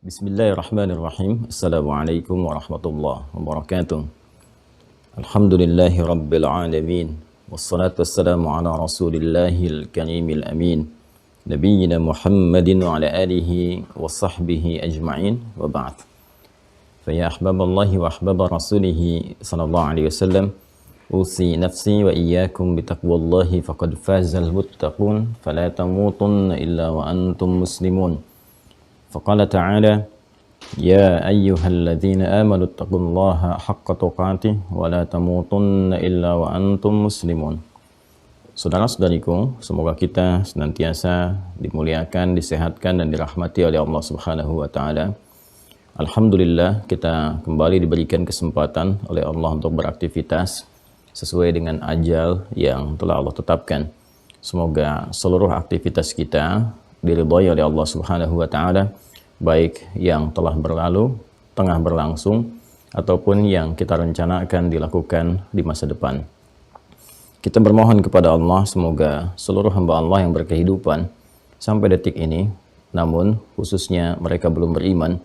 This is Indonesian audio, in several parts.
Bismillahirrahmanirrahim. Assalamualaikum warahmatullahi wabarakatuh. Alhamdulillahi rabbil alamin. Wassalatu wassalamu ala rasulillahil karimil amin. Nabiyyina Muhammadin wa ala alihi wa sahbihi ajma'in wa ba'd. Faya ahbaballahi wa ahbaba rasulihi sallallahu alaihi wasallam. Usi nafsi wa iyyakum bitaqwallahi faqad fazal muttaqun. Fala tamutunna illa wa antum muslimun. فقال تعالى يا أيها الذين آمنوا اتقوا الله حق تقاته ولا تموتن إلا وأنتم مسلمون. Saudara-saudariku, semoga kita senantiasa dimuliakan, disehatkan dan dirahmati oleh Allah Subhanahu wa taala. Alhamdulillah, kita kembali diberikan kesempatan oleh Allah untuk beraktivitas sesuai dengan ajal yang telah Allah tetapkan. Semoga seluruh aktivitas kita diridhai oleh Allah Subhanahu wa taala, baik yang telah berlalu, tengah berlangsung, ataupun yang kita rencanakan dilakukan di masa depan. Kita bermohon kepada Allah semoga seluruh hamba Allah yang berkehidupan sampai detik ini, namun khususnya mereka belum beriman,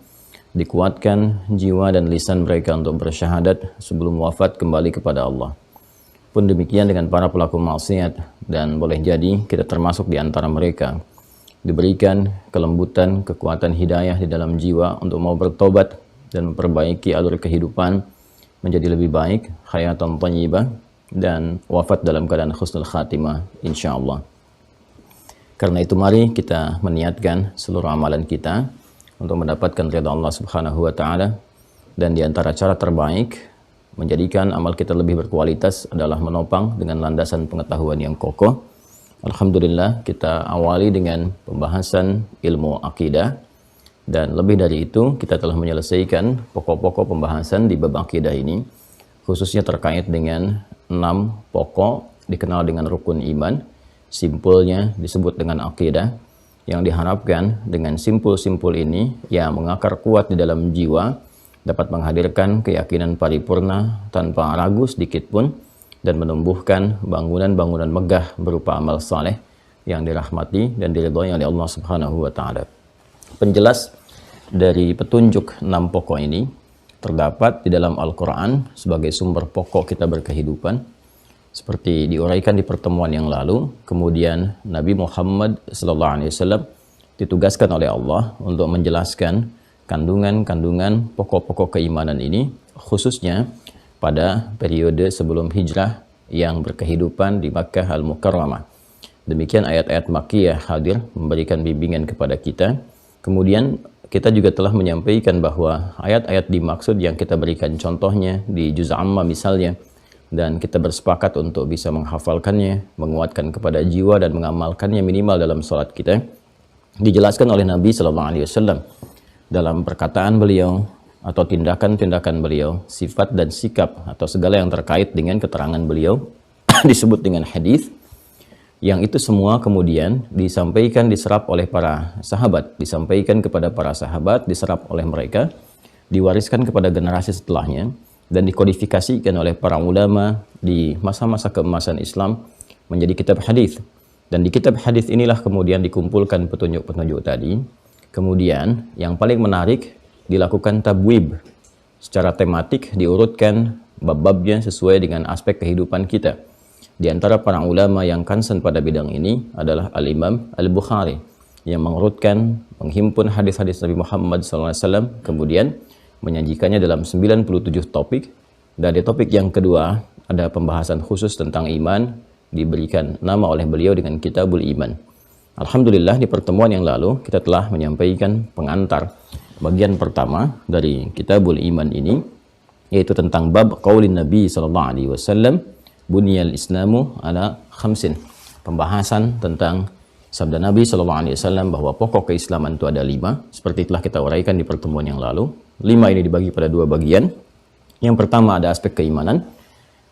dikuatkan jiwa dan lisan mereka untuk bersyahadat sebelum wafat kembali kepada Allah. Pun demikian dengan para pelaku maksiat, dan boleh jadi kita termasuk di antara mereka, diberikan kelembutan, kekuatan hidayah di dalam jiwa untuk mau bertobat dan memperbaiki alur kehidupan menjadi lebih baik, hayatan thayyibah, dan wafat dalam keadaan husnul khatimah insyaallah. Karena itu mari kita meniatkan seluruh amalan kita untuk mendapatkan ridha Allah Subhanahu wa taala, dan di antara cara terbaik menjadikan amal kita lebih berkualitas adalah menopang dengan landasan pengetahuan yang kokoh. Alhamdulillah, kita awali dengan pembahasan ilmu akidah, dan lebih dari itu kita telah menyelesaikan pokok-pokok pembahasan di bab akidah ini, khususnya terkait dengan 6 pokok dikenal dengan rukun iman. Simpulnya disebut dengan akidah, yang diharapkan dengan simpul-simpul ini yang mengakar kuat di dalam jiwa dapat menghadirkan keyakinan paripurna tanpa ragu sedikit pun, dan menumbuhkan bangunan-bangunan megah berupa amal saleh yang dirahmati dan diridhai oleh Allah Subhanahu wa taala. Penjelas dari petunjuk 6 pokok ini terdapat di dalam Al-Qur'an sebagai sumber pokok kita berkehidupan, seperti diuraikan di pertemuan yang lalu. Kemudian Nabi Muhammad SAW ditugaskan oleh Allah untuk menjelaskan kandungan-kandungan pokok-pokok keimanan ini, khususnya pada periode sebelum hijrah yang berkehidupan di Makkah Al-Mukarramah. Demikian ayat-ayat Makkiyah hadir memberikan bimbingan kepada kita. Kemudian kita juga telah menyampaikan bahwa ayat-ayat dimaksud yang kita berikan contohnya di Juz' Amma misalnya, dan kita bersepakat untuk bisa menghafalkannya, menguatkan kepada jiwa dan mengamalkannya minimal dalam salat kita, dijelaskan oleh Nabi SAW dalam perkataan beliau atau tindakan-tindakan beliau, sifat dan sikap atau segala yang terkait dengan keterangan beliau disebut dengan hadis, yang itu semua kemudian disampaikan, diserap oleh para sahabat, disampaikan kepada para sahabat, diserap oleh mereka, diwariskan kepada generasi setelahnya, dan dikodifikasikan oleh para ulama di masa-masa keemasan Islam menjadi kitab hadis. Dan di kitab hadis inilah kemudian dikumpulkan petunjuk-petunjuk tadi. Kemudian yang paling menarik, dilakukan tabwib secara tematik, diurutkan bab-babnya sesuai dengan aspek kehidupan kita. Di antara para ulama yang concern pada bidang ini adalah Al-Imam Al-Bukhari, yang mengurutkan, menghimpun hadis-hadis Nabi Muhammad SAW, kemudian menyajikannya dalam 97 topik. Dan di topik yang kedua ada pembahasan khusus tentang iman, diberikan nama oleh beliau dengan Kitabul Iman. Alhamdulillah, di pertemuan yang lalu kita telah menyampaikan pengantar bagian pertama dari Kitabul Iman ini, yaitu tentang bab qaulin Nabi SAW, bunyal islamu ala khamsin. Pembahasan tentang sabda Nabi SAW bahwa pokok keislaman itu ada 5, seperti telah kita uraikan di pertemuan yang lalu. 5 ini dibagi pada 2 bagian. Yang pertama ada aspek keimanan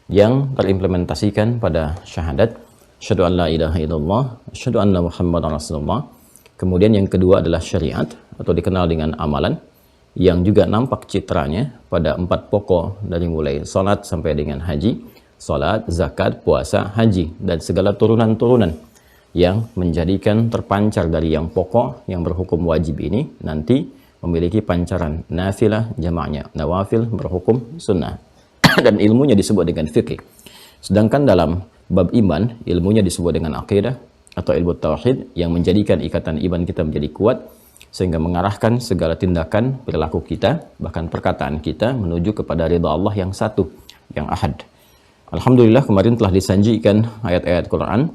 yang terimplementasikan pada syahadat, asyhadu an la ilaha illallah, asyhadu anna muhammadan rasulullah. Kemudian yang kedua adalah syariat, atau dikenal dengan amalan, yang juga nampak citranya pada 4 pokok dari mulai salat sampai dengan haji, salat, zakat, puasa, haji, dan segala turunan-turunan yang menjadikan terpancar dari yang pokok yang berhukum wajib ini nanti memiliki pancaran nafilah, jamaknya nawafil, berhukum sunnah. Dan ilmunya disebut dengan fikih. Sedangkan dalam bab iman, ilmunya disebut dengan akidah atau ilmu tauhid yang menjadikan ikatan iman kita menjadi kuat sehingga mengarahkan segala tindakan, perilaku kita, bahkan perkataan kita menuju kepada ridha Allah yang satu, yang ahad. Alhamdulillah kemarin telah disajikan ayat-ayat Quran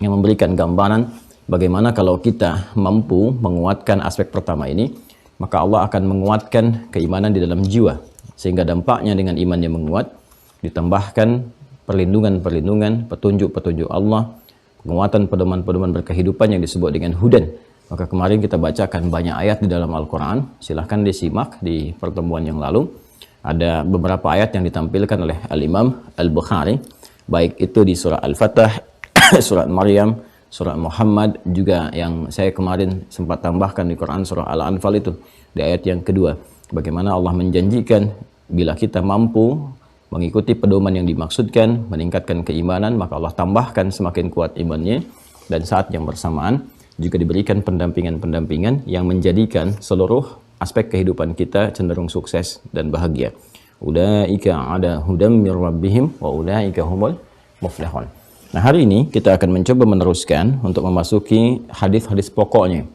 yang memberikan gambaran bagaimana kalau kita mampu menguatkan aspek pertama ini, maka Allah akan menguatkan keimanan di dalam jiwa. Sehingga dampaknya dengan iman yang menguat, ditambahkan perlindungan-perlindungan, petunjuk-petunjuk Allah, penguatan pedoman-pedoman berkehidupan yang disebut dengan hudan. Maka kemarin kita bacakan banyak ayat di dalam Al-Quran. Silahkan disimak di pertemuan yang lalu. Ada beberapa ayat yang ditampilkan oleh Al-Imam Al-Bukhari, baik itu di surah Al-Fatah, surat Maryam, surat Muhammad, juga yang saya kemarin sempat tambahkan di Quran surah Al-Anfal itu, di ayat yang kedua. Bagaimana Allah menjanjikan bila kita mampu mengikuti pedoman yang dimaksudkan, meningkatkan keimanan, maka Allah tambahkan semakin kuat imannya, dan saat yang bersamaan juga diberikan pendampingan-pendampingan yang menjadikan seluruh aspek kehidupan kita cenderung sukses dan bahagia. Ulaika ada hudam mir rabbihim wa ulaika humul muflihun. Nah, hari ini kita akan mencoba meneruskan untuk memasuki hadis-hadis pokoknya.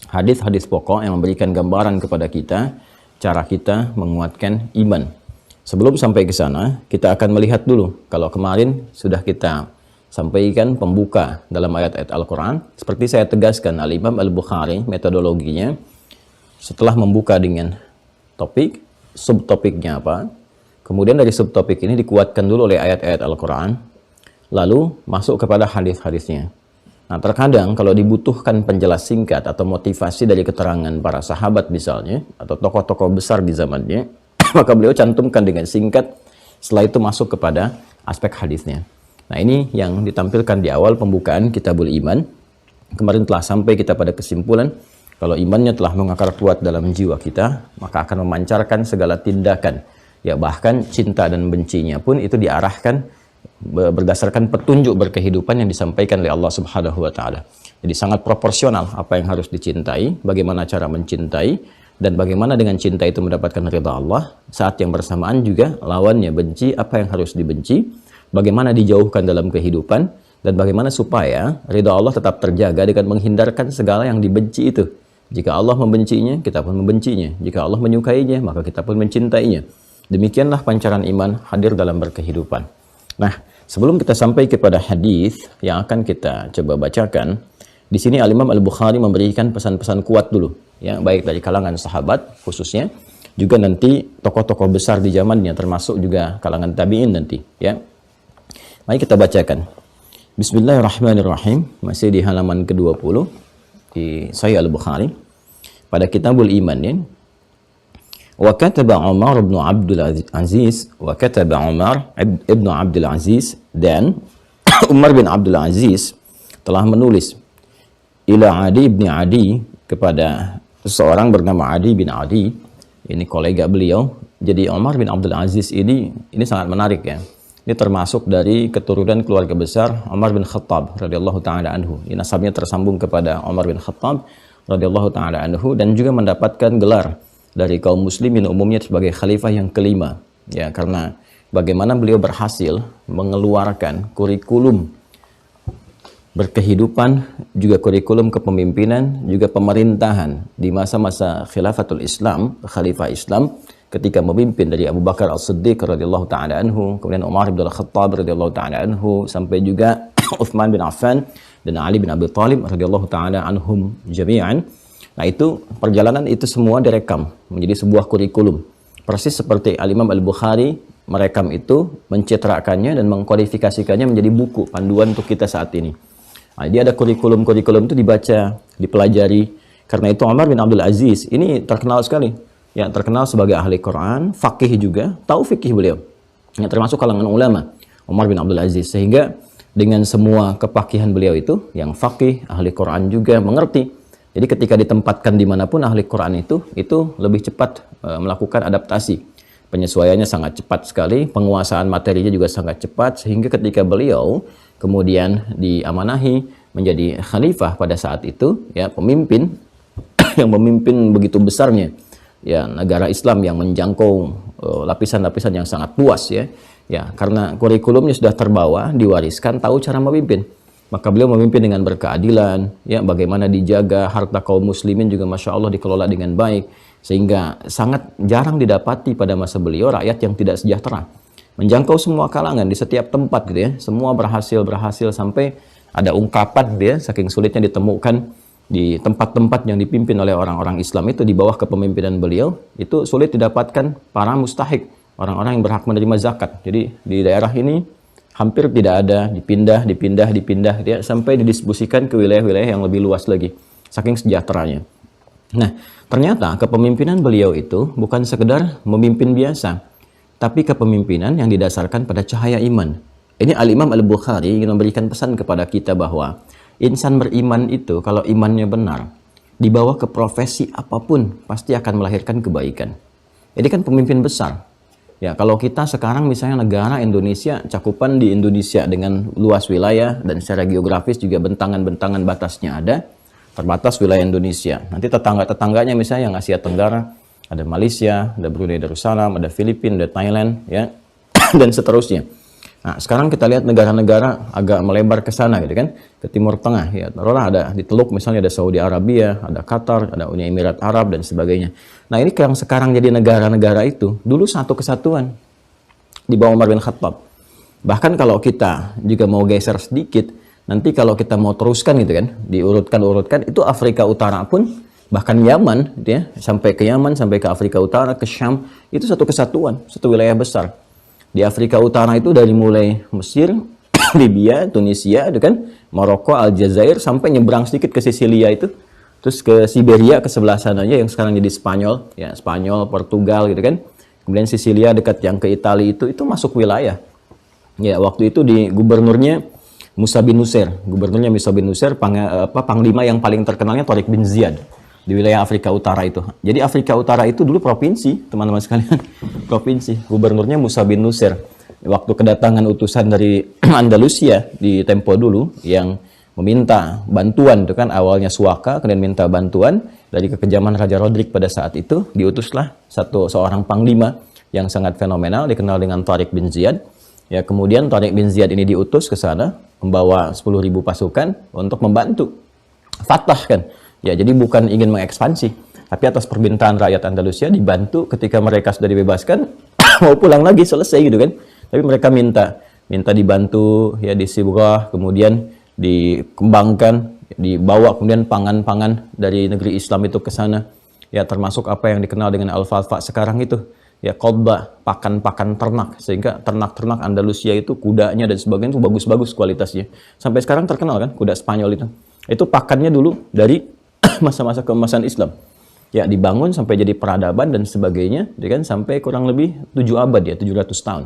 Hadis-hadis pokok yang memberikan gambaran kepada kita cara kita menguatkan iman. Sebelum sampai ke sana, kita akan melihat dulu. Kalau kemarin sudah kita sampaikan pembuka dalam ayat-ayat Al-Quran, seperti saya tegaskan, Al-Imam Al-Bukhari, metodologinya, setelah membuka dengan topik, subtopiknya apa, kemudian dari subtopik ini dikuatkan dulu oleh ayat-ayat Al-Quran, lalu masuk kepada hadis-hadisnya. Nah, terkadang kalau dibutuhkan penjelas singkat atau motivasi dari keterangan para sahabat misalnya, atau tokoh-tokoh besar di zamannya, maka beliau cantumkan dengan singkat, setelah itu masuk kepada aspek hadisnya. Nah, ini yang ditampilkan di awal pembukaan Kitabul Iman. Kemarin telah sampai kita pada kesimpulan, kalau imannya telah mengakar kuat dalam jiwa kita, maka akan memancarkan segala tindakan. Ya, bahkan cinta dan bencinya pun itu diarahkan berdasarkan petunjuk berkehidupan yang disampaikan oleh Allah Subhanahu wa taala. Jadi sangat proporsional apa yang harus dicintai, bagaimana cara mencintai, dan bagaimana dengan cinta itu mendapatkan ridha Allah. Saat yang bersamaan juga lawannya benci, apa yang harus dibenci, bagaimana dijauhkan dalam kehidupan, dan bagaimana supaya ridha Allah tetap terjaga dengan menghindarkan segala yang dibenci itu. Jika Allah membencinya, kita pun membencinya. Jika Allah menyukainya, maka kita pun mencintainya. Demikianlah pancaran iman hadir dalam berkehidupan. Nah, sebelum kita sampai kepada hadis yang akan kita coba bacakan, di sini Al-Imam Al-Bukhari memberikan pesan-pesan kuat dulu, ya, baik dari kalangan sahabat khususnya, juga nanti tokoh-tokoh besar di zamannya, termasuk juga kalangan tabi'in nanti, ya. Mari kita bacakan. Bismillahirrahmanirrahim, masih di halaman ke-20 di Sahih Al-Bukhari pada Kitabul Iman, ya. وكتب عمر بن عبد العزيز dan Umar bin Abdul Aziz telah menulis ila Adi bin Adi, kepada seseorang bernama Adi bin Adi, ini kolega beliau. Jadi Umar bin Abdul Aziz ini sangat menarik, ya. Ini termasuk dari keturunan keluarga besar Umar bin Khattab radhiyallahu taala anhu. Ini nasabnya tersambung kepada Umar bin Khattab radhiyallahu taala anhu, dan juga mendapatkan gelar dari kaum muslimin umumnya sebagai khalifah yang kelima, ya, karena bagaimana beliau berhasil mengeluarkan kurikulum berkehidupan, juga kurikulum kepemimpinan, juga pemerintahan di masa-masa khilafatul Islam, khalifah Islam, ketika memimpin dari Abu Bakar As-Siddiq radhiyallahu taala anhu, kemudian Umar bin Khattab radhiyallahu taala anhu, sampai juga Utsman bin Affan dan Ali bin Abi Thalib radhiyallahu taala anhum jami'an. Nah, itu perjalanan itu semua direkam menjadi sebuah kurikulum. Persis seperti Al-Imam Al-Bukhari merekam itu, mencitrakannya dan mengkodifikasikannya menjadi buku panduan untuk kita saat ini. Nah, dia ada kurikulum-kurikulum itu dibaca, dipelajari. Karena itu Umar bin Abdul Aziz ini terkenal sekali. Ya, terkenal sebagai ahli Quran, faqih juga, tahu fikih beliau. Ya, termasuk kalangan ulama Umar bin Abdul Aziz, sehingga dengan semua kepakihan beliau itu, yang faqih, ahli Quran juga mengerti. Jadi ketika ditempatkan dimanapun ahli Quran itu lebih cepat melakukan adaptasi. Penyesuaiannya sangat cepat sekali, penguasaan materinya juga sangat cepat, sehingga ketika beliau kemudian diamanahi menjadi khalifah pada saat itu, ya, pemimpin yang memimpin begitu besarnya ya negara Islam yang menjangkau lapisan-lapisan yang sangat luas ya. Ya, karena kurikulumnya sudah terbawa, diwariskan, tahu cara memimpin. Maka beliau memimpin dengan berkeadilan, ya, bagaimana dijaga harta kaum muslimin juga Masya Allah dikelola dengan baik. Sehingga sangat jarang didapati pada masa beliau rakyat yang tidak sejahtera. Menjangkau semua kalangan di setiap tempat gitu ya. Semua berhasil sampai ada ungkapan dia, saking sulitnya ditemukan di tempat-tempat yang dipimpin oleh orang-orang Islam itu di bawah kepemimpinan beliau, itu sulit didapatkan para mustahik, orang-orang yang berhak menerima zakat. Jadi di daerah ini hampir tidak ada, dipindah dia sampai didistribusikan ke wilayah-wilayah yang lebih luas lagi, saking sejahteranya. Nah, ternyata kepemimpinan beliau itu bukan sekedar memimpin biasa, tapi kepemimpinan yang didasarkan pada cahaya iman. Ini Al-Imam Al-Bukhari ingin memberikan pesan kepada kita bahwa insan beriman itu kalau imannya benar, dibawa ke profesi apapun pasti akan melahirkan kebaikan. Ini kan pemimpin besar. Ya, kalau kita sekarang misalnya negara Indonesia, cakupan di Indonesia dengan luas wilayah dan secara geografis juga bentangan-bentangan batasnya ada, terbatas wilayah Indonesia. Nanti tetangga-tetangganya misalnya yang Asia Tenggara, ada Malaysia, ada Brunei Darussalam, ada Filipina, ada Thailand, ya, dan seterusnya. Nah, sekarang kita lihat negara-negara agak melebar ke sana gitu kan, ke Timur Tengah ya. Taruhlah ada di Teluk misalnya ada Saudi Arabia, ada Qatar, ada Uni Emirat Arab dan sebagainya. Nah, ini yang sekarang jadi negara-negara itu dulu satu kesatuan di bawah Umar bin Khattab. Bahkan kalau kita juga mau geser sedikit, nanti kalau kita mau teruskan gitu kan, diurutkan itu Afrika Utara pun bahkan Yaman gitu ya, sampai ke Yaman, sampai ke Afrika Utara, ke Syam, itu satu kesatuan, satu wilayah besar. Di Afrika Utara itu dari mulai Mesir, Libya, Tunisia, itu kan, Maroko, Aljazair, sampai nyebrang sedikit ke Sisilia itu, terus ke Siberia, ke sebelah sananya yang sekarang jadi Spanyol, ya Spanyol, Portugal gitu kan. Kemudian Sisilia dekat yang ke Italia itu masuk wilayah. Ya, waktu itu di gubernurnya Musa bin Nusair, panglima yang paling terkenalnya Tariq bin Ziyad di wilayah Afrika Utara itu. Jadi Afrika Utara itu dulu provinsi, teman-teman sekalian. Provinsi. Gubernurnya Musa bin Nusair. Waktu kedatangan utusan dari Andalusia di tempo dulu yang meminta bantuan itu kan awalnya Suaka, kemudian minta bantuan dari kekejaman Raja Rodrik pada saat itu, diutuslah seorang panglima yang sangat fenomenal dikenal dengan Tariq bin Ziyad. Ya, kemudian Tariq bin Ziyad ini diutus ke sana membawa 10.000 pasukan untuk membantu Fatah kan. Ya, jadi bukan ingin mengekspansi, tapi atas permintaan rakyat Andalusia dibantu ketika mereka sudah dibebaskan, mau pulang lagi selesai gitu kan. Tapi mereka minta dibantu, ya disibghah, kemudian dikembangkan, dibawa kemudian pangan-pangan dari negeri Islam itu ke sana. Ya, termasuk apa yang dikenal dengan alfalfa sekarang itu. Ya, qodba, pakan-pakan ternak, sehingga ternak-ternak Andalusia itu kudanya dan sebagainya itu bagus-bagus kualitasnya. Sampai sekarang terkenal kan kuda Spanyol itu. Itu pakannya dulu dari masa-masa keemasan Islam. Ya, dibangun sampai jadi peradaban dan sebagainya, ya kan, sampai kurang lebih 7 abad ya, 700 tahun.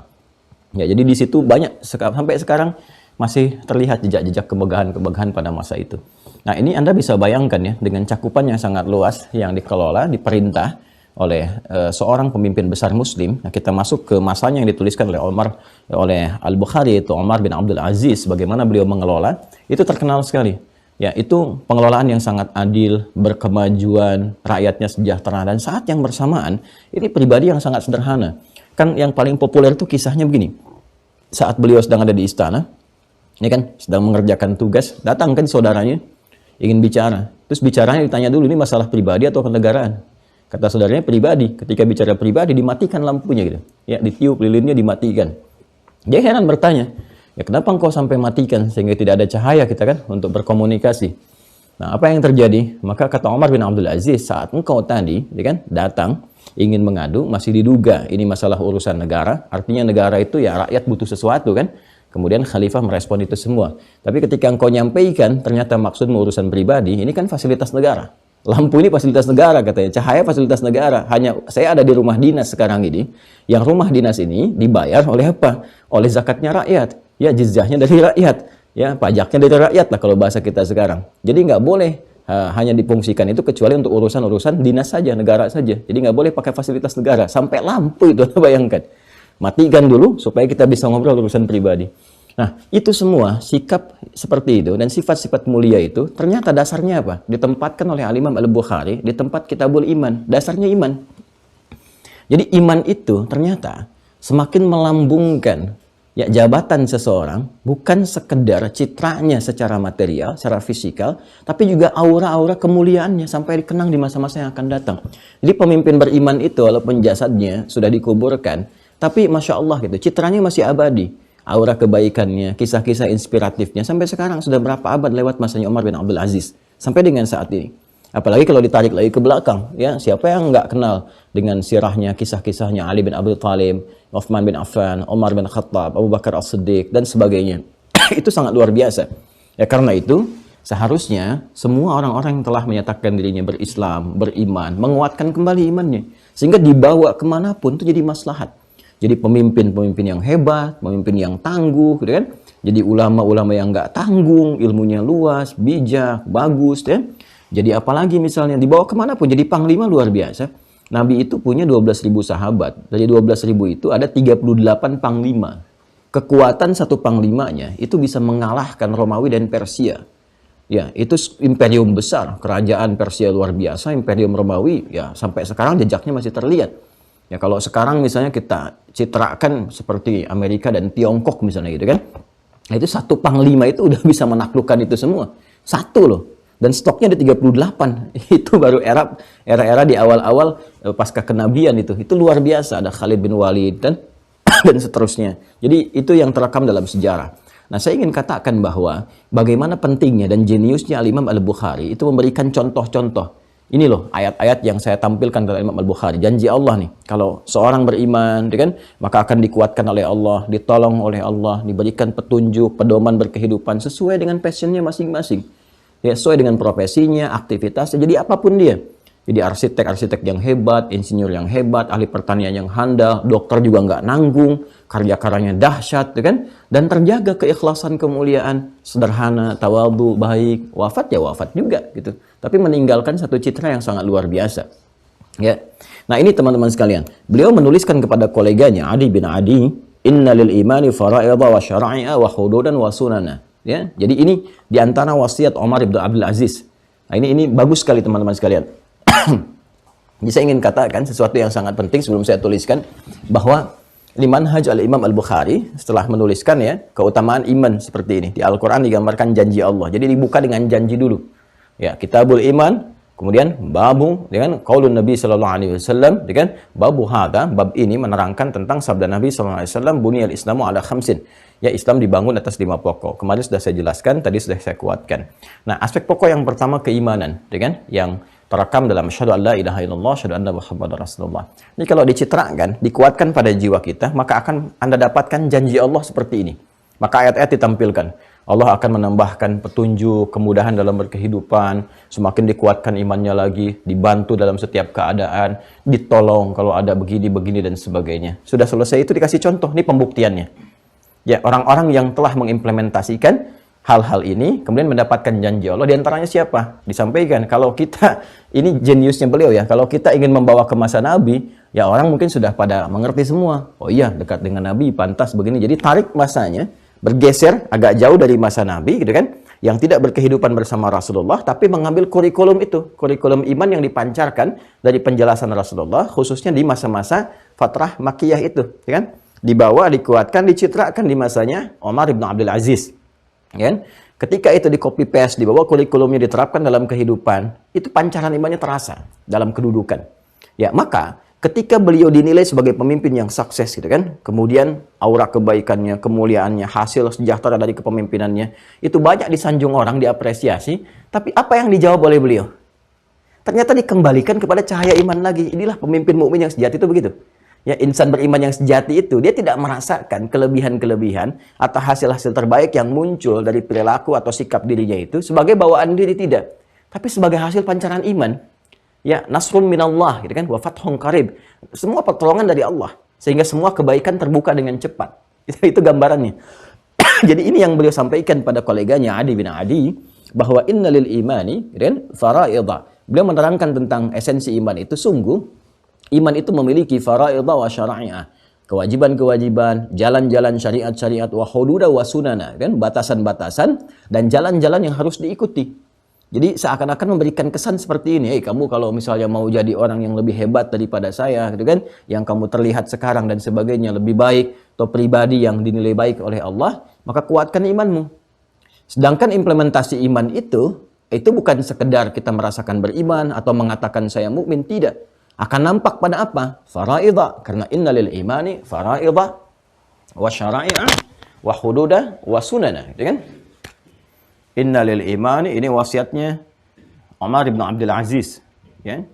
Ya, jadi di situ banyak sampai sekarang masih terlihat jejak-jejak kemegahan-kemegahan pada masa itu. Nah, ini Anda bisa bayangkan ya, dengan cakupan yang sangat luas yang dikelola, diperintah oleh seorang pemimpin besar muslim. Nah, kita masuk ke masanya yang dituliskan oleh Al-Bukhari, itu Umar bin Abdul Aziz, bagaimana beliau mengelola, itu terkenal sekali. Ya, itu pengelolaan yang sangat adil, berkemajuan, rakyatnya sejahtera, dan saat yang bersamaan, ini pribadi yang sangat sederhana. Kan yang paling populer itu kisahnya begini. Saat beliau sedang ada di istana, ini kan sedang mengerjakan tugas, datang kan saudaranya, ingin bicara. Terus bicaranya ditanya dulu, ini masalah pribadi atau kenegaraan? Kata saudaranya pribadi. Ketika bicara pribadi, dimatikan lampunya gitu. Ya, ditiup lilinnya, dimatikan. Dia heran bertanya, ya kenapa engkau sampai matikan sehingga tidak ada cahaya kita kan untuk berkomunikasi? Nah, apa yang terjadi? Maka kata Umar bin Abdul Aziz, saat engkau tadi ya kan, datang ingin mengadu, masih diduga ini masalah urusan negara. Artinya negara itu ya rakyat butuh sesuatu kan. Kemudian khalifah merespon itu semua. Tapi ketika engkau nyampaikan ternyata maksudmu urusan pribadi, ini kan fasilitas negara. Lampu ini fasilitas negara katanya, cahaya fasilitas negara. Hanya saya ada di rumah dinas sekarang ini, yang rumah dinas ini dibayar oleh apa? Oleh zakatnya rakyat. Ya, jizyahnya dari rakyat, ya pajaknya dari rakyat lah kalau bahasa kita sekarang. Jadi nggak boleh hanya difungsikan itu kecuali untuk urusan-urusan dinas saja, negara saja. Jadi nggak boleh pakai fasilitas negara. Sampai lampu itu, bayangkan. Matikan dulu supaya kita bisa ngobrol urusan pribadi. Nah, itu semua sikap seperti itu dan sifat-sifat mulia itu ternyata dasarnya apa? Ditempatkan oleh Al-Imam Al-Bukhari di tempat Kitabul Iman. Dasarnya iman. Jadi iman itu ternyata semakin melambungkan ya jabatan seseorang, bukan sekedar citranya secara material, secara fisikal, tapi juga aura-aura kemuliaannya sampai dikenang di masa-masa yang akan datang. Jadi pemimpin beriman itu walaupun jasadnya sudah dikuburkan, tapi Masya Allah gitu, citranya masih abadi. Aura kebaikannya, kisah-kisah inspiratifnya sampai sekarang sudah berapa abad lewat masanya Umar bin Abdul Aziz sampai dengan saat ini. Apalagi kalau ditarik lagi ke belakang, ya siapa yang nggak kenal dengan sirahnya, kisah-kisahnya Ali bin Abi Thalib, Uthman bin Affan, Umar bin Khattab, Abu Bakar As-Siddiq dan sebagainya. Itu sangat luar biasa. Ya karena itu seharusnya semua orang-orang yang telah menyatakan dirinya berislam, beriman, menguatkan kembali imannya sehingga dibawa kemanapun itu jadi maslahat. Jadi pemimpin-pemimpin yang hebat, pemimpin yang tangguh, gitu kan? Jadi ulama-ulama yang nggak tanggung, ilmunya luas, bijak, bagus, ya. Jadi apalagi misalnya dibawa kemanapun, jadi panglima luar biasa. Nabi itu punya 12.000 sahabat. Dari 12.000 itu ada 38 panglima. Kekuatan satu panglimanya itu bisa mengalahkan Romawi dan Persia. Ya, itu imperium besar, kerajaan Persia luar biasa, imperium Romawi, ya sampai sekarang jejaknya masih terlihat. Ya kalau sekarang misalnya kita citrakan seperti Amerika dan Tiongkok misalnya gitu kan. Nah, itu satu panglima itu udah bisa menaklukkan itu semua. Satu loh. Dan stoknya ada 38. Itu baru era-era di awal-awal pasca kenabian itu. Itu luar biasa. Ada Khalid bin Walid dan dan seterusnya. Jadi itu yang terekam dalam sejarah. Nah, saya ingin katakan bahwa bagaimana pentingnya dan jeniusnya Al-Imam Al-Bukhari itu memberikan contoh-contoh. Ini loh ayat-ayat yang saya tampilkan dalam Imam Al-Bukhari. Janji Allah nih, kalau seorang beriman, kan, maka akan dikuatkan oleh Allah, ditolong oleh Allah, diberikan petunjuk, pedoman berkehidupan sesuai dengan passionnya masing-masing. Ya, sesuai dengan profesinya, aktivitasnya, jadi apapun dia. Jadi arsitek yang hebat, insinyur yang hebat, ahli pertanian yang handal, dokter juga nggak nanggung, karya-karyanya dahsyat, kan? Dan terjaga keikhlasan, kemuliaan, sederhana, tawadhu, baik, wafat ya wafat juga gitu. Tapi meninggalkan satu citra yang sangat luar biasa. Ya. Nah, ini teman-teman sekalian. Beliau menuliskan kepada koleganya Adi bin Adi, "Inna lil imani fara'idha wa syara'i'a wa hududan wa sunana." Ya. Jadi ini di antara wasiat Umar bin Abdul Aziz. Nah, ini bagus sekali teman-teman sekalian. Jadi saya ingin katakan sesuatu yang sangat penting sebelum saya tuliskan bahwa di manhaj Al-Imam Al-Bukhari setelah menuliskan ya keutamaan iman seperti ini. Di Al-Quran digambarkan janji Allah. Jadi dibuka dengan janji dulu. Ya, Kitabul Iman, kemudian babu dengan qaulun Nabi sallallahu alaihi wasallam, dengan babu hadza, bab ini menerangkan tentang sabda Nabi sallallahu alaihi wasallam, buniyal islamu ala khamsin. Ya, Islam dibangun atas 5 pokok. Kemarin sudah saya jelaskan, tadi sudah saya kuatkan. Nah, aspek pokok yang pertama keimanan, dengan yang terekam dalam asyhadu an la ilaha illallah, asyhadu anna muhammadar rasulullah. Jadi kalau dicitrakan, dikuatkan pada jiwa kita, maka akan Anda dapatkan janji Allah seperti ini. Maka ayat-ayat ditampilkan. Allah akan menambahkan petunjuk, kemudahan dalam berkehidupan, semakin dikuatkan imannya lagi, dibantu dalam setiap keadaan, ditolong kalau ada begini-begini dan sebagainya. Sudah selesai itu dikasih contoh, ini pembuktiannya. Ya, orang-orang yang telah mengimplementasikan hal-hal ini, kemudian mendapatkan janji Allah, diantaranya siapa? Disampaikan, kalau kita, ini jeniusnya beliau ya, kalau kita ingin membawa ke masa Nabi, ya orang mungkin sudah pada mengerti semua. Oh iya, dekat dengan Nabi, pantas begini. Jadi tarik masanya, bergeser agak jauh dari masa Nabi, gitu kan, yang tidak berkehidupan bersama Rasulullah, tapi mengambil kurikulum itu, kurikulum iman yang dipancarkan dari penjelasan Rasulullah, khususnya di masa-masa fatrah Makkiyah itu, gitu kan, dibawa, dikuatkan, dicitrakan di masanya Umar bin Abdul Aziz. Ya, ketika itu di copy paste, dibawa kurikulumnya diterapkan dalam kehidupan, itu pancaran imannya terasa dalam kedudukan. Ya, maka ketika beliau dinilai sebagai pemimpin yang sukses gitu kan, kemudian aura kebaikannya, kemuliaannya, hasil sejahtera dari kepemimpinannya, itu banyak disanjung orang, diapresiasi, tapi apa yang dijawab oleh beliau? Ternyata dikembalikan kepada cahaya iman lagi. Inilah pemimpin mukmin yang sejati itu begitu. Ya, insan beriman yang sejati itu, dia tidak merasakan kelebihan-kelebihan atau hasil-hasil terbaik yang muncul dari perilaku atau sikap dirinya itu sebagai bawaan diri, tidak. Tapi sebagai hasil pancaran iman. Ya, nasrun minallah, gitu kan, wa fathun qarib. Semua pertolongan dari Allah. Sehingga semua kebaikan terbuka dengan cepat. Itu gambarannya. Jadi ini yang beliau sampaikan pada koleganya Adi bin Adi, bahwa innalil imani, gitu kan, fara'idha. Beliau menerangkan tentang esensi iman itu, sungguh iman itu memiliki fara'idha wa syara'i'ah. kewajiban-kewajiban, jalan-jalan syariat-syariat, wa hududa wa sunana, kan, batasan-batasan dan jalan-jalan yang harus diikuti. Jadi seakan-akan memberikan kesan seperti ini, kamu kalau misalnya mau jadi orang yang lebih hebat daripada saya, gitu kan, yang kamu terlihat sekarang dan sebagainya lebih baik, atau pribadi yang dinilai baik oleh Allah, maka kuatkan imanmu. Sedangkan implementasi iman itu bukan sekedar kita merasakan beriman atau mengatakan saya mukmin, tidak. Akan nampak pada apa? Faraidha, karena inna lil imani faraidha wa syara'i'a wa hududa wa sunana, gitu kan? Inna lil imani, ini wasiatnya Umar bin Abdul Aziz, ya.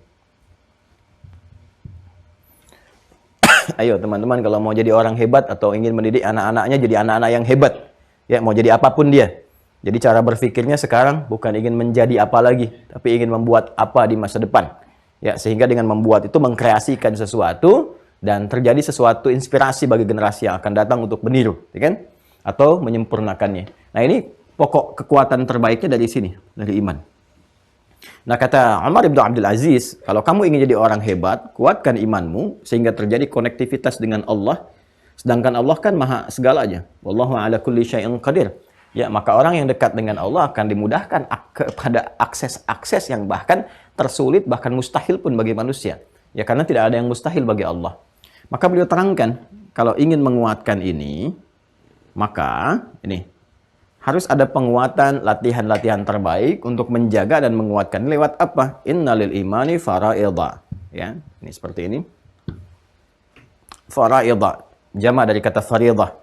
Ayo teman-teman, kalau mau jadi orang hebat atau ingin mendidik anak-anaknya jadi anak-anak yang hebat, ya, mau jadi apapun dia. Jadi cara berpikirnya sekarang bukan ingin menjadi apa lagi, tapi ingin membuat apa di masa depan. Ya, sehingga dengan membuat itu mengkreasikan sesuatu dan terjadi sesuatu inspirasi bagi generasi yang akan datang untuk meniru, ya kan? Atau menyempurnakannya. Nah, ini pokok kekuatan terbaiknya dari sini, dari iman. Nah, kata Umar bin Abdul Aziz, kalau kamu ingin jadi orang hebat, kuatkan imanmu sehingga terjadi konektivitas dengan Allah. Sedangkan Allah kan maha segalanya. Wallahu ala kulli syai'in qadir. Ya, maka orang yang dekat dengan Allah akan dimudahkan kepada akses-akses yang bahkan tersulit, bahkan mustahil pun bagi manusia. Ya, karena tidak ada yang mustahil bagi Allah. Maka beliau terangkan, kalau ingin menguatkan ini, maka ini harus ada penguatan, latihan-latihan terbaik untuk menjaga dan menguatkan. Lewat apa? Innalil imani faraidha. Ya, ini seperti ini. Faraidha, jamak dari kata fariidhah.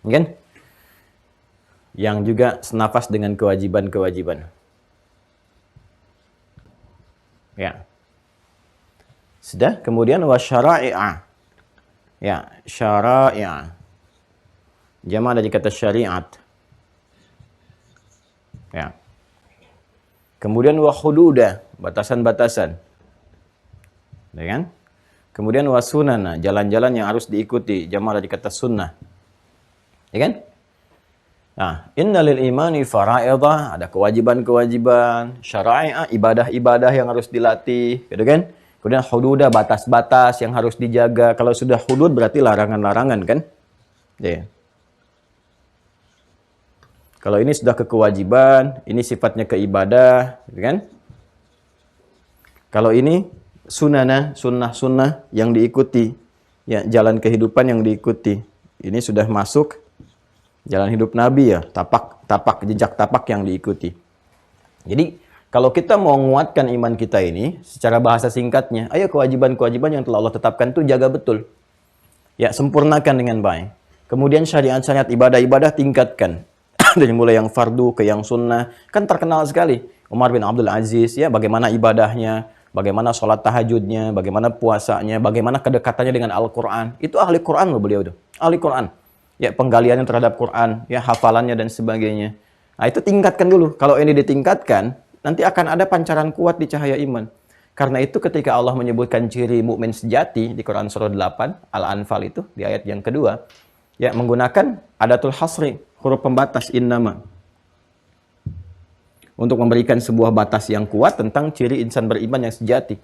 Kan? Yang juga senafas dengan kewajiban-kewajiban. Ya. Sudah, kemudian wasyara'i'a. Ya, syara'i'a. Jamak dari kata syariat. Ya. Kemudian wahududa, batasan-batasan. Ya kan? Kemudian wasunana, jalan-jalan yang harus diikuti. Jamak dari kata sunnah. Ya kan? Nah, innalil imani faraidha, ada kewajiban-kewajiban, syara'i'a, ibadah-ibadah yang harus dilatih, gitu kan? Kemudian hududa, batas-batas yang harus dijaga. Kalau sudah hudud berarti larangan-larangan, kan? Ya. Kalau ini sudah kekewajiban, ini sifatnya keibadah, gitu kan? Kalau ini sunana, sunnah-sunnah yang diikuti, ya, jalan kehidupan yang diikuti. Ini sudah masuk jalan hidup Nabi, ya, tapak, jejak tapak yang diikuti. Jadi, kalau kita mau menguatkan iman kita ini, secara bahasa singkatnya, ayo kewajiban-kewajiban yang telah Allah tetapkan itu jaga betul. Ya, sempurnakan dengan baik. Kemudian syariat-syariat ibadah-ibadah tingkatkan. Dari mulai yang fardu ke yang sunnah. Kan terkenal sekali. Umar bin Abdul Aziz, ya, bagaimana ibadahnya, bagaimana sholat tahajudnya, bagaimana puasanya, bagaimana kedekatannya dengan Al-Quran. Itu ahli Quran loh beliau itu. Ahli Quran. Ya, penggaliannya terhadap Quran, ya, hafalannya dan sebagainya. Nah, itu tingkatkan dulu. Kalau ini ditingkatkan, nanti akan ada pancaran kuat di cahaya iman. Karena itu ketika Allah menyebutkan ciri mukmin sejati di Quran surah 8, Al-Anfal itu, di ayat yang kedua, ya, menggunakan adatul hasri, huruf pembatas, innama. Untuk memberikan sebuah batas yang kuat tentang ciri insan beriman yang sejati.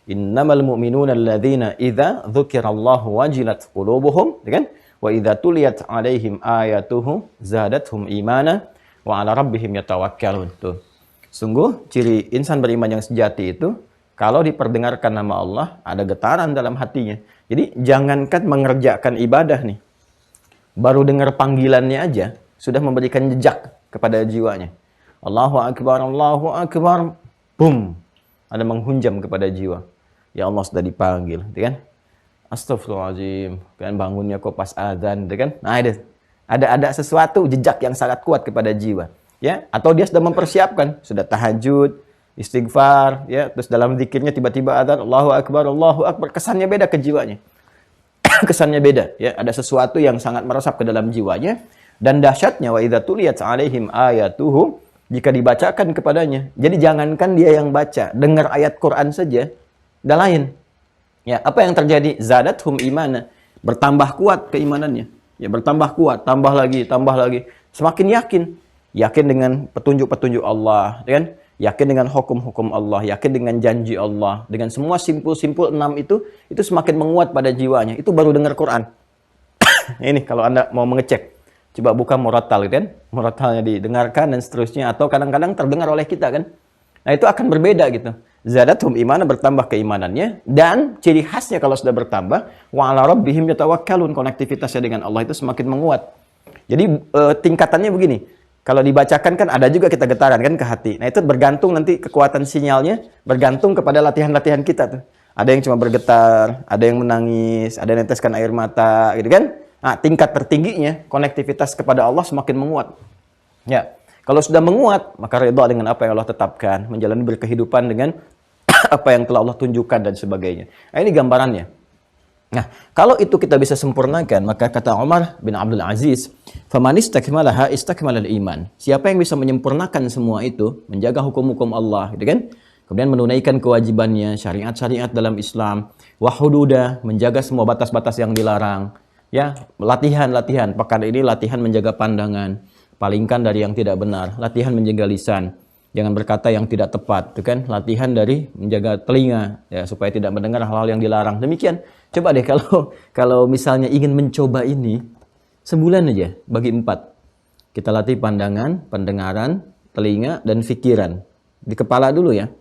Innamal mu'minuna alladzina idza dzukirallahu wajilat qulubuhum, kan? Wa idza tuliyat 'alaihim ayatuhu zadatuhum imana wa 'ala rabbihim yatawakkalun. Tuh. Sungguh ciri insan beriman yang sejati itu kalau diperdengarkan nama Allah ada getaran dalam hatinya. Jadi jangankan mengerjakan ibadah nih. Baru dengar panggilannya aja sudah memberikan jejak kepada jiwanya. Allahu akbar, Allahu akbar. Boom. Ada menghunjam kepada jiwa. Ya Allah sudah dipanggil, kan? Astagfirullahaladzim, kan bangunnya kok pas azan, kan? Nah, ada sesuatu jejak yang sangat kuat kepada jiwa, ya? Atau dia sudah mempersiapkan, sudah tahajud, istighfar, ya, terus dalam zikirnya tiba-tiba azan, Allahu akbar, kesannya beda ke jiwanya. Kesannya beda, ya, ada sesuatu yang sangat meresap ke dalam jiwanya dan dahsyatnya wa idza tuliyat 'alaihim ayatuhu, jika dibacakan kepadanya. Jadi jangankan dia yang baca, dengar ayat Quran saja, dah lain. Ya, apa yang terjadi? Zadathum imana, bertambah kuat keimanannya. Ya, bertambah kuat, tambah lagi. Semakin yakin dengan petunjuk-petunjuk Allah, kan? yakin dengan hukum-hukum Allah, yakin dengan janji Allah, dengan semua simpul-simpul 6 itu semakin menguat pada jiwanya. Itu baru dengar Quran. Ini kalau Anda mau mengecek, coba buka murattal gitu kan, murattalnya didengarkan dan seterusnya, atau kadang-kadang terdengar oleh kita kan. Nah itu akan berbeda gitu. Zadathum imana, bertambah keimanannya, dan ciri khasnya kalau sudah bertambah, wa ala rabbihim yatawakkalun, konektivitasnya dengan Allah itu semakin menguat. Jadi tingkatannya begini. Kalau dibacakan kan ada juga kita getaran kan ke hati. Nah itu bergantung nanti kekuatan sinyalnya, bergantung kepada latihan-latihan kita tuh. Ada yang cuma bergetar, ada yang menangis, ada yang neteskan air mata, gitu kan. Nah tingkat tertingginya, konektivitas kepada Allah semakin menguat. Ya, kalau sudah menguat, maka ridha dengan apa yang Allah tetapkan, menjalani berkehidupan dengan apa yang telah Allah tunjukkan dan sebagainya. Nah ini gambarannya. Nah, kalau itu kita bisa sempurnakan, maka kata Umar bin Abdul Aziz, "Faman istakmalaha istakmalal iman." Siapa yang bisa menyempurnakan semua itu, menjaga hukum-hukum Allah, gitu kan? Kemudian menunaikan kewajibannya, syariat-syariat dalam Islam, wa hududah, menjaga semua batas-batas yang dilarang. Ya, latihan-latihan. Pekan ini latihan menjaga pandangan, palingkan dari yang tidak benar, latihan menjaga lisan. Jangan berkata yang tidak tepat, itu kan? Latihan dari menjaga telinga, ya, supaya tidak mendengar hal-hal yang dilarang. Demikian. Coba deh kalau misalnya ingin mencoba ini, sebulan aja bagi 4. Kita latih pandangan, pendengaran, telinga, dan pikiran. Di kepala dulu ya.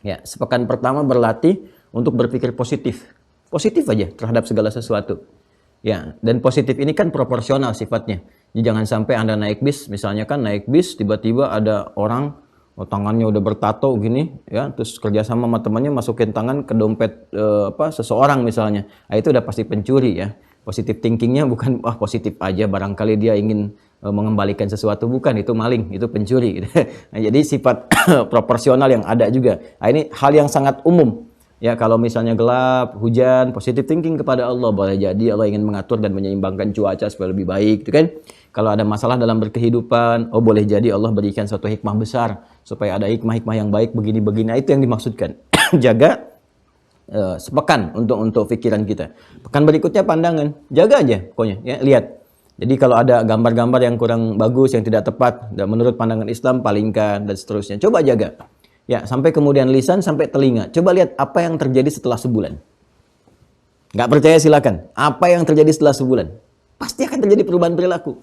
Ya, sepekan pertama berlatih untuk berpikir positif. Positif aja terhadap segala sesuatu. Ya, dan positif ini kan proporsional sifatnya. Jadi jangan sampai Anda naik bis, misalnya kan naik bis, tiba-tiba ada orang tangannya udah bertato gini, ya, terus kerjasama sama temannya masukin tangan ke dompet seseorang misalnya. Nah, itu udah pasti pencuri ya. Positif thinkingnya bukan positif aja, barangkali dia ingin mengembalikan sesuatu, bukan, itu maling, itu pencuri. Gitu. Nah, jadi sifat proporsional yang ada juga. Nah, ini hal yang sangat umum. Ya, kalau misalnya gelap, hujan, positif thinking kepada Allah, boleh jadi Allah ingin mengatur dan menyeimbangkan cuaca supaya lebih baik, gitu kan? Kalau ada masalah dalam berkehidupan, boleh jadi Allah berikan suatu hikmah besar supaya ada hikmah-hikmah yang baik begini-begini. Itu yang dimaksudkan. Jaga sepekan untuk pikiran kita. Pekan berikutnya pandangan, jaga aja pokoknya, ya, lihat. Jadi kalau ada gambar-gambar yang kurang bagus, yang tidak tepat, dan menurut pandangan Islam, palingkan dan seterusnya. Coba jaga. Ya, sampai kemudian lisan, sampai telinga. Coba lihat apa yang terjadi setelah sebulan. Nggak percaya silakan. Apa yang terjadi setelah sebulan? Pasti akan terjadi perubahan perilaku.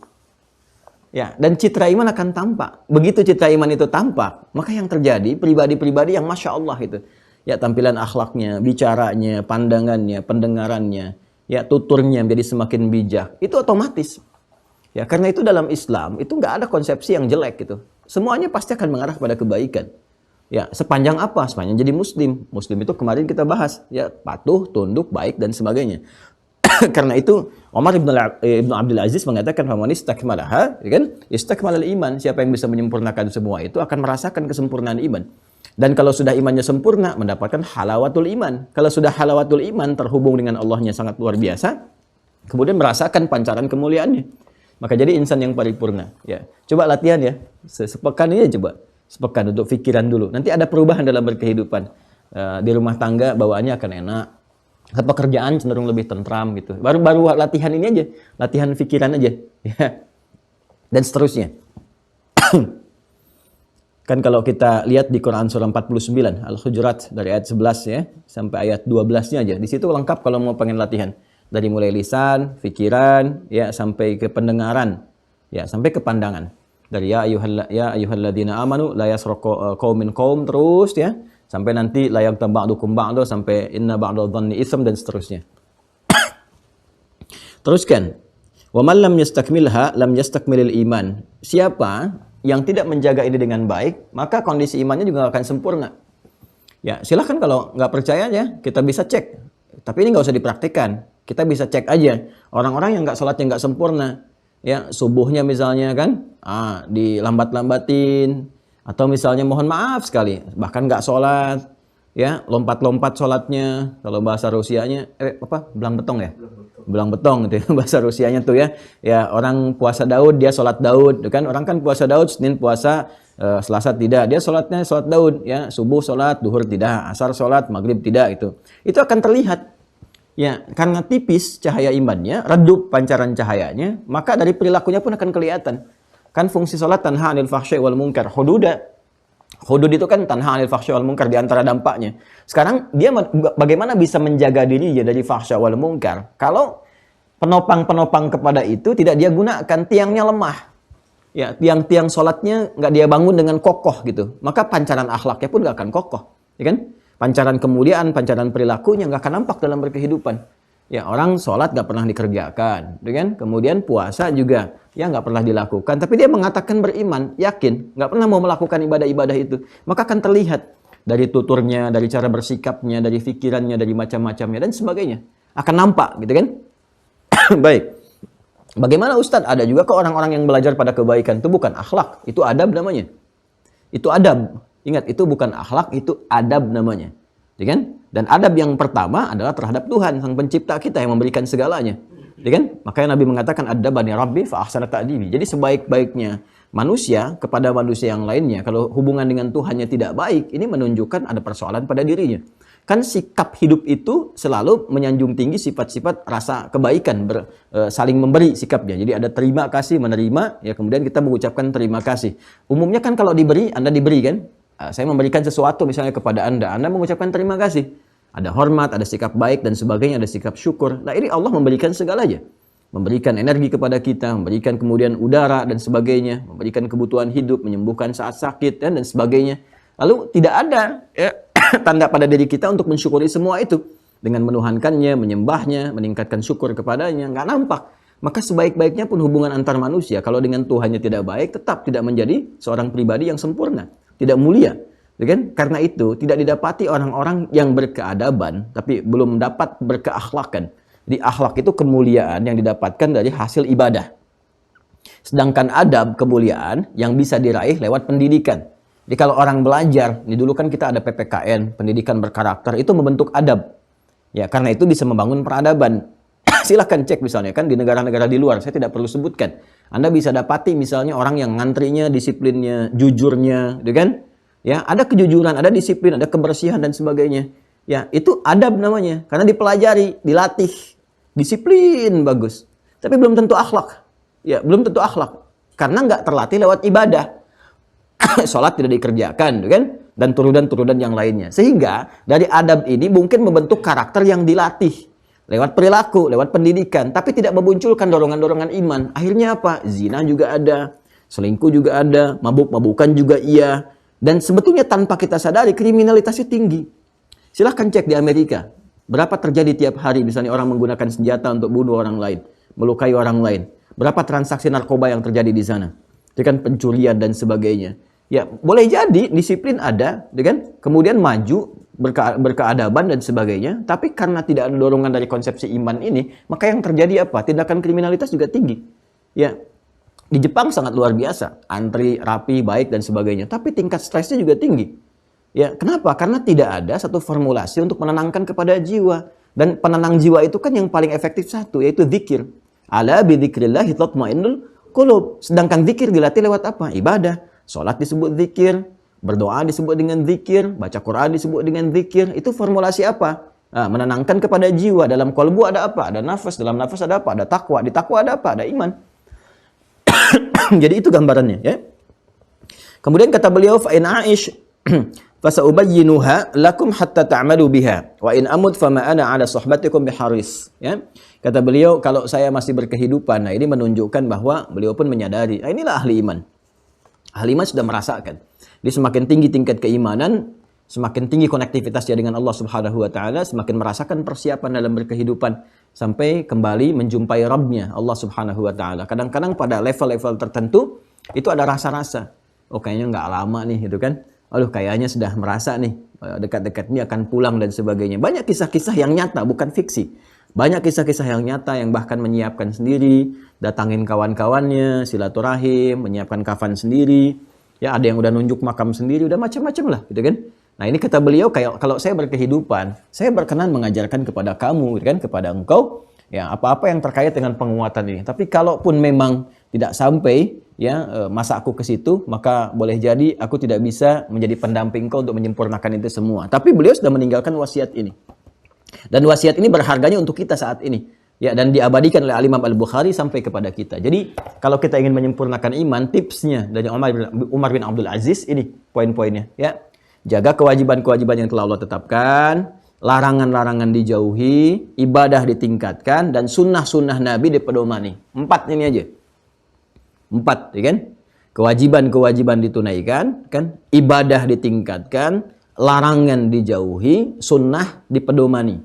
Ya, dan citra iman akan tampak. Begitu citra iman itu tampak, maka yang terjadi pribadi-pribadi yang Masya Allah itu. Ya, tampilan akhlaknya, bicaranya, pandangannya, pendengarannya, ya, tuturnya menjadi semakin bijak. Itu otomatis. Ya, karena itu dalam Islam, itu nggak ada konsepsi yang jelek gitu. Semuanya pasti akan mengarah pada kebaikan. Ya, sepanjang apa? Sepanjang jadi muslim. Muslim itu kemarin kita bahas, ya, patuh, tunduk, baik dan sebagainya. Karena itu Umar ibn Abdul Aziz mengatakan faman istakmalaha, ya kan? Istakmalal iman. Siapa yang bisa menyempurnakan semua itu akan merasakan kesempurnaan iman. Dan kalau sudah imannya sempurna, mendapatkan halawatul iman. Kalau sudah halawatul iman, terhubung dengan Allahnya sangat luar biasa, kemudian merasakan pancaran kemuliaannya. Maka jadi insan yang paripurna. Ya, coba latihan ya. Sepekan ini coba. Sepekan untuk pikiran dulu. Nanti ada perubahan dalam berkehidupan. Di rumah tangga bawaannya akan enak. Pekerjaan cenderung lebih tentram gitu. Baru latihan ini aja. Latihan pikiran aja. Ya. Dan seterusnya. Kan kalau kita lihat di Quran surah 49, Al-Hujurat dari ayat 11 ya, sampai ayat 12-nya aja. Di situ lengkap kalau mau pengen latihan. Dari mulai lisan, pikiran, ya, sampai ke pendengaran, ya, sampai ke pandangan. Dari ya ayyuhalladzina amanu la yasraqu qaumin qaum, terus ya sampai nanti la yaghtab ba'dukum ba'du, sampai inna ba'dadh dhanni itsm dan seterusnya. Teruskan. Wa man lam yastakmilha lam yastakmilil iman. Siapa yang tidak menjaga ini dengan baik, maka kondisi imannya juga akan sempurna. Ya, silahkan kalau nggak percaya ya, kita bisa cek. Tapi ini nggak usah dipraktikkan. Kita bisa cek aja. Orang-orang yang nggak sholatnya nggak sempurna, ya, subuhnya misalnya kan, dilambat-lambatin, atau misalnya mohon maaf sekali, bahkan nggak sholat, ya, lompat-lompat sholatnya, kalau bahasa Rusianya, belang betong ya? Belang betong gitu ya, bahasa Rusianya tuh ya. Ya, orang puasa Daud, dia sholat Daud, kan? Orang kan puasa Daud, Senin puasa, Selasa tidak, dia sholatnya sholat Daud, ya, subuh sholat, duhur tidak, asar sholat, maghrib tidak, itu. Itu akan terlihat. Ya, karena tipis cahaya imannya, redup pancaran cahayanya, maka dari perilakunya pun akan kelihatan. Kan fungsi sholat tanha 'anil fahsya'i wal munkar, hududa. Hudud itu kan tanha 'anil fahsya wal munkar, di antara dampaknya. Sekarang dia bagaimana bisa menjaga dirinya dari fahsya wal munkar kalau penopang-penopang kepada itu tidak dia gunakan, tiangnya lemah. Ya, tiang-tiang sholatnya nggak dia bangun dengan kokoh gitu. Maka pancaran akhlaknya pun nggak akan kokoh. Ya kan? Pancaran kemuliaan, pancaran perilakunya nggak akan nampak dalam berkehidupan. Ya, orang sholat nggak pernah dikerjakan, kan? Kemudian puasa juga ya nggak pernah dilakukan. Tapi dia mengatakan beriman, yakin, nggak pernah mau melakukan ibadah-ibadah itu. Maka akan terlihat dari tuturnya, dari cara bersikapnya, dari pikirannya, dari macam-macamnya dan sebagainya. Akan nampak, gitu kan? Baik. Bagaimana Ustadz? Ada juga kok orang-orang yang belajar pada kebaikan. Itu bukan akhlak, itu adab namanya. Itu adab. Ingat, itu bukan akhlak, itu adab namanya. Ya kan? Dan adab yang pertama adalah terhadap Tuhan, Sang Pencipta kita yang memberikan segalanya. Ya kan? Makanya Nabi mengatakan adabani Rabbi fa ahsana ta'dibi. Jadi sebaik-baiknya manusia kepada manusia yang lainnya, kalau hubungan dengan Tuhannya tidak baik, ini menunjukkan ada persoalan pada dirinya. Kan sikap hidup itu selalu menyanjung tinggi sifat-sifat rasa kebaikan, saling memberi sikapnya. Jadi ada terima kasih, menerima, ya kemudian kita mengucapkan terima kasih. Umumnya kan kalau diberi, Anda diberi kan? Saya memberikan sesuatu misalnya kepada Anda mengucapkan terima kasih. Ada hormat, ada sikap baik dan sebagainya, ada sikap syukur. Nah ini Allah memberikan segalanya. Memberikan energi kepada kita, memberikan kemudian udara dan sebagainya, memberikan kebutuhan hidup, menyembuhkan saat sakit dan sebagainya. Lalu tidak ada tanda pada diri kita untuk mensyukuri semua itu. Dengan menuhankannya, menyembahnya, meningkatkan syukur kepadanya, nggak nampak. Maka sebaik-baiknya pun hubungan antar manusia, kalau dengan Tuhannya tidak baik, tetap tidak menjadi seorang pribadi yang sempurna. Tidak mulia. Kan? Karena itu tidak didapati orang-orang yang berkeadaban tapi belum dapat berkeakhlakan. Di akhlak itu kemuliaan yang didapatkan dari hasil ibadah. Sedangkan adab, kemuliaan yang bisa diraih lewat pendidikan. Jadi kalau orang belajar, ini dulu kan kita ada PPKN, pendidikan berkarakter, itu membentuk adab. Ya, karena itu bisa membangun peradaban. Silahkan cek misalnya kan di negara-negara di luar, saya tidak perlu sebutkan. Anda bisa dapati misalnya orang yang ngantrinya, disiplinnya, jujurnya, gitu kan? Ya, ada kejujuran, ada disiplin, ada kebersihan dan sebagainya. Ya, itu adab namanya. Karena dipelajari, dilatih, disiplin bagus. Tapi belum tentu akhlak. Ya, belum tentu akhlak. Karena nggak terlatih lewat ibadah. Sholat tidak dikerjakan, kan? Dan turunan-turunan yang lainnya. Sehingga dari adab ini mungkin membentuk karakter yang dilatih. Lewat perilaku, lewat pendidikan. Tapi tidak memunculkan dorongan-dorongan iman. Akhirnya apa? Zina juga ada. Selingkuh juga ada. Mabuk-mabukan juga iya. Dan sebetulnya tanpa kita sadari kriminalitasnya tinggi. Silahkan cek di Amerika. Berapa terjadi tiap hari misalnya orang menggunakan senjata untuk bunuh orang lain. Melukai orang lain. Berapa transaksi narkoba yang terjadi di sana. Dengan pencurian dan sebagainya. Ya boleh jadi disiplin ada. Kan? Kemudian maju berkeadaban dan sebagainya. Tapi karena tidak ada dorongan dari konsepsi iman ini. Maka yang terjadi apa? Tindakan kriminalitas juga tinggi. Ya. Di Jepang sangat luar biasa, antri, rapi, baik dan sebagainya. Tapi tingkat stresnya juga tinggi. Ya, kenapa? Karena tidak ada satu formulasi untuk menenangkan kepada jiwa. Dan penenang jiwa itu kan yang paling efektif satu, yaitu zikir. Ala bidzikrillah tatmainnul qulub. Sedangkan zikir dilatih lewat apa? Ibadah. Salat disebut zikir, berdoa disebut dengan zikir, baca Quran disebut dengan zikir. Itu formulasi apa? Nah, menenangkan kepada jiwa. Dalam kalbu ada apa? Ada nafas. Dalam nafas ada apa? Ada takwa. Di takwa ada apa? Ada iman. Jadi itu gambarannya ya. Kemudian kata beliau fa in aish fa saubayyinuha lakum hatta ta'malu biha wa in amut fama ana ala suhbatikum biharis ya. Kata beliau kalau saya masih berkehidupan. Nah, ini menunjukkan bahwa beliau pun menyadari. Nah, inilah ahli iman. Ahli iman sudah merasakan. Dia semakin tinggi tingkat keimanan, semakin tinggi konektivitasnya dengan Allah Subhanahu wa taala, semakin merasakan persiapan dalam berkehidupan sampai kembali menjumpai Rabb-nya Allah Subhanahu wa taala. Kadang-kadang pada level-level tertentu itu ada rasa-rasa. Oh, kayaknya nggak lama nih gitu kan. Aduh, kayaknya sudah merasa nih dekat-dekat ini akan pulang dan sebagainya. Banyak kisah-kisah yang nyata, bukan fiksi. Banyak kisah-kisah yang nyata yang bahkan menyiapkan sendiri, datangin kawan-kawannya, silaturahim, menyiapkan kafan sendiri. Ya, ada yang udah nunjuk makam sendiri, udah macam-macam lah gitu kan. Nah, ini kata beliau, kayak kalau saya berkehidupan, saya berkenan mengajarkan kepada kamu, kan, kepada engkau, ya apa-apa yang terkait dengan penguatan ini. Tapi kalaupun memang tidak sampai, ya masa aku ke situ, maka boleh jadi aku tidak bisa menjadi pendamping engkau untuk menyempurnakan itu semua. Tapi beliau sudah meninggalkan wasiat ini. Dan wasiat ini berharganya untuk kita saat ini. Ya, dan diabadikan oleh Al-Imam Al-Bukhari sampai kepada kita. Jadi, kalau kita ingin menyempurnakan iman, tipsnya dari Umar bin Abdul Aziz, ini poin-poinnya. Ya, jaga kewajiban-kewajiban yang telah Allah tetapkan, larangan-larangan dijauhi, ibadah ditingkatkan, dan sunnah-sunnah Nabi dipedomani. 4 ini aja. 4, ya kan? Kewajiban-kewajiban ditunaikan, kan? Ibadah ditingkatkan, larangan dijauhi, sunnah dipedomani.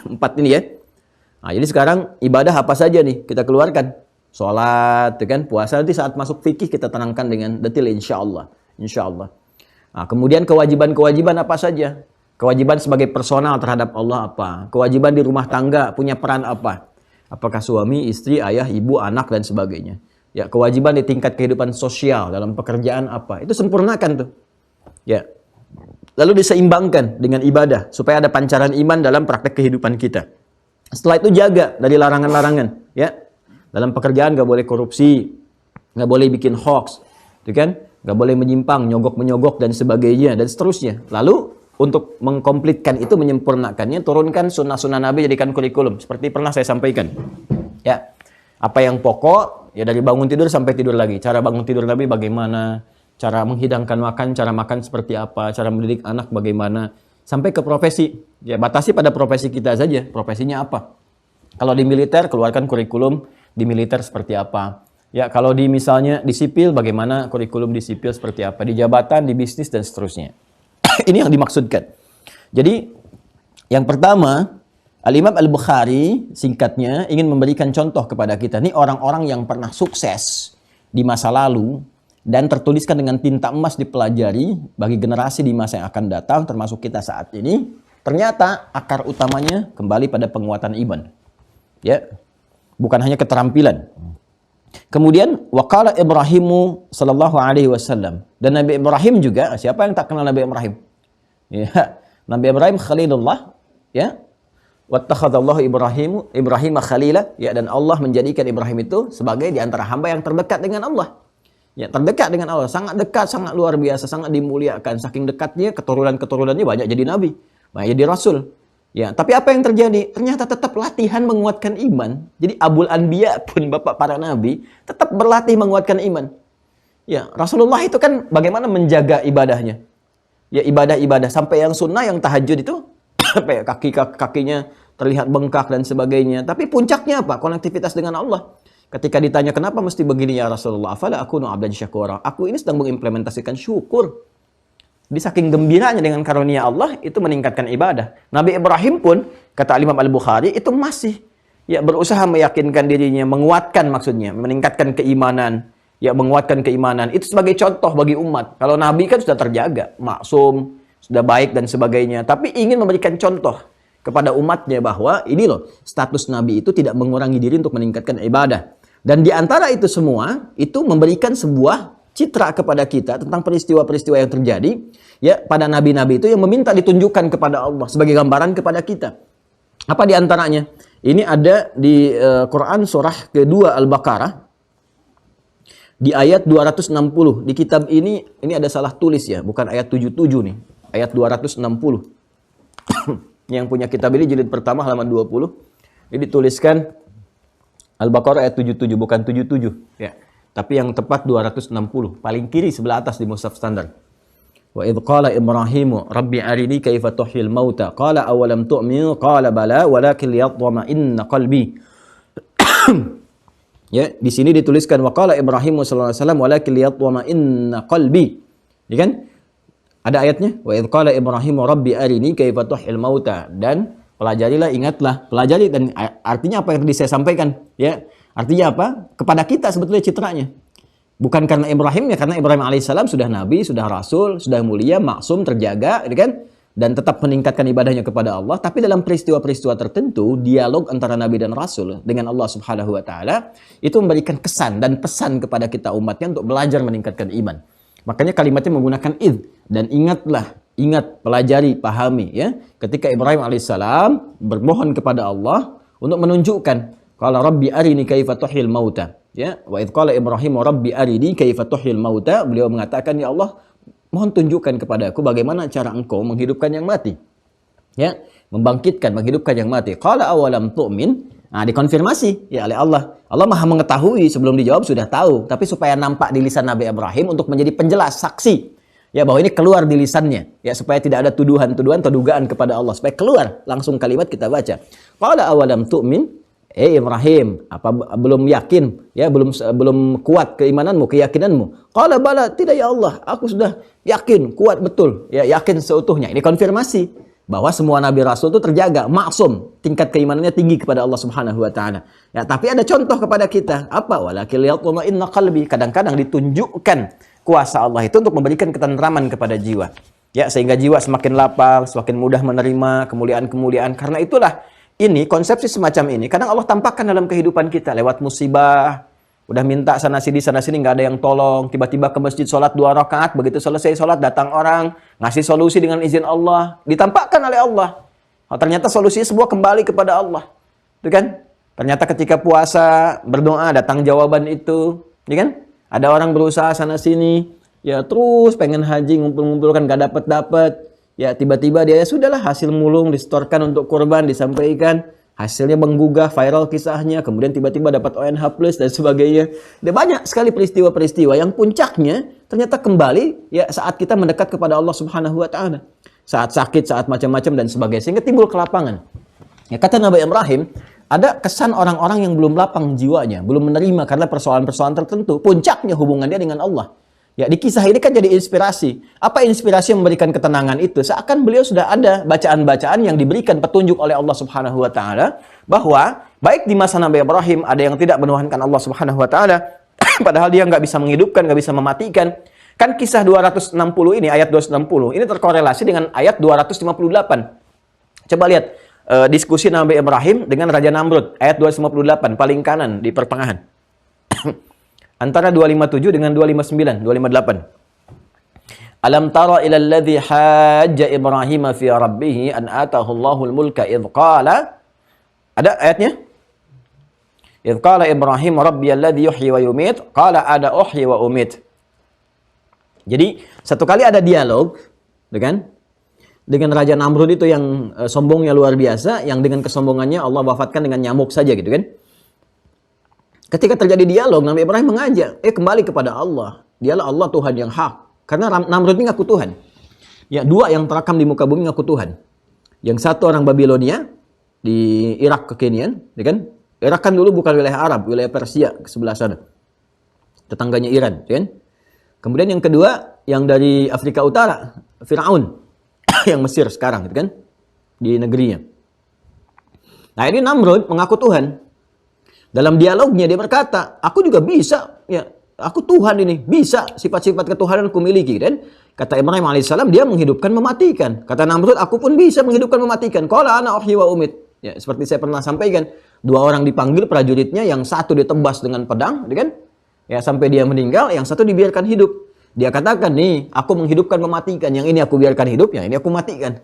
4 ini ya. Nah, jadi sekarang ibadah apa saja nih kita keluarkan? Sholat, ya kan? Puasa, nanti saat masuk fikih kita terangkan dengan detail insya Allah. Insya Allah. Nah, kemudian kewajiban-kewajiban apa saja? Kewajiban sebagai personal terhadap Allah apa? Kewajiban di rumah tangga punya peran apa? Apakah suami, istri, ayah, ibu, anak, dan sebagainya. Ya, kewajiban di tingkat kehidupan sosial dalam pekerjaan apa? Itu sempurnakan tuh. Ya. Lalu diseimbangkan dengan ibadah supaya ada pancaran iman dalam praktek kehidupan kita. Setelah itu jaga dari larangan-larangan, ya. Dalam pekerjaan nggak boleh korupsi, nggak boleh bikin hoax, gitu kan? Nggak boleh menyimpang, nyogok-menyogok dan sebagainya dan seterusnya. Lalu untuk mengkomplitkan itu, menyempurnakannya, turunkan sunnah-sunnah Nabi, jadikan kurikulum. Seperti pernah saya sampaikan, ya. Apa yang pokok, ya dari bangun tidur sampai tidur lagi. Cara bangun tidur Nabi bagaimana? Cara menghidangkan makan, cara makan seperti apa? Cara mendidik anak bagaimana? Sampai ke profesi, ya batasi pada profesi kita saja, profesinya apa. Kalau di militer, keluarkan kurikulum di militer seperti apa. Ya, kalau di misalnya di sipil, bagaimana kurikulum di sipil seperti apa. Di jabatan, di bisnis, dan seterusnya. Ini yang dimaksudkan. Jadi, yang pertama, Al-Imam Al-Bukhari, singkatnya, ingin memberikan contoh kepada kita. Ini orang-orang yang pernah sukses di masa lalu, dan tertuliskan dengan tinta emas dipelajari bagi generasi di masa yang akan datang, termasuk kita saat ini. Ternyata akar utamanya kembali pada penguatan iman. Ya, bukan hanya keterampilan. Kemudian waqala Ibrahimu sallallahu alaihi wasallam, dan Nabi Ibrahim juga, siapa yang tak kenal Nabi Ibrahim? Ya, Nabi Ibrahim Khalilullah, ya. Wattakhadallahu Ibrahim khalila, ya, dan Allah menjadikan Ibrahim itu sebagai di antara hamba yang terdekat dengan Allah. Ya, terdekat dengan Allah, sangat dekat, sangat luar biasa, sangat dimuliakan. Saking dekatnya, keturunan-keturunannya banyak jadi nabi, banyak jadi rasul. Ya, tapi apa yang terjadi? Ternyata tetap latihan menguatkan iman. Jadi Abul Anbiya pun, bapak para nabi, tetap berlatih menguatkan iman. Ya, Rasulullah itu kan bagaimana menjaga ibadahnya. Ya, ibadah-ibadah sampai yang sunnah, yang tahajud itu sampai kakinya terlihat bengkak dan sebagainya. Tapi puncaknya apa? Konektivitas dengan Allah. Ketika ditanya kenapa mesti begini ya Rasulullah, afala akunu abdan syakura. Aku ini sedang mengimplementasikan syukur. Di saking gembiranya dengan karunia Allah, itu meningkatkan ibadah. Nabi Ibrahim pun, kata Imam Al-Bukhari, itu masih ya berusaha meyakinkan dirinya, menguatkan maksudnya, meningkatkan keimanan, ya menguatkan keimanan. Itu sebagai contoh bagi umat. Kalau Nabi kan sudah terjaga, maksum, sudah baik dan sebagainya. Tapi ingin memberikan contoh kepada umatnya bahwa ini loh, status Nabi itu tidak mengurangi diri untuk meningkatkan ibadah. Dan di antara itu semua, itu memberikan sebuah citra kepada kita tentang peristiwa-peristiwa yang terjadi ya pada nabi-nabi itu yang meminta ditunjukkan kepada Allah sebagai gambaran kepada kita. Apa di antaranya? Ini ada di Quran surah kedua Al-Baqarah di ayat 260. Di kitab ini ada salah tulis ya, bukan ayat 77 nih, ayat 260. Yang punya kitab ini jilid pertama halaman 20. Ini dituliskan Al-Baqarah ayat 77, bukan 77 ya. Tapi yang tepat 260, paling kiri sebelah atas di mushaf standar. Wa idh qala Ibrahimu rabbi arini kaifa tuhyil mauta qala awalam tu'min qala bala walakin liyatma'inna qalbi. Ya, di sini dituliskan wa qala Ibrahimu sallallahu alaihi wasallam walakin liyatma'inna qalbi. Ya kan? Ada ayatnya wa idh qala Ibrahimu rabbi arini kaifa tuhyil mauta, dan pelajarilah, ingatlah, pelajari, dan artinya apa yang tadi saya sampaikan, ya. Artinya apa? Kepada kita sebetulnya citranya. Bukan karena Ibrahim, ya karena Ibrahim alaihissalam sudah nabi, sudah rasul, sudah mulia, maksum, terjaga, ya kan? Dan tetap meningkatkan ibadahnya kepada Allah. Tapi dalam peristiwa-peristiwa tertentu, dialog antara nabi dan rasul dengan Allah Subhanahu wa taala itu memberikan kesan dan pesan kepada kita umatnya untuk belajar meningkatkan iman. Makanya kalimatnya menggunakan id, dan ingatlah, ingat, pelajari, pahami ya. Ketika Ibrahim alaihissalam bermohon kepada Allah untuk menunjukkan, qala rabbi arini kaifa tuhyil mauta, ya. Wa idz qala Ibrahim rabbi arini kaifa tuhyil mauta, beliau mengatakan, ya Allah, mohon tunjukkan kepadaku bagaimana cara engkau menghidupkan yang mati. Ya, membangkitkan, menghidupkan yang mati. Qala awalam tu'min, Nah, dikonfirmasi ya oleh Allah. Allah Maha mengetahui, sebelum dijawab sudah tahu, tapi supaya nampak di lisan Nabi Ibrahim untuk menjadi penjelas, saksi ya bahwa ini keluar di lisannya, ya supaya tidak ada tuduhan-tuduhan atau dugaan kepada Allah, supaya keluar langsung kalimat kita baca. Qala awalam tu'min? Ibrahim, apa belum yakin? Ya, belum kuat keimananmu, keyakinanmu. Qala bala, tidak ya Allah, aku sudah yakin, kuat betul, ya yakin seutuhnya. Ini konfirmasi bahwa semua nabi rasul itu terjaga, maksum, tingkat keimanannya tinggi kepada Allah Subhanahu wa taala. Ya, tapi ada contoh kepada kita. Apa? Walakin liyatma'inna qalbi. Kadang-kadang ditunjukkan kuasa Allah itu untuk memberikan ketentraman kepada jiwa. Ya, sehingga jiwa semakin lapang, semakin mudah menerima kemuliaan-kemuliaan. Karena itulah ini konsepsi semacam ini kadang Allah tampakkan dalam kehidupan kita lewat musibah. Udah minta sana sini nggak ada yang tolong, tiba-tiba ke masjid sholat 2 rakaat, begitu selesai sholat datang orang ngasih solusi dengan izin Allah, ditampakkan oleh Allah. Oh, ternyata solusinya semua kembali kepada Allah, itu kan? Ternyata ketika puasa berdoa datang jawaban itu, ya kan? Ada orang berusaha sana sini, ya terus pengen haji ngumpul-ngumpulkan nggak dapat, ya tiba-tiba dia ya sudahlah hasil mulung disetorkan untuk kurban disampaikan. Hasilnya menggugah, viral kisahnya, kemudian tiba-tiba dapat ONH plus dan sebagainya. Ada banyak sekali peristiwa-peristiwa yang puncaknya ternyata kembali ya saat kita mendekat kepada Allah Subhanahu wa taala. Saat sakit, saat macam-macam dan sebagainya, sehingga timbul kelapangan. Ya, kata Nabi Ibrahim, ada kesan orang-orang yang belum lapang jiwanya, belum menerima karena persoalan-persoalan tertentu. Puncaknya hubungan dia dengan Allah. Ya, di kisah ini kan jadi inspirasi. Apa inspirasi yang memberikan ketenangan itu? Seakan beliau sudah ada bacaan-bacaan yang diberikan petunjuk oleh Allah Subhanahu wa taala bahwa baik di masa Nabi Ibrahim ada yang tidak menuhankan Allah Subhanahu wa taala padahal dia nggak bisa menghidupkan, nggak bisa mematikan. Kan kisah 260 ini, ayat 260 ini terkorelasi dengan ayat 258. Coba lihat diskusi Nabi Ibrahim dengan Raja Namrud, ayat 258 paling kanan di pertengahan. Antara 257 dengan 259, 258. Alam tara ila alladhi hajja Ibrahim fi rabbih an atahu Allahul mulka idh qala. Ada ayatnya? Idh qala Ibrahim rabbi alladhi yuhyi wa yumit qala ana uhyi wa umit. Jadi satu kali ada dialog dengan Raja Namrud itu yang sombongnya luar biasa, yang dengan kesombongannya Allah wafatkan dengan nyamuk saja gitu kan. Ketika terjadi dialog, Nabi Ibrahim mengajak, kembali kepada Allah. Dialah Allah Tuhan yang hak. Karena Namrud ini ngaku Tuhan. Ya, 2 yang terakam di muka bumi ngaku Tuhan. Yang satu orang Babilonia di Irak kekinian, ya kan? Irak kan dulu bukan wilayah Arab, wilayah Persia ke sebelah sana. Tetangganya Iran, ya kan? Kemudian yang kedua, yang dari Afrika Utara, Firaun, yang Mesir sekarang, gitu kan? Di negerinya. Nah, ini Namrud mengaku Tuhan. Dalam dialognya dia berkata, aku juga bisa, ya, aku Tuhan ini, bisa sifat-sifat ketuhanan aku miliki. Dan kata Ibrahim alaihissalam, dia menghidupkan, mematikan. Kata Namrud, aku pun bisa menghidupkan, mematikan. Qala ana uhyi wa umit. Ya, seperti saya pernah sampaikan, 2 orang dipanggil prajuritnya, yang satu ditebas dengan pedang, kan? Ya, sampai dia meninggal, yang satu dibiarkan hidup. Dia katakan, nih, aku menghidupkan, mematikan. Yang ini aku biarkan hidup, yang ini aku matikan.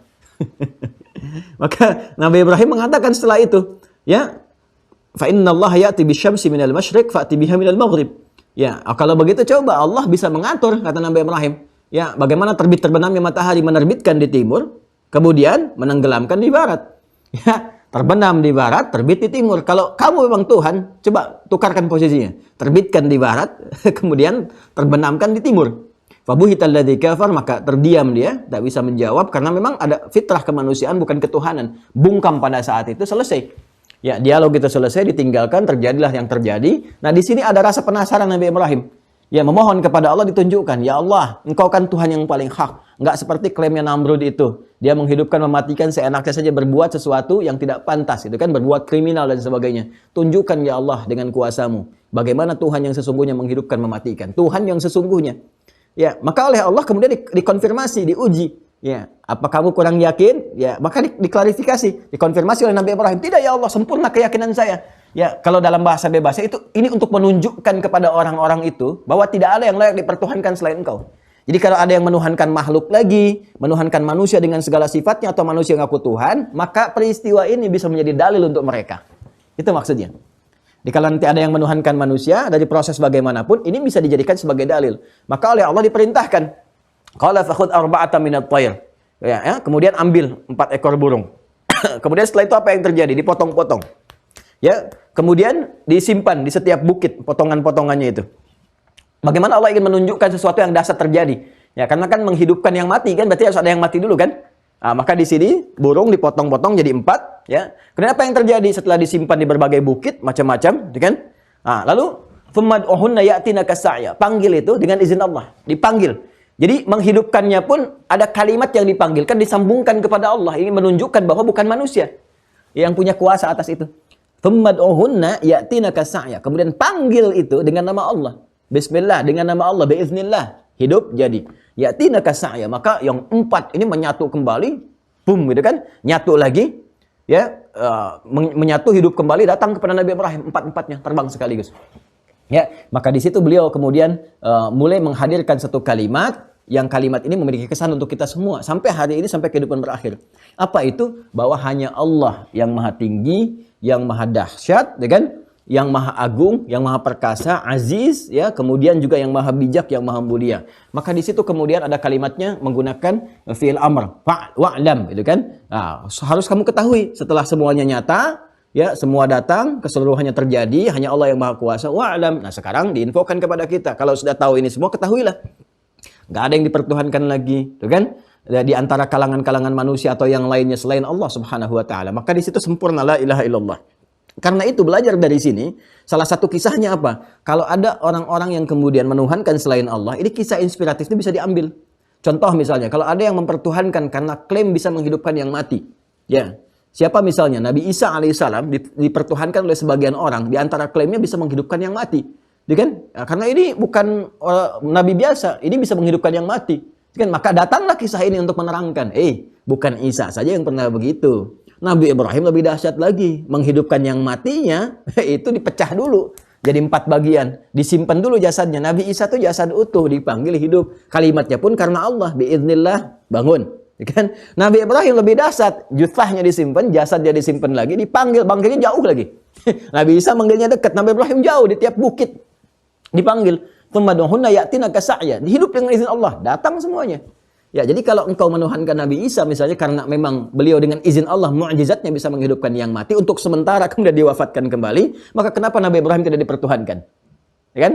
Maka Nabi Ibrahim mengatakan setelah itu, ya, fa innallaha ya'ti bisyamsi minal masyriq fa'ti biha minal maghrib. Ya, kalau begitu coba Allah bisa mengatur, kata Nabi Ibrahim. Ya, bagaimana terbit terbenamnya matahari, menerbitkan di timur, kemudian menenggelamkan di barat. Ya, terbenam di barat, terbit di timur. Kalau kamu memang Tuhan, coba tukarkan posisinya. Terbitkan di barat, kemudian terbenamkan di timur. Fabuhital ladzi kafar, maka terdiam dia, tak bisa menjawab karena memang ada fitrah kemanusiaan bukan ketuhanan. Bungkam pada saat itu, selesai. Ya, dialog itu selesai, ditinggalkan, terjadilah yang terjadi. Nah, di sini ada rasa penasaran Nabi Ibrahim. Ya, memohon kepada Allah ditunjukkan, ya Allah, Engkau kan Tuhan yang paling hak. Enggak seperti klaimnya Namrud itu. Dia menghidupkan, mematikan, seenaknya saja berbuat sesuatu yang tidak pantas. Itu kan, berbuat kriminal dan sebagainya. Tunjukkan ya Allah dengan kuasamu. Bagaimana Tuhan yang sesungguhnya menghidupkan, mematikan. Tuhan yang sesungguhnya. Ya, maka oleh Allah kemudian dikonfirmasi, diuji. Ya, apa kamu kurang yakin? Ya, maka diklarifikasi, dikonfirmasi oleh Nabi Ibrahim. Tidak ya Allah, sempurna keyakinan saya. Ya, kalau dalam bahasa bebasnya itu, ini untuk menunjukkan kepada orang-orang itu bahwa tidak ada yang layak dipertuhankan selain Engkau. Jadi kalau ada yang menuhankan makhluk lagi, menuhankan manusia dengan segala sifatnya atau manusia yang ngaku Tuhan, maka peristiwa ini bisa menjadi dalil untuk mereka. Itu maksudnya. Jadi kalau nanti ada yang menuhankan manusia dari proses bagaimanapun, ini bisa dijadikan sebagai dalil. Maka oleh Allah diperintahkan, qala fakhudh arba'atan minat tayr. Ya, kemudian ambil 4 ekor burung. Kemudian setelah itu apa yang terjadi? Dipotong-potong. Ya, kemudian disimpan di setiap bukit potongan-potongannya itu. Bagaimana Allah ingin menunjukkan sesuatu yang dahsyat terjadi? Ya, karena kan menghidupkan yang mati kan berarti harus ada yang mati dulu kan? Maka di sini burung dipotong-potong jadi 4, ya. Kemudian apa yang terjadi setelah disimpan di berbagai bukit macam-macam, gitu kan? Lalu famad'uhunna ya'tinaka sa'ya. Panggil itu dengan izin Allah, dipanggil. Jadi menghidupkannya pun ada kalimat yang dipanggilkan disambungkan kepada Allah, ini menunjukkan bahwa bukan manusia yang punya kuasa atas itu. Famad'uhunna ya'tinaka sa'ya. Kemudian panggil itu dengan nama Allah. Bismillah, dengan nama Allah, biiznillah. Hidup jadi. Ya'tinaka sa'ya. Maka yang 4 ini menyatu kembali. Boom, gitu kan. Nyatu lagi. Ya, menyatu hidup kembali datang kepada Nabi Ibrahim. 4-4-nya terbang sekaligus. Ya, maka di situ beliau kemudian mulai menghadirkan satu kalimat. Yang kalimat ini memiliki kesan untuk kita semua. Sampai hari ini, sampai kehidupan berakhir. Apa itu? Bahwa hanya Allah yang maha tinggi, yang maha dahsyat, ya kan? Yang maha agung, yang maha perkasa, aziz, ya, kemudian juga yang maha bijak, yang maha mulia. Maka di situ kemudian ada kalimatnya menggunakan fi'il amr, wa'lam, gitu kan? Harus kamu ketahui setelah semuanya nyata, ya, semua datang, keseluruhannya terjadi, hanya Allah yang maha kuasa, wa'lam. Nah, sekarang diinfokan kepada kita, kalau sudah tahu ini semua, ketahuilah. Nggak ada yang dipertuhankan lagi, tuh kan? Di antara kalangan-kalangan manusia atau yang lainnya selain Allah Subhanahu wa taala. Maka di situ sempurna la ilaha illallah. Karena itu belajar dari sini, salah satu kisahnya apa? Kalau ada orang-orang yang kemudian menuhankan selain Allah, ini kisah inspiratifnya bisa diambil. Contoh misalnya, kalau ada yang mempertuhankan karena klaim bisa menghidupkan yang mati. Ya, siapa misalnya? Nabi Isa alaihissalam dipertuhankan oleh sebagian orang, di antara klaimnya bisa menghidupkan yang mati. Kan? Karena ini bukan nabi biasa, ini bisa menghidupkan yang mati. Kan? Maka datanglah kisah ini untuk menerangkan, bukan Isa saja yang pernah begitu. Nabi Ibrahim lebih dahsyat lagi, menghidupkan yang matinya itu dipecah dulu jadi 4 bagian, disimpan dulu jasadnya. Nabi Isa itu jasad utuh, dipanggil hidup. Kalimatnya pun karena Allah, biiznillah, bangun. Kan? Nabi Ibrahim lebih dahsyat, juthahnya disimpan, jasadnya disimpan lagi, dipanggil, bangkitnya jauh lagi. Nabi Isa manggilnya dekat, Nabi Ibrahim jauh di tiap bukit. Dipanggil, "Famad'uhunna ya'tinaka sa'ya." Hidup dengan izin Allah, datang semuanya. Ya, jadi kalau engkau menuhankan Nabi Isa misalnya karena memang beliau dengan izin Allah mukjizatnya bisa menghidupkan yang mati untuk sementara kemudian diwafatkan kembali, maka kenapa Nabi Ibrahim tidak dipertuhankan? Ya kan?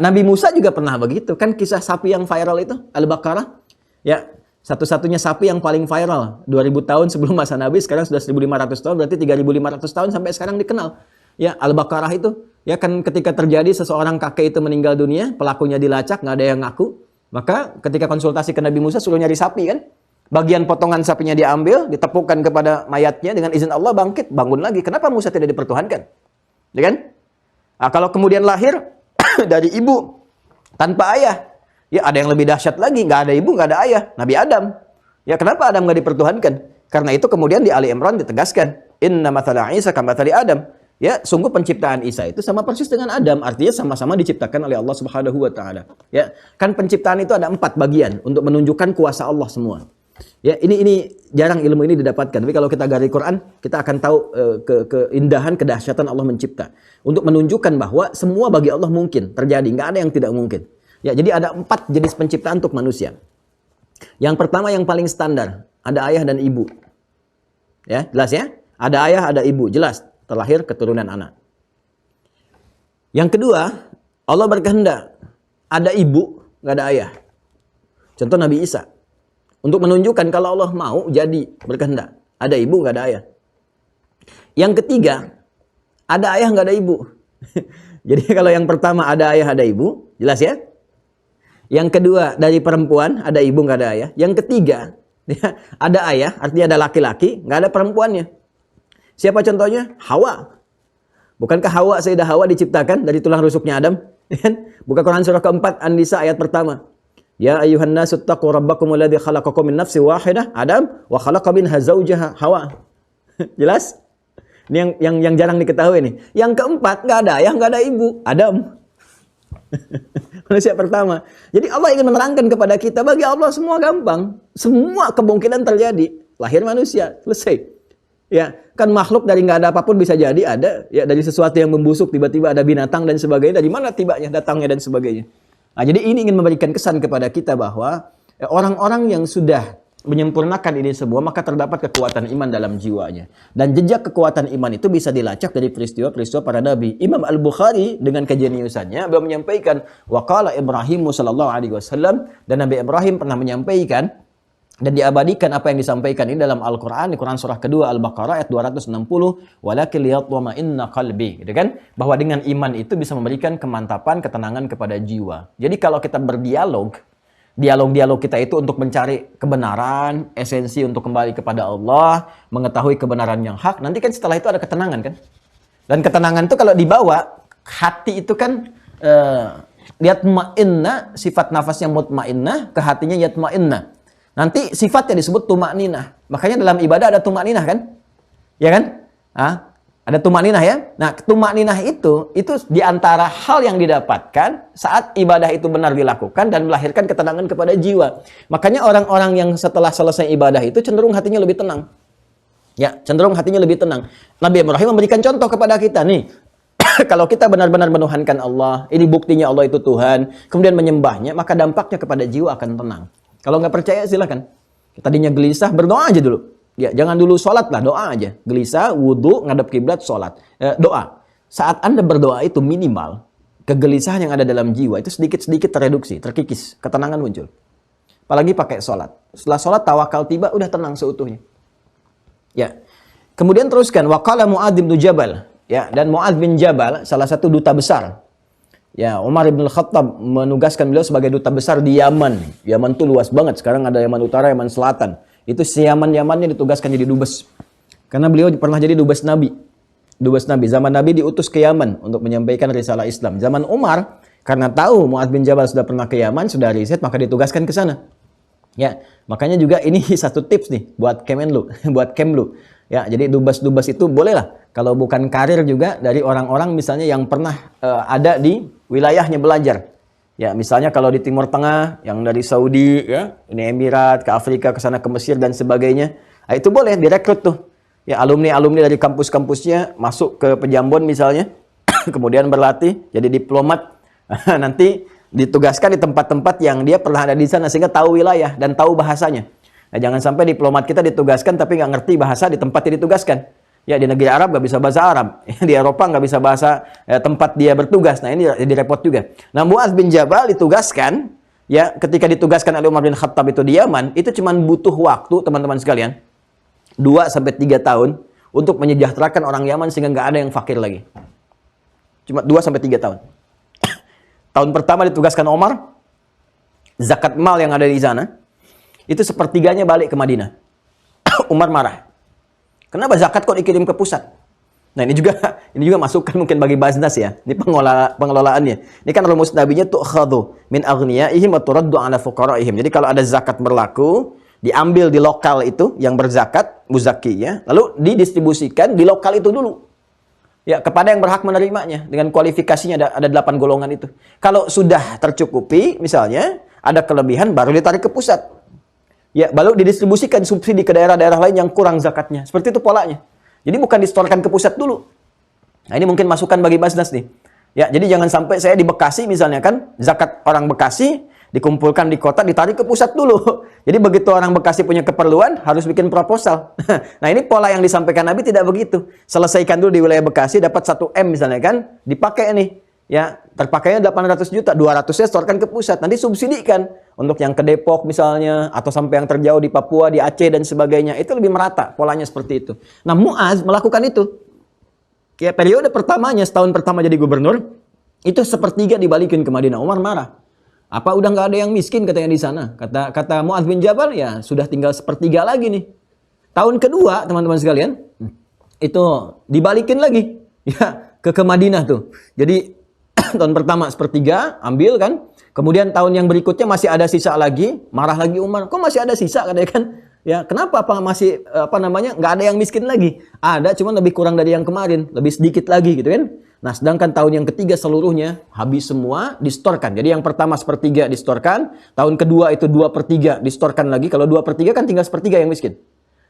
Nabi Musa juga pernah begitu, kan kisah sapi yang viral itu, Al-Baqarah. Ya, satu-satunya sapi yang paling viral 2000 tahun sebelum masa Nabi, sekarang sudah 1500 tahun, berarti 3500 tahun sampai sekarang dikenal. Ya, Al-Baqarah itu, ya kan ketika terjadi seseorang kakek itu meninggal dunia, pelakunya dilacak, nggak ada yang ngaku. Maka ketika konsultasi ke Nabi Musa suruh nyari sapi kan. Bagian potongan sapinya diambil, ditepukkan kepada mayatnya dengan izin Allah bangkit, bangun lagi. Kenapa Musa tidak dipertuhankan? Ya kan? Kalau kemudian lahir dari ibu tanpa ayah, ya ada yang lebih dahsyat lagi, nggak ada ibu, nggak ada ayah, Nabi Adam. Ya kenapa Adam nggak dipertuhankan? Karena itu kemudian di Ali Imran ditegaskan, Inna mathala Isa kamathali Adam. Ya, sungguh penciptaan Isa itu sama persis dengan Adam, artinya sama-sama diciptakan oleh Allah Subhanahu wa taala. Ya, kan penciptaan itu ada 4 bagian untuk menunjukkan kuasa Allah semua. Ya, ini jarang ilmu ini didapatkan. Tapi kalau kita gali Quran, kita akan tahu keindahan, kedahsyatan Allah mencipta. Untuk menunjukkan bahwa semua bagi Allah mungkin terjadi, nggak ada yang tidak mungkin. Ya, jadi ada 4 jenis penciptaan untuk manusia. Yang pertama yang paling standar, ada ayah dan ibu. Ya, jelas ya? Ada ayah, ada ibu, jelas. Terlahir keturunan anak. Yang kedua, Allah berkehendak. Ada ibu, nggak ada ayah. Contoh Nabi Isa. Untuk menunjukkan kalau Allah mau, jadi berkehendak. Ada ibu, nggak ada ayah. Yang ketiga, ada ayah, nggak ada ibu. Jadi kalau yang pertama ada ayah, ada ibu. Jelas ya? Yang kedua, dari perempuan, ada ibu, nggak ada ayah. Yang ketiga, ada ayah, artinya ada laki-laki, nggak ada perempuannya. Siapa contohnya? Hawa. Bukankah Hawa, Sayyidah Hawa diciptakan dari tulang rusuknya Adam? Buka Quran surah keempat, An-Nisa ayat pertama. Ya ayyuhan nasu taqu rabbakum alladzi khalaqakum min nafsin wahidah, Adam, wa khalaqa minha zawjaha, Hawa. Jelas? Ini yang jarang diketahui nih. Yang keempat, nggak ada ayah, nggak ada ibu, Adam. Manusia pertama. Jadi Allah ingin menerangkan kepada kita, bagi Allah semua gampang. Semua kemungkinan terjadi. Lahir manusia, selesai. Ya, kan makhluk dari nggak ada apapun bisa jadi ada. Ya, dari sesuatu yang membusuk tiba-tiba ada binatang dan sebagainya. Dari mana tibanya, datangnya dan sebagainya. Nah, jadi ini ingin memberikan kesan kepada kita bahwa orang-orang yang sudah menyempurnakan ini semua, maka terdapat kekuatan iman dalam jiwanya. Dan jejak kekuatan iman itu bisa dilacak dari peristiwa-peristiwa para nabi. Imam Al-Bukhari dengan kejeniusannya beliau menyampaikan, waqala Ibrahimu sallallahu alaihi wasallam, dan Nabi Ibrahim pernah menyampaikan dan diabadikan apa yang disampaikan ini dalam Al-Quran, di Quran surah kedua Al-Baqarah ayat 260, walakin liyatma'inna qalbi, gitu kan? Bahwa dengan iman itu bisa memberikan kemantapan, ketenangan kepada jiwa. Jadi kalau kita berdialog, dialog kita itu untuk mencari kebenaran, esensi untuk kembali kepada Allah, mengetahui kebenaran yang hak, nanti kan setelah itu ada ketenangan kan? Dan ketenangan itu kalau dibawa, hati itu kan yatma'inna, sifat nafasnya mutmainnah, ke hatinya yatma'inna. Nanti sifatnya disebut tumakninah. Makanya dalam ibadah ada tumakninah kan? Ya kan? Ada tumakninah ya? Nah, tumakninah itu diantara hal yang didapatkan saat ibadah itu benar dilakukan dan melahirkan ketenangan kepada jiwa. Makanya orang-orang yang setelah selesai ibadah itu cenderung hatinya lebih tenang. Ya, cenderung hatinya lebih tenang. Nabi Ibrahim memberikan contoh kepada kita nih. Kalau kita benar-benar menuhankan Allah, ini buktinya Allah itu Tuhan, kemudian menyembahnya, maka dampaknya kepada jiwa akan tenang. Kalau nggak percaya silakan. Tadinya gelisah, berdoa aja dulu. Ya, jangan dulu sholat lah, doa aja. Gelisah, wudhu, ngadep kiblat, sholat. Doa. Saat Anda berdoa itu minimal, kegelisahan yang ada dalam jiwa itu sedikit-sedikit tereduksi, terkikis, ketenangan muncul. Apalagi pakai sholat. Setelah sholat, tawakal tiba, udah tenang seutuhnya. Ya. Kemudian teruskan, waqala Mu'adz bin Jabal. Ya, dan Mu'adz bin Jabal, salah satu duta besar. Ya, Umar bin Khattab menugaskan beliau sebagai duta besar di Yaman. Yaman tuh luas banget. Sekarang ada Yaman Utara, Yaman Selatan. Itu si Yaman-Yamannya ditugaskan jadi dubes. Karena beliau pernah jadi dubes Nabi. Dubes Nabi. Zaman Nabi diutus ke Yaman untuk menyampaikan risalah Islam. Zaman Umar, karena tahu Mu'adz bin Jabal sudah pernah ke Yaman, sudah riset, maka ditugaskan ke sana. Ya, makanya juga ini satu tips nih buat Kemenlu, buat Kemlu. Ya, jadi dubes-dubes itu bolehlah. Kalau bukan karir juga dari orang-orang misalnya yang pernah ada di wilayahnya belajar. Ya, misalnya kalau di Timur Tengah, yang dari Saudi, ya, Uni Emirat, ke Afrika, ke sana, ke Mesir, dan sebagainya. Nah, itu boleh direkrut tuh. Ya, alumni-alumni dari kampus-kampusnya masuk ke Pejambon misalnya, kemudian berlatih, jadi diplomat. Nanti ditugaskan di tempat-tempat yang dia pernah ada di sana, sehingga tahu wilayah dan tahu bahasanya. Nah, jangan sampai diplomat kita ditugaskan tapi nggak ngerti bahasa di tempat yang ditugaskan. Ya, di negeri Arab nggak bisa bahasa Arab. Di Eropa nggak bisa bahasa tempat dia bertugas. Nah, ini jadi repot juga. Nah, Mu'adz bin Jabal ditugaskan, ya, ketika ditugaskan oleh Umar bin Khattab itu di Yaman, itu cuma butuh waktu, teman-teman sekalian, 2-3 tahun untuk menyejahterakan orang Yaman sehingga nggak ada yang fakir lagi. Cuma 2-3 tahun. Tahun pertama ditugaskan Umar, zakat mal yang ada di sana, itu sepertiganya balik ke Madinah. Umar marah. Kenapa zakat kok dikirim ke pusat? Nah, ini juga masukan mungkin bagi Basnas ya. Ini pengelolaannya. Ini kan rumus nabinya tu'khadhu min aghniyaihim wa turaddu 'ala fuqaraihim. Jadi kalau ada zakat berlaku, diambil di lokal itu yang berzakat, muzaki ya, lalu didistribusikan di lokal itu dulu. Ya, kepada yang berhak menerimanya dengan kualifikasinya ada 8 golongan itu. Kalau sudah tercukupi misalnya, ada kelebihan baru ditarik ke pusat. Ya, baru didistribusikan subsidi ke daerah-daerah lain yang kurang zakatnya. Seperti itu polanya. Jadi bukan disetorkan ke pusat dulu. Nah, ini mungkin masukan bagi Basnas nih. Ya, jadi jangan sampai saya di Bekasi misalnya kan, zakat orang Bekasi dikumpulkan di kota, ditarik ke pusat dulu. Jadi begitu orang Bekasi punya keperluan, harus bikin proposal. Nah, ini pola yang disampaikan Nabi tidak begitu. Selesaikan dulu di wilayah Bekasi, dapat 1 M misalnya kan, dipakai nih. Ya, terpakainya 800 juta, 200-nya setorkan ke pusat. Nanti subsidikan untuk yang ke Depok misalnya, atau sampai yang terjauh di Papua, di Aceh dan sebagainya. Itu lebih merata, polanya seperti itu. Nah, Mu'adz melakukan itu. Ya, periode pertamanya, setahun pertama jadi gubernur, itu sepertiga dibalikin ke Madinah. Umar marah. Apa udah nggak ada yang miskin katanya di sana? Kata Mu'adz bin Jabal, ya sudah tinggal sepertiga lagi nih. Tahun kedua, teman-teman sekalian, itu dibalikin lagi. Ya, ke Madinah tuh. Jadi tahun pertama sepertiga, ambil kan. Kemudian tahun yang berikutnya masih ada sisa lagi, marah lagi Umar. Kok masih ada sisa katanya kan? Ya, kenapa masih nggak ada yang miskin lagi? Ada, cuma lebih kurang dari yang kemarin, lebih sedikit lagi gitu kan. Nah, sedangkan tahun yang ketiga seluruhnya habis semua, distorkan. Jadi yang pertama sepertiga distorkan, tahun kedua itu 2/3 distorkan lagi. Kalau 2/3 kan tinggal sepertiga yang miskin.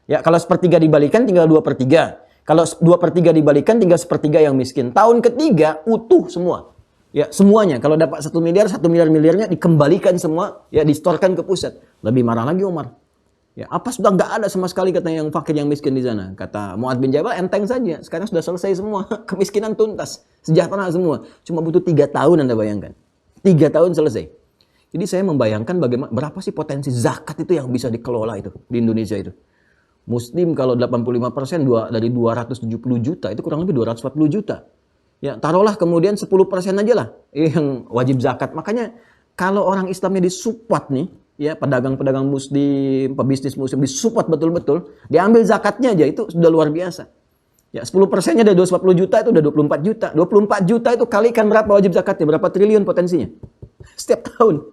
Ya, kalau sepertiga dibalikan tinggal 2/3. Kalau 2/3 dibalikan tinggal sepertiga yang miskin. Tahun ketiga utuh semua. Ya, semuanya. Kalau dapat 1 miliar, 1 miliar-miliarnya dikembalikan semua, ya distorkan ke pusat. Lebih marah lagi Umar. Ya, apa sudah nggak ada sama sekali katanya yang fakir yang miskin di sana? Kata Mu'adz bin Jabal, enteng saja. Sekarang sudah selesai semua. Kemiskinan tuntas. Sejahtera semua. Cuma butuh 3 tahun Anda bayangkan. 3 tahun selesai. Jadi saya membayangkan bagaimana berapa sih potensi zakat itu yang bisa dikelola itu di Indonesia itu. Muslim kalau 85% dari 270 juta itu kurang lebih 240 juta. Ya, taruhlah kemudian 10% aja lah yang wajib zakat. Makanya kalau orang Islamnya disupport nih, ya pedagang-pedagang muslim, pebisnis muslim disupport betul-betul, diambil zakatnya aja itu sudah luar biasa. Ya, 10%-nya dari 240 juta itu udah 24 juta. 24 juta itu kalikan berapa wajib zakatnya? Berapa triliun potensinya? Setiap tahun.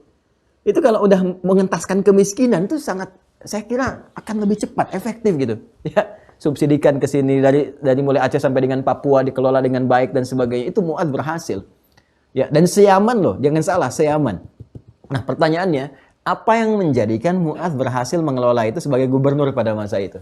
Itu kalau udah mengentaskan kemiskinan itu sangat, saya kira akan lebih cepat, efektif gitu. Ya, subsidikan ke sini dari mulai Aceh sampai dengan Papua dikelola dengan baik dan sebagainya. Itu Mu'adz berhasil. Ya, dan seyaman loh, jangan salah, seyaman. Nah, pertanyaannya, apa yang menjadikan Mu'adz berhasil mengelola itu sebagai gubernur pada masa itu?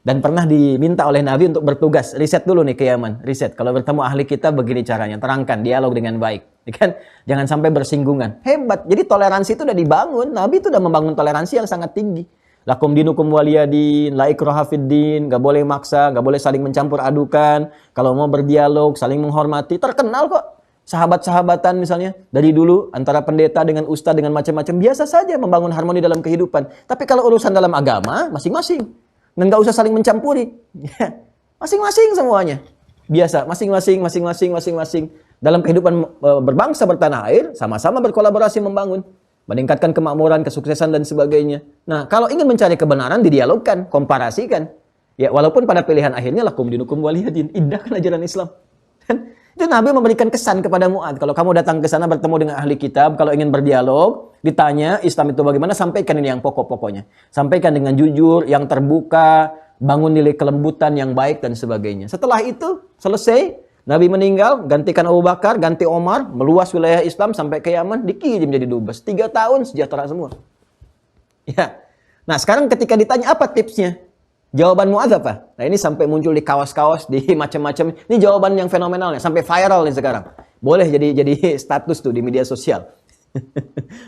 Dan pernah diminta oleh Nabi untuk bertugas, riset dulu nih ke Yaman, riset. Kalau bertemu ahli kita begini caranya, terangkan, dialog dengan baik. Kan? Jangan sampai bersinggungan. Hebat. Jadi toleransi itu udah dibangun. Nabi itu udah membangun toleransi yang sangat tinggi. Lakum dinukum waliyadin, la ikraha fiddin, gak boleh maksa, gak boleh saling mencampur adukan. Kalau mau berdialog, saling menghormati. Terkenal kok. Sahabat-sahabatan misalnya, dari dulu antara pendeta dengan ustadz dengan macam-macam, biasa saja membangun harmoni dalam kehidupan. Tapi kalau urusan dalam agama, masing-masing. Nggak usah saling mencampuri. Masing-masing semuanya. Biasa, masing-masing. Dalam kehidupan berbangsa bertanah air, sama-sama berkolaborasi membangun. Meningkatkan kemakmuran, kesuksesan, dan sebagainya. Nah, kalau ingin mencari kebenaran, didialogkan, komparasikan. Ya, walaupun pada pilihan akhirnya, lakum dinukum waliyadin. Indah kan ajaran Islam. Itu Nabi memberikan kesan kepada Mu'adz. Kalau kamu datang ke sana bertemu dengan ahli kitab, kalau ingin berdialog, ditanya Islam itu bagaimana, sampaikan ini yang pokok-pokoknya. Sampaikan dengan jujur, yang terbuka, bangun nilai kelembutan yang baik dan sebagainya. Setelah itu selesai, Nabi meninggal, gantikan Abu Bakar, ganti Omar, meluas wilayah Islam sampai ke Yaman, dikirim jadi dubes. 3 tahun sejahtera semua. Ya. Nah, sekarang ketika ditanya apa tipsnya? Jawaban Mu'adz apa? Nah, ini sampai muncul di kaos-kaos, di macam-macam. Ini jawaban yang fenomenalnya, sampai viral nih sekarang. Boleh jadi status tuh di media sosial.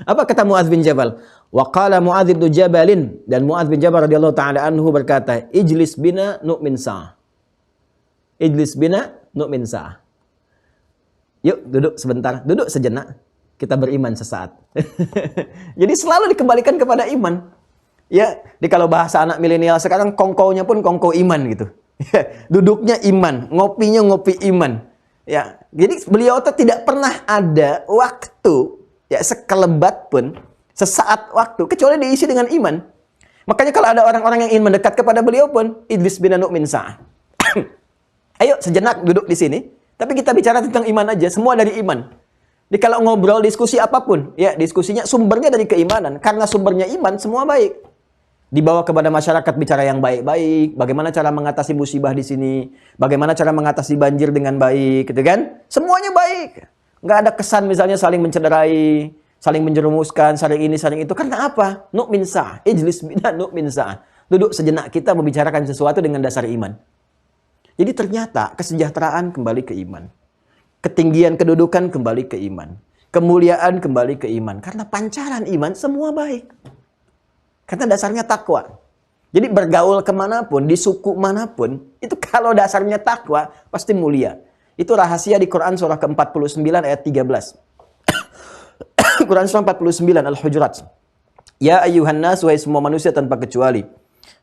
Apa kata Mu'adz bin Jabal? Wa qala Mu'adz bin Jabalin, dan Mu'adz bin Jabal radhiyallahu taala anhu berkata, "Ijlis bina nu'min sa'ah." Ijlis bina nu'min sa'ah. Yuk duduk sebentar, duduk sejenak. Kita beriman sesaat. Jadi selalu dikembalikan kepada iman. Ya, kalau bahasa anak milenial sekarang kongkonya pun kongko iman gitu. Duduknya iman, ngopinya ngopi iman. Ya, jadi beliau tuh tidak pernah ada waktu ya sekelebat pun sesaat waktu kecuali diisi dengan iman. Makanya kalau ada orang-orang yang ingin mendekat kepada beliau pun, idlis bina nu'min sa'ah. Ayo sejenak duduk di sini, tapi kita bicara tentang iman aja, semua dari iman. Jadi kalau ngobrol diskusi apapun, ya diskusinya sumbernya dari keimanan. Karena sumbernya iman, semua baik. Dibawa kepada masyarakat bicara yang baik-baik, bagaimana cara mengatasi musibah di sini, bagaimana cara mengatasi banjir dengan baik, gitu kan? Semuanya baik. Nggak ada kesan misalnya saling mencederai, saling menjerumuskan, saling ini, saling itu. Karena apa? Nu'min sa'ah. Ijlis bina nu'min sa'ah. Duduk sejenak kita membicarakan sesuatu dengan dasar iman. Jadi ternyata kesejahteraan kembali ke iman. Ketinggian kedudukan kembali ke iman. Kemuliaan kembali ke iman. Karena pancaran iman semua baik. Karena dasarnya takwa. Jadi bergaul kemanapun, di suku manapun, itu kalau dasarnya takwa, pasti mulia. Itu rahasia di Quran surah ke-49 ayat 13. Quran surah 49 Al-Hujurat. Ya ayyuhan nas, wahai semua manusia tanpa kecuali.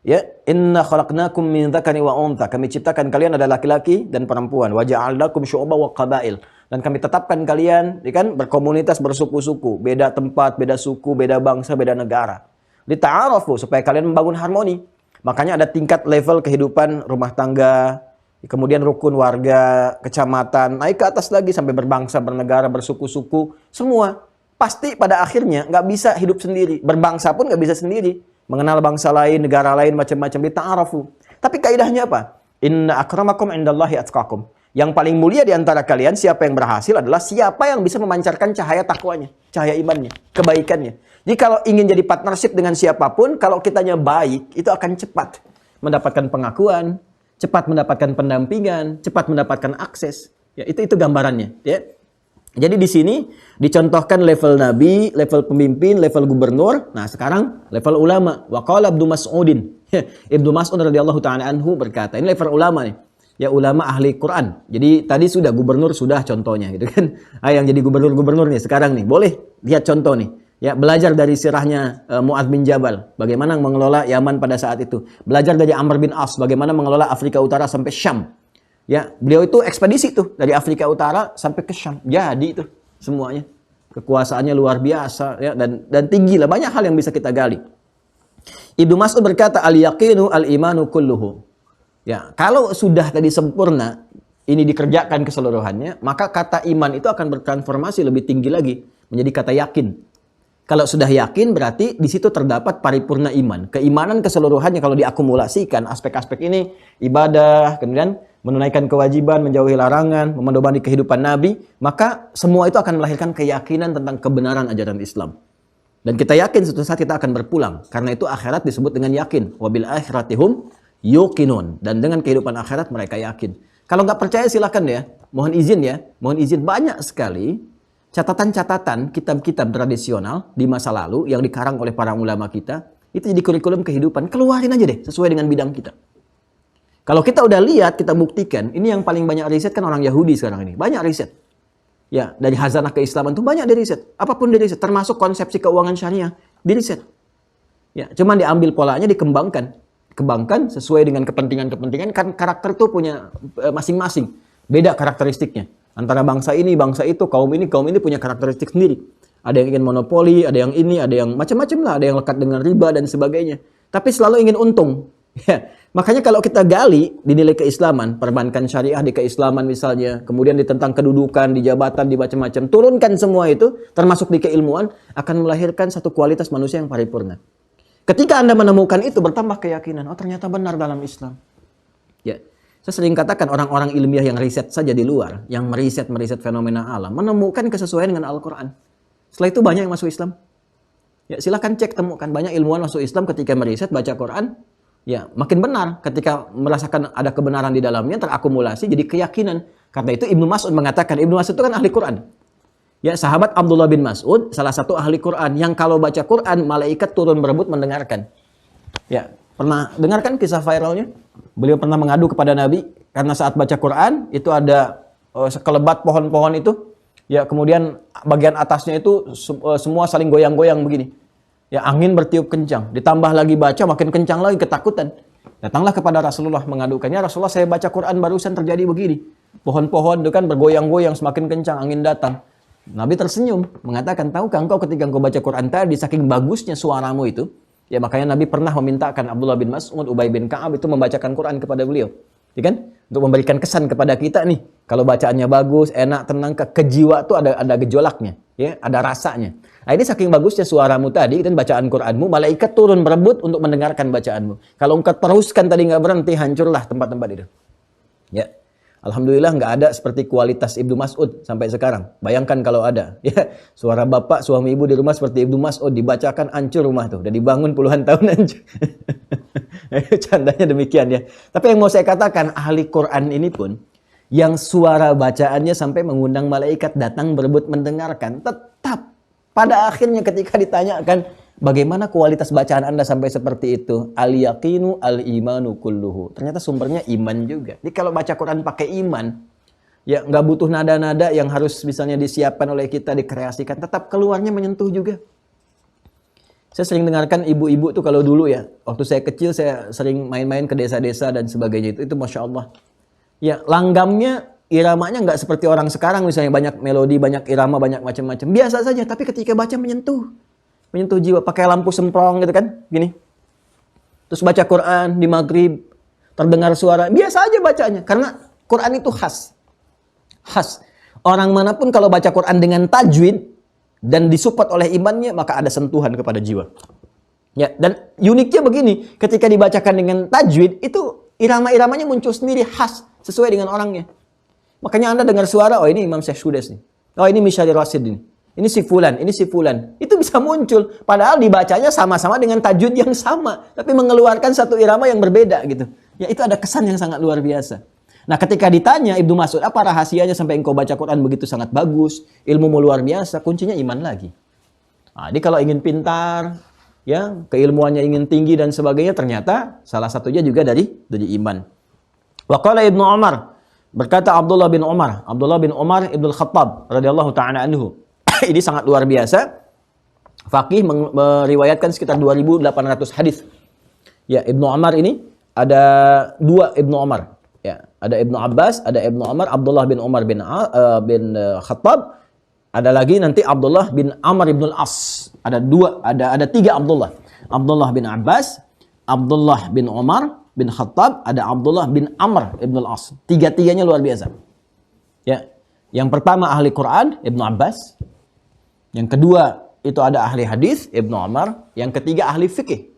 Ya, inna khalaqnakum min dzakari wa untha. Kami ciptakan kalian adalah laki-laki dan perempuan. Wa ja'alnakum syu'uban wa qabail. Dan kami tetapkan kalian, kan, berkomunitas, bersuku-suku, beda tempat, beda suku, beda bangsa, beda negara. Lita'arafu, supaya kalian membangun harmoni. Makanya ada tingkat level kehidupan rumah tangga, kemudian rukun warga, kecamatan, naik ke atas lagi sampai berbangsa, bernegara, bersuku-suku, semua. Pasti pada akhirnya nggak bisa hidup sendiri. Berbangsa pun nggak bisa sendiri. Mengenal bangsa lain, negara lain, macam-macam. Lita'arafu. Tapi kaidahnya apa? Inna akramakum indallahi atqakum. Yang paling mulia di antara kalian, siapa yang berhasil adalah siapa yang bisa memancarkan cahaya takwanya, cahaya imannya, kebaikannya. Jadi kalau ingin jadi partnership dengan siapapun, kalau kitanya baik, itu akan cepat mendapatkan pengakuan, cepat mendapatkan pendampingan, cepat mendapatkan akses. Ya, itu gambarannya. Ya. Jadi di sini dicontohkan level nabi, level pemimpin, level gubernur. Nah, sekarang level ulama. Wa qala Ibnu Mas'udin. Ibnu Mas'ud radhiyallahu taala anhu berkata, ini level ulama nih. Ya, ulama ahli Quran. Jadi tadi sudah gubernur, sudah contohnya gitu kan. Yang jadi gubernur-gubernur nih sekarang nih. Boleh lihat contoh nih. Ya, belajar dari sirahnya Mu'adz bin Jabal, bagaimana mengelola Yaman pada saat itu. Belajar dari Amr bin As, bagaimana mengelola Afrika Utara sampai Syam. Ya, beliau itu ekspedisi tuh dari Afrika Utara sampai ke Syam. Jadi itu semuanya. Kekuasaannya luar biasa ya, dan tinggi lah, banyak hal yang bisa kita gali. Ibnu Mas'ud berkata, al-yaqinu al-imanu kulluhu. Ya, kalau sudah tadi sempurna ini dikerjakan keseluruhannya, maka kata iman itu akan bertransformasi lebih tinggi lagi menjadi kata yakin. Kalau sudah yakin berarti di situ terdapat paripurna iman. Keimanan keseluruhannya kalau diakumulasikan aspek-aspek ini, ibadah, kemudian menunaikan kewajiban, menjauhi larangan, memedomani kehidupan Nabi, maka semua itu akan melahirkan keyakinan tentang kebenaran ajaran Islam. Dan kita yakin suatu saat kita akan berpulang. Karena itu akhirat disebut dengan yakin. Wabil akhiratihum yuqinun. Dan dengan kehidupan akhirat mereka yakin. Kalau nggak percaya silakan ya. Mohon izin. Banyak sekali catatan-catatan kitab-kitab tradisional di masa lalu yang dikarang oleh para ulama kita. Itu jadi kurikulum kehidupan. Keluarin aja deh sesuai dengan bidang kita. Kalau kita udah lihat, kita buktikan, ini yang paling banyak riset kan orang Yahudi sekarang ini. Banyak riset. Ya, dari hazanah keislaman itu banyak diriset. Apapun diriset, termasuk konsepsi keuangan syariah, diriset. Ya, cuman diambil polanya, dikembangkan. Kembangkan sesuai dengan kepentingan-kepentingan, kan karakter itu punya masing-masing. Beda karakteristiknya. Antara bangsa ini, bangsa itu, kaum ini punya karakteristik sendiri. Ada yang ingin monopoli, ada yang ini, ada yang macam-macam lah. Ada yang lekat dengan riba dan sebagainya. Tapi selalu ingin untung. Ya, makanya kalau kita gali di nilai keislaman, perbankan syariah di keislaman misalnya, kemudian di tentang kedudukan, di jabatan, di macam-macam, turunkan semua itu, termasuk di keilmuan, akan melahirkan satu kualitas manusia yang paripurna. Ketika Anda menemukan itu, bertambah keyakinan, oh ternyata benar dalam Islam. Ya, saya sering katakan orang-orang ilmiah yang riset saja di luar, yang meriset fenomena alam, menemukan kesesuaian dengan Al-Quran. Setelah itu banyak yang masuk Islam. Ya, silakan cek, temukan banyak ilmuwan masuk Islam ketika meriset, baca Quran. Ya, makin benar ketika merasakan ada kebenaran di dalamnya, terakumulasi jadi keyakinan. Karena itu Ibnu Mas'ud mengatakan, Ibnu Mas'ud itu kan ahli Quran. Ya, sahabat Abdullah bin Mas'ud salah satu ahli Quran yang kalau baca Quran malaikat turun berebut mendengarkan. Ya, pernah dengarkan kisah viralnya? Beliau pernah mengadu kepada Nabi karena saat baca Quran itu ada sekelebat pohon-pohon itu. Ya, kemudian bagian atasnya itu semua saling goyang-goyang begini. Ya, angin bertiup kencang. Ditambah lagi baca, makin kencang lagi, ketakutan. Datanglah kepada Rasulullah mengadukannya, Rasulullah saya baca Quran barusan terjadi begini. Pohon-pohon itu kan bergoyang-goyang, semakin kencang, angin datang. Nabi tersenyum, mengatakan, tahukah engkau ketika engkau baca Quran tadi, saking bagusnya suaramu itu, ya makanya Nabi pernah memintakan Abdullah bin Mas'ud, Ubay bin Ka'ab itu membacakan Quran kepada beliau. Ya kan? Untuk memberikan kesan kepada kita nih, kalau bacaannya bagus, enak, tenang, ke jiwa tuh ada gejolaknya, ya, ada rasanya. Nah, ini saking bagusnya suaramu tadi dan bacaan Quranmu, malaikat turun berebut untuk mendengarkan bacaanmu. Kalau engkau teruskan tadi nggak berhenti, hancurlah tempat-tempat itu. Ya, alhamdulillah nggak ada seperti kualitas Ibnu Mas'ud sampai sekarang. Bayangkan kalau ada, ya, suara bapak, suami ibu di rumah seperti Ibnu Mas'ud dibacakan, hancur rumah tuh, udah dibangun puluhan tahun hancur. Candanya demikian ya. Tapi yang mau saya katakan, ahli Quran ini pun yang suara bacaannya sampai mengundang malaikat datang berebut mendengarkan, tetap pada akhirnya ketika ditanyakan bagaimana kualitas bacaan Anda sampai seperti itu, al-yaqinu al-imanu kulluhu. Ternyata sumbernya iman juga. Jadi kalau baca Quran pakai iman, ya nggak butuh nada-nada yang harus misalnya disiapkan oleh kita, dikreasikan, tetap keluarnya menyentuh juga. Saya sering dengarkan ibu-ibu tuh kalau dulu ya, waktu saya kecil saya sering main-main ke desa-desa dan sebagainya itu Masya Allah. Ya, langgamnya, iramanya nggak seperti orang sekarang misalnya banyak melodi, banyak irama, banyak macam-macam. Biasa saja, tapi ketika baca menyentuh jiwa. Pakai lampu semprong gitu kan, gini. Terus baca Quran di maghrib, terdengar suara, biasa aja bacanya. Karena Quran itu khas. Orang manapun kalau baca Quran dengan tajwid dan disupport oleh imannya, maka ada sentuhan kepada jiwa. Ya, dan uniknya begini, ketika dibacakan dengan tajwid, itu irama-iramanya muncul sendiri khas, sesuai dengan orangnya. Makanya Anda dengar suara, oh ini Imam Syekh Sudes nih. Oh ini Misyari Rasid ini. Ini si fulan, ini si fulan. Itu bisa muncul. Padahal dibacanya sama-sama dengan tajwid yang sama. Tapi mengeluarkan satu irama yang berbeda gitu. Ya itu ada kesan yang sangat luar biasa. Nah, ketika ditanya Ibnu Mas'ud, apa rahasianya sampai engkau baca Quran begitu sangat bagus, ilmumu luar biasa, kuncinya iman lagi. Nah, jadi kalau ingin pintar, ya, keilmuannya ingin tinggi dan sebagainya, ternyata salah satunya juga dari iman. Wa qala Ibnu Umar, berkata Abdullah bin Umar Ibnu Khattab radhiyallahu taala anhu. Ini sangat luar biasa. Faqih meriwayatkan sekitar 2.800 hadis. Ya, Ibnu Umar ini ada dua Ibnu Umar. Ya, ada Ibnu Abbas, ada Ibnu Umar, Abdullah bin Umar bin Khattab, ada lagi nanti Abdullah bin Amr bin Al-As. Ada tiga Abdullah. Abdullah bin Abbas, Abdullah bin Umar bin Khattab, ada Abdullah bin Amr bin Al-As. Tiga-tiganya luar biasa. Ya. Yang pertama ahli Quran, Ibnu Abbas. Yang kedua itu ada ahli hadis, Ibnu Umar. Yang ketiga ahli fikih,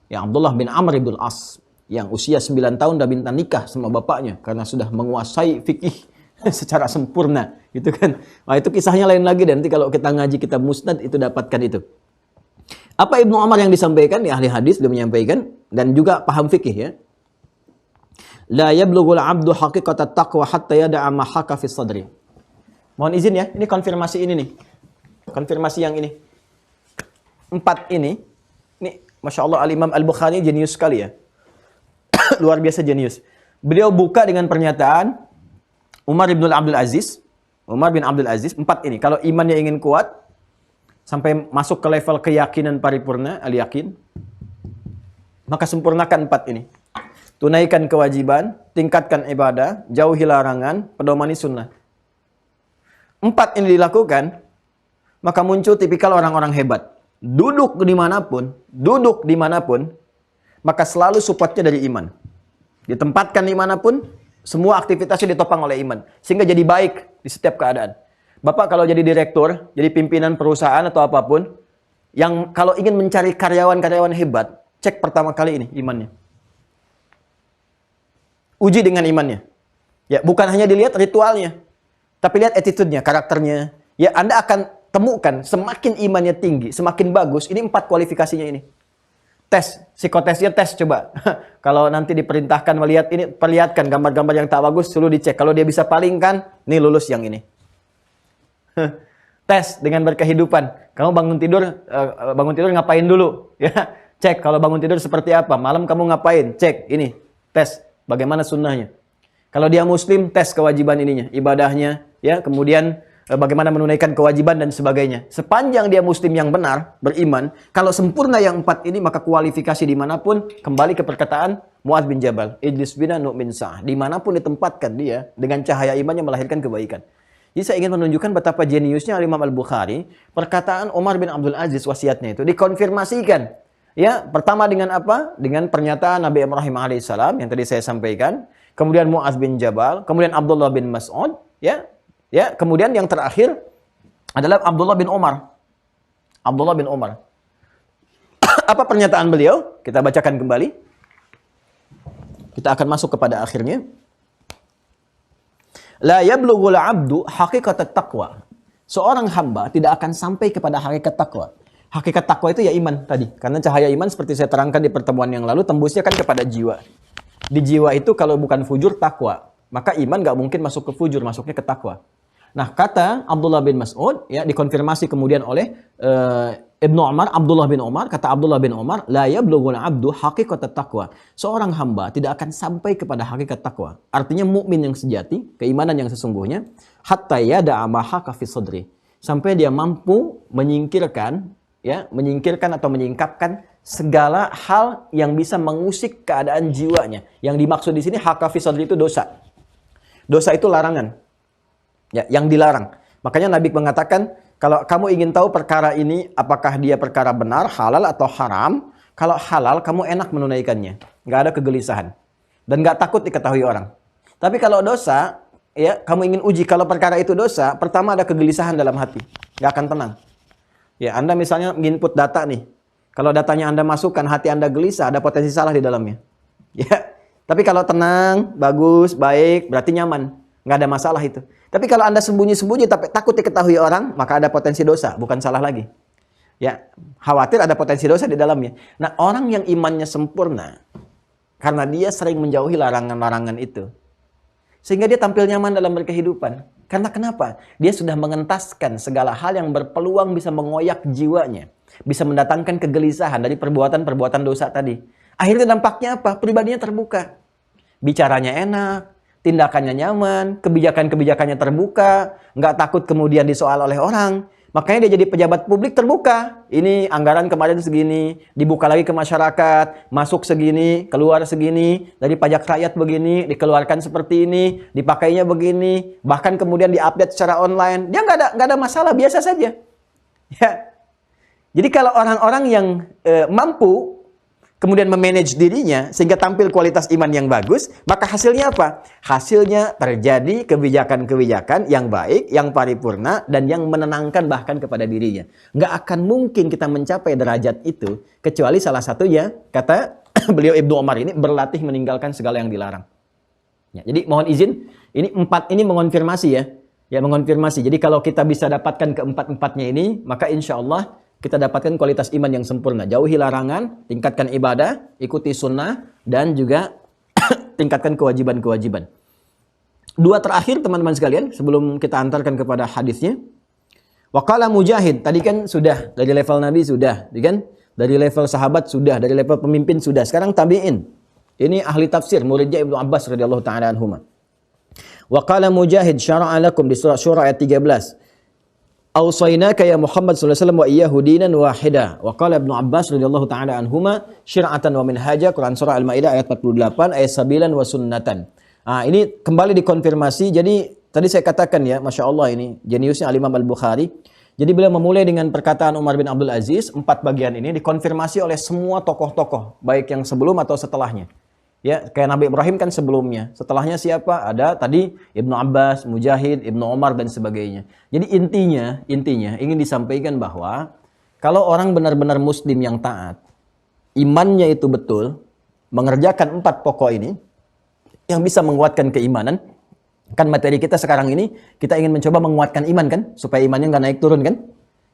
yang Abdullah bin Amr bin Al-As, yang usia 9 tahun dah minta nikah sama bapaknya karena sudah menguasai fikih secara sempurna, gitu kan. Nah, itu kisahnya lain lagi, dan nanti kalau kita ngaji kitab Musnad itu dapatkan itu. Apa Ibnu Umar yang disampaikan? Ya, ahli hadis dia menyampaikan dan juga paham fikih, ya. La yablughul 'abdu haqiqatat taqwa hatta yada'a ma haka fi sadri. Mohon izin ya, ini konfirmasi ini nih. Konfirmasi yang ini. 4 ini Masya Allah, Al-Imam Al-Bukhari jenius sekali, ya. Luar biasa jenius. Beliau buka dengan pernyataan Umar bin Abdul Aziz. 4 ini. Kalau imannya ingin kuat, sampai masuk ke level keyakinan paripurna, al-yakin, maka sempurnakan 4 ini. Tunaikan kewajiban, tingkatkan ibadah, jauhi larangan, pedomani sunnah. 4 ini dilakukan, maka muncul tipikal orang-orang hebat. Duduk dimanapun, maka selalu supportnya dari iman. Ditempatkan dimanapun, semua aktivitasnya ditopang oleh iman. Sehingga jadi baik di setiap keadaan. Bapak kalau jadi direktur, jadi pimpinan perusahaan atau apapun, yang kalau ingin mencari karyawan-karyawan hebat, cek pertama kali ini imannya. Uji dengan imannya. Ya, bukan hanya dilihat ritualnya, tapi lihat attitude-nya, karakternya. Ya, Anda akan temukan semakin imannya tinggi, semakin bagus. Ini 4 kualifikasinya ini. Tes, psikotesnya tes coba. Kalau nanti diperintahkan melihat ini, perlihatkan gambar-gambar yang tak bagus, selalu dicek. Kalau dia bisa palingkan, nih lulus yang ini. Tes dengan berkehidupan. Kamu bangun tidur ngapain dulu? Ya, cek kalau bangun tidur seperti apa. Malam kamu ngapain? Cek ini, tes bagaimana sunnahnya. Kalau dia muslim, tes kewajiban ininya, ibadahnya, ya, kemudian bagaimana menunaikan kewajiban dan sebagainya. Sepanjang dia muslim yang benar, beriman, kalau sempurna yang 4 ini, maka kualifikasi dimanapun, kembali ke perkataan Mu'adz bin Jabal, Ijlis bina nu'min sa'ah. Dimanapun ditempatkan dia, dengan cahaya imannya melahirkan kebaikan. Jadi saya ingin menunjukkan betapa jeniusnya Imam Al-Bukhari, perkataan Umar bin Abdul Aziz wasiatnya itu, dikonfirmasikan. Ya, pertama dengan apa? Dengan pernyataan Nabi Ibrahim alaihissalam, yang tadi saya sampaikan, kemudian Mu'adz bin Jabal, kemudian Abdullah bin Mas'ud, ya. Ya, kemudian yang terakhir adalah Abdullah bin Umar. Apa pernyataan beliau? Kita bacakan kembali. Kita akan masuk kepada akhirnya. La yablughul 'abdu haqiqatat taqwa. Seorang hamba tidak akan sampai kepada hakikat takwa. Hakikat takwa itu ya iman tadi. Karena cahaya iman seperti saya terangkan di pertemuan yang lalu, tembusnya kan kepada jiwa. Di jiwa itu kalau bukan fujur, takwa. Maka iman nggak mungkin masuk ke fujur, masuknya ke takwa. Nah, kata Abdullah bin Mas'ud, ya, dikonfirmasi kemudian oleh Ibnu Umar, Abdullah bin Umar, kata Abdullah bin Umar, la yablughul 'abdu haqiqatat taqwa. Seorang hamba tidak akan sampai kepada hakikat takwa. Artinya mukmin yang sejati, keimanan yang sesungguhnya, hatta yada'a ma haka fi sadri. Sampai dia mampu menyingkirkan atau menyingkapkan segala hal yang bisa mengusik keadaan jiwanya. Yang dimaksud di sini haka fi sadri itu dosa. Dosa itu larangan. Ya, yang dilarang. Makanya Nabi mengatakan, kalau kamu ingin tahu perkara ini, apakah dia perkara benar, halal atau haram, kalau halal, kamu enak menunaikannya. Nggak ada kegelisahan. Dan nggak takut diketahui orang. Tapi kalau dosa, ya, kamu ingin uji, kalau perkara itu dosa, pertama ada kegelisahan dalam hati. Nggak akan tenang. Ya, Anda misalnya input data nih. Kalau datanya Anda masukkan, hati Anda gelisah, ada potensi salah di dalamnya. Ya, tapi kalau tenang, bagus, baik, berarti nyaman. Nggak ada masalah itu. Tapi kalau Anda sembunyi-sembunyi tapi takut diketahui orang, maka ada potensi dosa, bukan salah lagi. Ya, khawatir ada potensi dosa di dalamnya. Nah, orang yang imannya sempurna, karena dia sering menjauhi larangan-larangan itu, Sehingga dia tampil nyaman dalam berkehidupan. Karena kenapa? Dia sudah mengentaskan segala hal yang berpeluang bisa mengoyak jiwanya. Bisa mendatangkan kegelisahan dari perbuatan-perbuatan dosa tadi. Akhirnya dampaknya apa? Pribadinya terbuka. Bicaranya enak, tindakannya nyaman, kebijakan-kebijakannya terbuka, nggak takut kemudian disoal oleh orang. Makanya dia jadi pejabat publik terbuka. Ini anggaran kemarin segini, dibuka lagi ke masyarakat, masuk segini, keluar segini, dari pajak rakyat begini, dikeluarkan seperti ini, dipakainya begini, bahkan kemudian diupdate secara online. Dia nggak ada masalah, biasa saja. Ya. Jadi kalau orang-orang yang mampu kemudian memanage dirinya sehingga tampil kualitas iman yang bagus, maka hasilnya apa? Hasilnya terjadi kebijakan-kebijakan yang baik, yang paripurna, dan yang menenangkan bahkan kepada dirinya. Nggak akan mungkin kita mencapai derajat itu, kecuali salah satunya, kata beliau Ibnu Umar ini, berlatih meninggalkan segala yang dilarang. Ya, jadi mohon izin, ini 4 ini mengonfirmasi ya. Ya, mengonfirmasi. Jadi kalau kita bisa dapatkan keempat-empatnya ini, maka insya Allah kita dapatkan kualitas iman yang sempurna. Jauhi larangan, tingkatkan ibadah, ikuti sunnah, dan juga tingkatkan kewajiban-kewajiban. 2 terakhir teman-teman sekalian, sebelum kita antarkan kepada hadisnya. Waqala Mujahid, tadi kan sudah, dari level Nabi sudah, kan? Dari level sahabat sudah, dari level pemimpin sudah. Sekarang tabi'in. Ini ahli tafsir, muridnya Ibnu Abbas radhiyallahu ta'ala anhuma. Waqala Mujahid, syara'a lakum di surah Syura ayat 13. Awsaynaka ya Muhammad sallallahu alaihi wasallam wa iyyahu dinan wahida. Wa qala Ibnu Abbas radhiyallahu taala anhuma syir'atan wa minhaja, Quran surah Al-Maidah ayat 48, ayat 9 wa sunnatan. Ini kembali dikonfirmasi. Jadi tadi saya katakan ya, Masya Allah ini jeniusnya Al-Imam Al-Bukhari. Jadi beliau memulai dengan perkataan Umar bin Abdul Aziz. 4 bagian ini dikonfirmasi oleh semua tokoh-tokoh, baik yang sebelum atau setelahnya. Ya, kayak Nabi Ibrahim kan sebelumnya. Setelahnya siapa? Ada tadi Ibnu Abbas, Mujahid, Ibnu Umar, dan sebagainya. Jadi intinya ingin disampaikan bahwa kalau orang benar-benar muslim yang taat, imannya itu betul, mengerjakan 4 pokok ini, yang bisa menguatkan keimanan. Kan materi kita sekarang ini, kita ingin mencoba menguatkan iman kan? Supaya imannya nggak naik turun kan?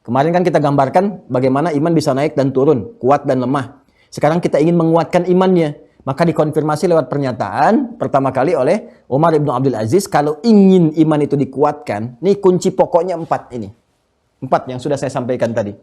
Kemarin kan kita gambarkan bagaimana iman bisa naik dan turun, kuat dan lemah. Sekarang kita ingin menguatkan imannya. Maka dikonfirmasi lewat pernyataan pertama kali oleh Umar bin Abdul Aziz, kalau ingin iman itu dikuatkan, nih kunci pokoknya 4 ini. 4 yang sudah saya sampaikan tadi.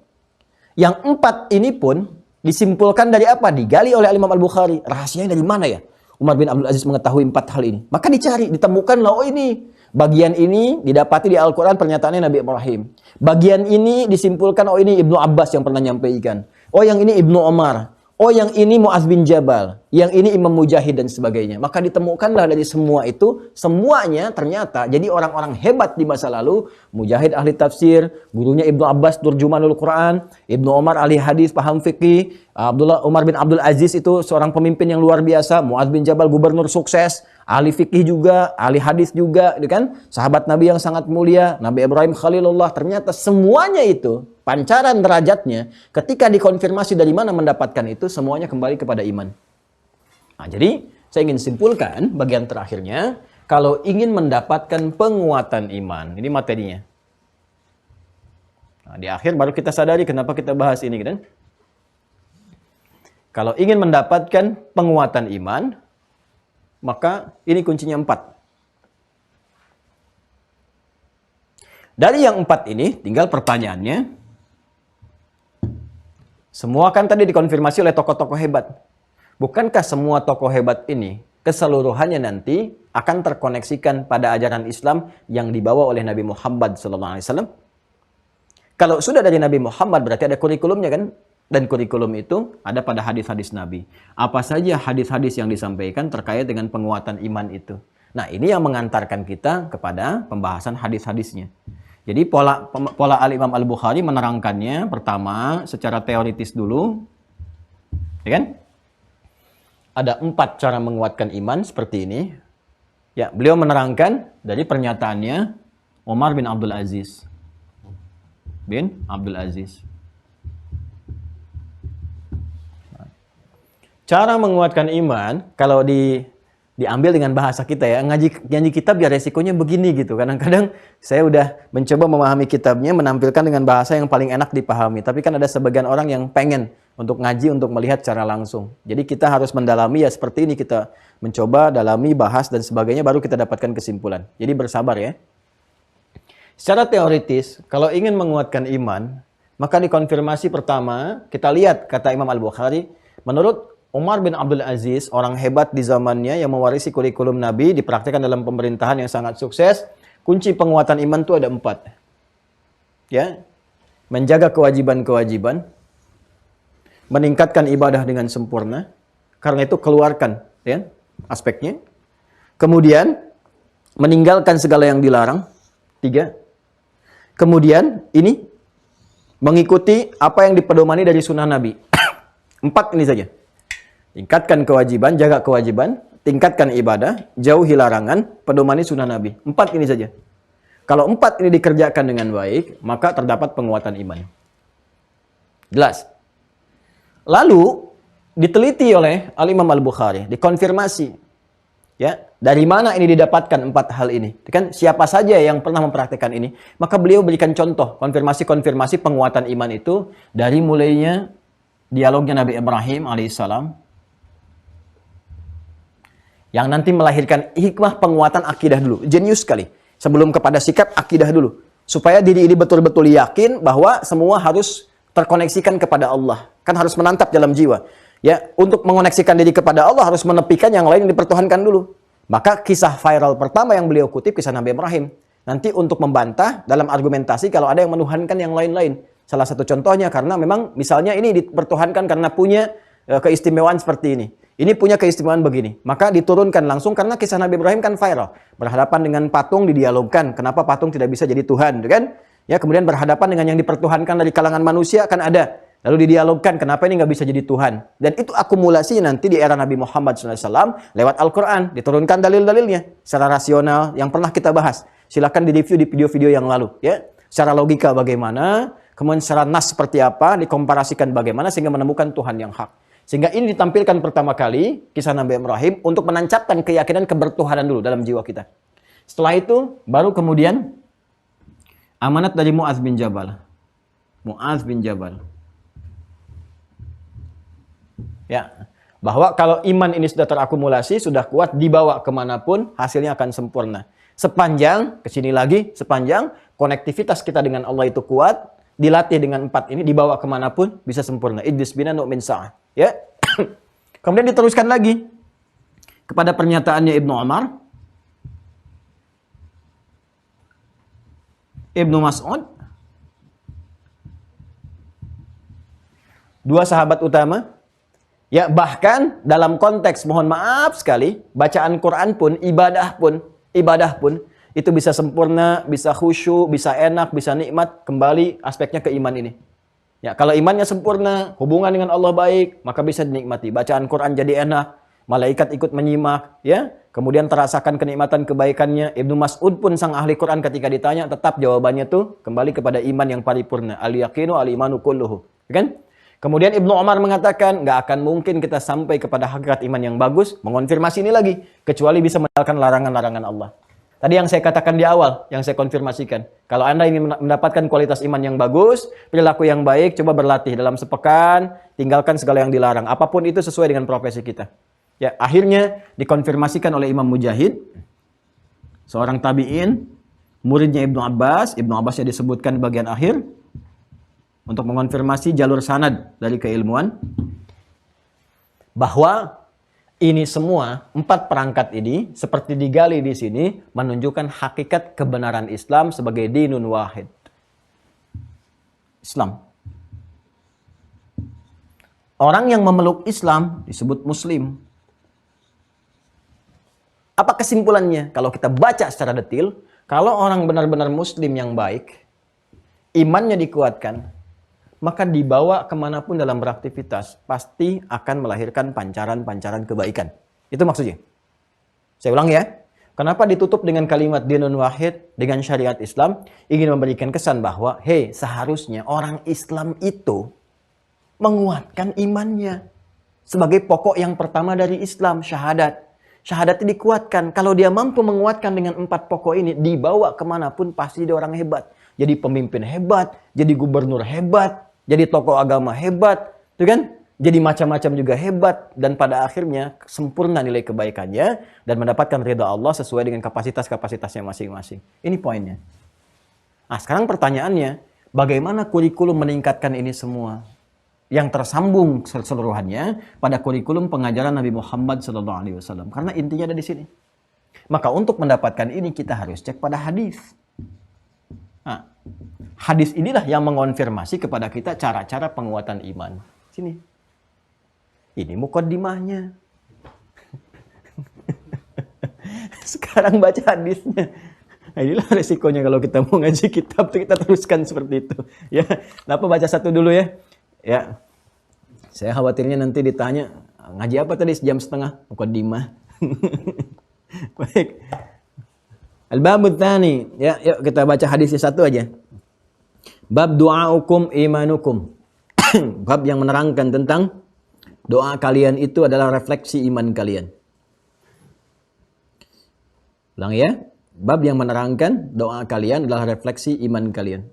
Yang 4 ini pun disimpulkan dari apa? Digali oleh Imam Al-Bukhari. Rahasianya dari mana ya? Umar bin Abdul Aziz mengetahui 4 hal ini. Maka dicari, ditemukanlah, oh ini. Bagian ini didapati di Al-Quran pernyataannya Nabi Ibrahim. Bagian ini disimpulkan, oh ini Ibnu Abbas yang pernah nyampaikan. Oh yang ini Ibnu Umar. Oh yang ini Mu'adz bin Jabal, yang ini Imam Mujahid dan sebagainya. Maka ditemukanlah dari semua itu, semuanya ternyata jadi orang-orang hebat di masa lalu. Mujahid ahli tafsir, gurunya Ibnu Abbas turjumanul Quran, Ibnu Umar ahli hadis paham fikih, Umar bin Abdul Aziz itu seorang pemimpin yang luar biasa, Mu'adz bin Jabal gubernur sukses, ahli fikih juga, ahli hadis juga, kan? Sahabat Nabi yang sangat mulia, Nabi Ibrahim Khalilullah. Ternyata semuanya itu pancaran derajatnya ketika dikonfirmasi dari mana mendapatkan itu, semuanya kembali kepada iman. Nah, jadi saya ingin simpulkan bagian terakhirnya, kalau ingin mendapatkan penguatan iman, ini materinya. Nah, di akhir baru kita sadari kenapa kita bahas ini, kan? Kalau ingin mendapatkan penguatan iman, maka ini kuncinya 4. Dari yang 4 ini, tinggal pertanyaannya, semua kan tadi dikonfirmasi oleh tokoh-tokoh hebat. Bukankah semua tokoh hebat ini keseluruhannya nanti akan terkoneksikan pada ajaran Islam yang dibawa oleh Nabi Muhammad SAW? Kalau sudah dari Nabi Muhammad berarti ada kurikulumnya kan? Dan kurikulum itu ada pada hadis-hadis Nabi. Apa saja hadis-hadis yang disampaikan terkait dengan penguatan iman itu. Nah, ini yang mengantarkan kita kepada pembahasan hadis-hadisnya. Jadi pola Al-Imam Al-Bukhari menerangkannya pertama secara teoritis dulu. Ya kan? Ada 4 cara menguatkan iman seperti ini. Ya, beliau menerangkan dari pernyataannya Umar bin Abdul Aziz. Cara menguatkan iman, kalau diambil dengan bahasa kita ya, ngaji kitab ya resikonya begini gitu. Kadang-kadang saya udah mencoba memahami kitabnya, menampilkan dengan bahasa yang paling enak dipahami. Tapi kan ada sebagian orang yang pengen untuk ngaji, untuk melihat secara langsung. Jadi kita harus mendalami ya seperti ini, kita mencoba dalami, bahas dan sebagainya, baru kita dapatkan kesimpulan. Jadi bersabar ya. Secara teoritis, kalau ingin menguatkan iman, maka dikonfirmasi pertama, kita lihat kata Imam Al-Bukhari, menurut Umar bin Abdul Aziz, orang hebat di zamannya yang mewarisi kurikulum Nabi, dipraktikkan dalam pemerintahan yang sangat sukses, kunci penguatan iman itu ada 4. Ya, menjaga kewajiban-kewajiban, meningkatkan ibadah dengan sempurna, karena itu keluarkan ya aspeknya. Kemudian meninggalkan segala yang dilarang, 3. Kemudian ini mengikuti apa yang dipedomani dari sunnah Nabi. 4 ini saja. Tingkatkan kewajiban, jaga kewajiban, tingkatkan ibadah, jauhi larangan, pedomani sunnah Nabi. 4 ini saja. Kalau 4 ini dikerjakan dengan baik, maka terdapat penguatan iman. Jelas. Lalu diteliti oleh Al-Imam Al-Bukhari, dikonfirmasi. Ya, dari mana ini didapatkan 4 hal ini? Kan siapa saja yang pernah mempraktikkan ini? Maka beliau berikan contoh konfirmasi-konfirmasi penguatan iman itu dari mulainya dialognya Nabi Ibrahim alaihissalam yang nanti melahirkan hikmah penguatan akidah dulu. Jenius sekali. Sebelum kepada sikap, akidah dulu. Supaya diri ini betul-betul yakin bahwa semua harus terkoneksikan kepada Allah. Kan harus menantap dalam jiwa. Ya, untuk mengoneksikan diri kepada Allah harus menepikan yang lain yang dipertuhankan dulu. Maka kisah viral pertama yang beliau kutip kisah Nabi Ibrahim. Nanti untuk membantah dalam argumentasi kalau ada yang menuhankan yang lain-lain. Salah satu contohnya karena memang misalnya ini dipertuhankan karena punya keistimewaan seperti ini. Ini punya keistimewaan begini. Maka diturunkan langsung karena kisah Nabi Ibrahim kan viral. Berhadapan dengan patung didialogkan. Kenapa patung tidak bisa jadi Tuhan, kan? Ya, kemudian berhadapan dengan yang dipertuhankan dari kalangan manusia kan ada. Lalu didialogkan, kenapa ini nggak bisa jadi Tuhan? Dan itu akumulasi nanti di era Nabi Muhammad SAW lewat Al-Quran. Diturunkan dalil-dalilnya secara rasional yang pernah kita bahas. Silahkan direview di video-video yang lalu. Ya, secara logika bagaimana, kemudian secara nas seperti apa, dikomparasikan bagaimana sehingga menemukan Tuhan yang hak. Sehingga ini ditampilkan pertama kali kisah Nabi Ibrahim untuk menancapkan keyakinan kebertuhanan dulu dalam jiwa kita. Setelah itu baru kemudian amanat dari Mu'adz bin Jabal. Mu'adz bin Jabal. Ya, bahwa kalau iman ini sudah terakumulasi, sudah kuat, dibawa kemanapun, hasilnya akan sempurna. Sepanjang, kesini lagi, sepanjang konektivitas kita dengan Allah itu kuat, dilatih dengan 4 ini, dibawa kemanapun, bisa sempurna. Idris bina nu'min sa'ah. Ya. Kemudian diteruskan lagi kepada pernyataannya Ibnu Umar, Ibnu Mas'ud, 2 sahabat utama. Ya, bahkan dalam konteks mohon maaf sekali, bacaan Quran pun, ibadah pun itu bisa sempurna, bisa khusyuk, bisa enak, bisa nikmat, kembali aspeknya ke iman ini. Ya, kalau imannya sempurna, hubungan dengan Allah baik, maka bisa dinikmati. Bacaan Quran jadi enak, malaikat ikut menyimak, ya. Kemudian terasakan kenikmatan kebaikannya. Ibnu Mas'ud pun sang ahli Quran ketika ditanya, tetap jawabannya tuh kembali kepada iman yang paripurna. Al-yaqinu al-imanu kulluhu. Kan? Kemudian Ibnu Umar mengatakan, nggak akan mungkin kita sampai kepada hakikat iman yang bagus, mengonfirmasi ini lagi, kecuali bisa meninggalkan larangan-larangan Allah. Tadi yang saya katakan di awal, yang saya konfirmasikan. Kalau Anda ingin mendapatkan kualitas iman yang bagus, perilaku yang baik, coba berlatih dalam sepekan, tinggalkan segala yang dilarang. Apapun itu sesuai dengan profesi kita. Ya, akhirnya dikonfirmasikan oleh Imam Mujahid, seorang tabi'in, muridnya Ibnu Abbas. Ibnu Abbas yang disebutkan di bagian akhir, untuk mengonfirmasi jalur sanad dari keilmuan, bahwa ini semua 4 perangkat ini seperti digali di sini menunjukkan hakikat kebenaran Islam sebagai dinun wahid. Islam. Orang yang memeluk Islam disebut Muslim. Apa kesimpulannya? Kalau kita baca secara detail, kalau orang benar-benar Muslim yang baik, imannya dikuatkan, maka dibawa kemanapun dalam beraktivitas, pasti akan melahirkan pancaran-pancaran kebaikan. Itu maksudnya. Saya ulang ya. Kenapa ditutup dengan kalimat dinun wahid, dengan syariat Islam, ingin memberikan kesan bahwa, hey, seharusnya orang Islam itu menguatkan imannya. Sebagai pokok yang pertama dari Islam, syahadat. Syahadat dikuatkan. Kalau dia mampu menguatkan dengan 4 pokok ini, dibawa kemanapun pasti dia orang hebat. Jadi pemimpin hebat, jadi gubernur hebat, jadi tokoh agama hebat, Itu kan? Jadi macam-macam juga hebat dan pada akhirnya sempurna nilai kebaikannya dan mendapatkan ridha Allah sesuai dengan kapasitas-kapasitasnya masing-masing. Ini poinnya. Nah, sekarang pertanyaannya, bagaimana kurikulum meningkatkan ini semua? Yang tersambung keseluruhannya pada kurikulum pengajaran Nabi Muhammad SAW. Karena intinya ada di sini. Maka untuk mendapatkan ini kita harus cek pada hadis. Nah, hadis inilah yang mengonfirmasi kepada kita cara-cara penguatan iman. Sini. Ini mukaddimahnya. Sekarang baca hadisnya. Nah, inilah resikonya kalau kita mau ngaji kitab tuh kita teruskan seperti itu. Ya, kenapa baca satu dulu ya? Ya. Saya khawatirnya nanti ditanya, ngaji apa tadi sejam setengah? Mukaddimah. Baik. Al-babut tsani. Ya, yuk kita baca hadisnya satu aja. Bab du'aukum imanukum. Bab yang menerangkan tentang doa kalian itu adalah refleksi iman kalian. Ulang ya. Bab yang menerangkan doa kalian adalah refleksi iman kalian.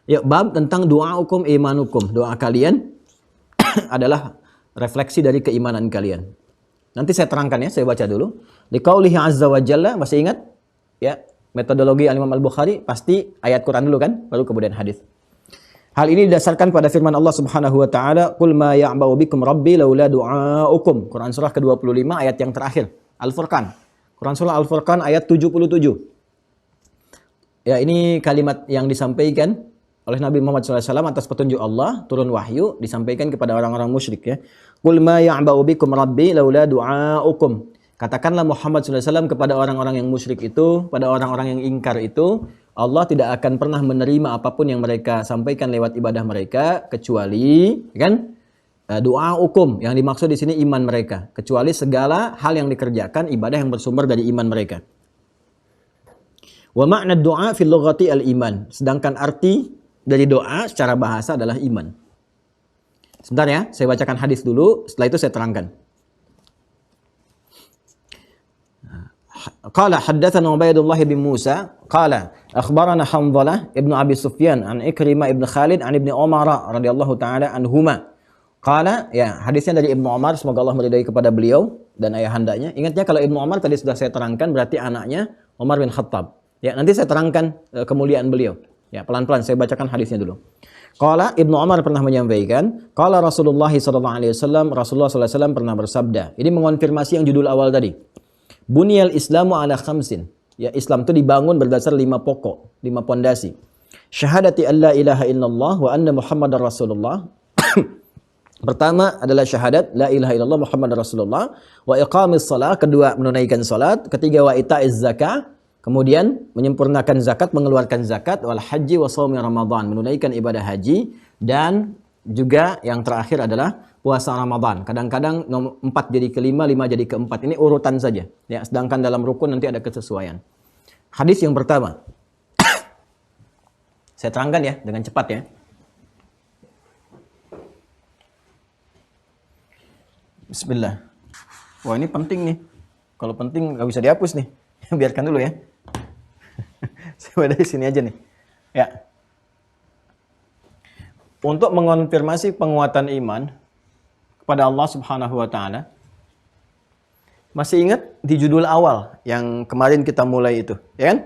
Ya, bab tentang du'aukum imanukum. Doa kalian adalah refleksi dari keimanan kalian. Nanti saya terangkan ya, saya baca dulu. Liqaulihi azza wa jalla, masih ingat? Ya, metodologi Al-Imam Al-Bukhari pasti ayat Quran dulu kan, baru kemudian hadis. Hal ini didasarkan pada firman Allah Subhanahu wa taala, "Qul ma ya'ba'u bikum rabbi laula du'aukum." Quran surah ke-25 ayat yang terakhir, Al-Furqan. Quran surah Al-Furqan ayat 77. Ya, ini kalimat yang disampaikan oleh Nabi Muhammad SAW atas petunjuk Allah, turun wahyu, disampaikan kepada orang-orang musyrik ya. "Qul ma ya'ba'u bikum rabbi laula du'aukum." Katakanlah Muhammad SAW kepada orang-orang yang musyrik itu, pada orang-orang yang ingkar itu, Allah tidak akan pernah menerima apapun yang mereka sampaikan lewat ibadah mereka, kecuali, kan, doa hukum. Yang dimaksud di sini iman mereka. Kecuali segala hal yang dikerjakan, ibadah yang bersumber dari iman mereka. Wa ma'na doa fil lughati al-iman. Sedangkan arti dari doa secara bahasa adalah iman. Sebentar ya, saya bacakan hadis dulu, setelah itu saya terangkan. Qala haddatsana Ubaidullah bin Musa qala akhbarana Hanzalah ibnu Abi Sufyan an Ikrimah ibnu Khalid an Ibnu Umar radhiyallahu taala anhuma. Qala, ya, hadisnya dari Ibnu Umar, semoga Allah meridai kepada beliau dan ayahandanya. Ingatnya kalau Ibnu Umar tadi sudah saya terangkan berarti anaknya Umar bin Khattab. Ya, nanti saya terangkan kemuliaan beliau. Ya, pelan-pelan saya bacakan hadisnya dulu. Qala, Ibnu Umar pernah menyampaikan, qala Rasulullah sallallahu alaihi wasallam, Rasulullah sallallahu alaihi wasallam pernah bersabda. Ini mengonfirmasi yang judul awal tadi. Bunyal Islamu ala khamsin. Ya, Islam itu dibangun berdasar 5 pokok, 5 pondasi. Syahadati alla ilaha illallah wa anna Muhammadar Rasulullah. Pertama adalah syahadat la ilaha illallah Muhammadar Rasulullah, wa iqamis shalah, kedua menunaikan salat, ketiga wa itaiz zakah, kemudian menyempurnakan zakat, mengeluarkan zakat, wal haji wa shaumi Ramadan, menunaikan ibadah haji, dan juga yang terakhir adalah puasa Ramadan. Kadang-kadang 4 jadi ke-5, 5 jadi ke-4. Ini urutan saja. Ya, sedangkan dalam rukun nanti ada kesesuaian. Hadis yang pertama. Saya terangkan ya dengan cepat ya. Bismillah. Wah, ini penting nih. Kalau penting nggak bisa dihapus nih. Biarkan dulu ya. Saya dari sini aja nih. Ya. Untuk mengonfirmasi penguatan iman kepada Allah Subhanahu wa taala. Masih ingat di judul awal yang kemarin kita mulai itu, ya kan?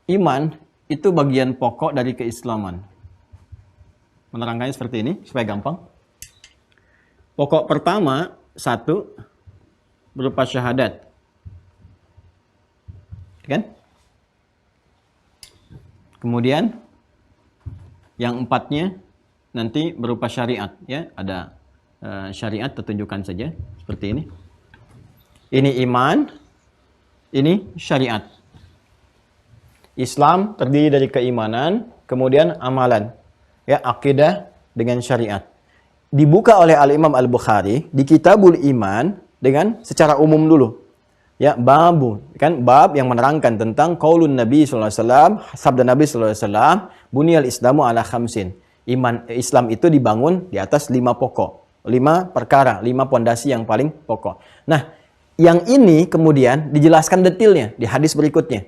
Iman itu bagian pokok dari keislaman. Menerangkannya seperti ini supaya gampang. Pokok pertama, 1 berupa syahadat. Ya kan? Kemudian yang 4-nya nanti berupa syariat, ya, ada syariat, tertunjukkan saja seperti ini. Ini iman, ini syariat. Islam terdiri dari keimanan, kemudian amalan, ya, akidah dengan syariat. Dibuka oleh Al-Imam Al-Bukhari di Kitabul Iman dengan secara umum dulu. Ya, babu, kan, bab yang menerangkan tentang qaulun Nabi sallallahu alaihi wasallam, sabda Nabi sallallahu alaihi wasallam, bunyal Islamu ala khamsin. Islam itu dibangun di atas 5 pokok, 5 perkara, 5 pondasi yang paling pokok. Nah, yang ini kemudian dijelaskan detailnya di hadis berikutnya.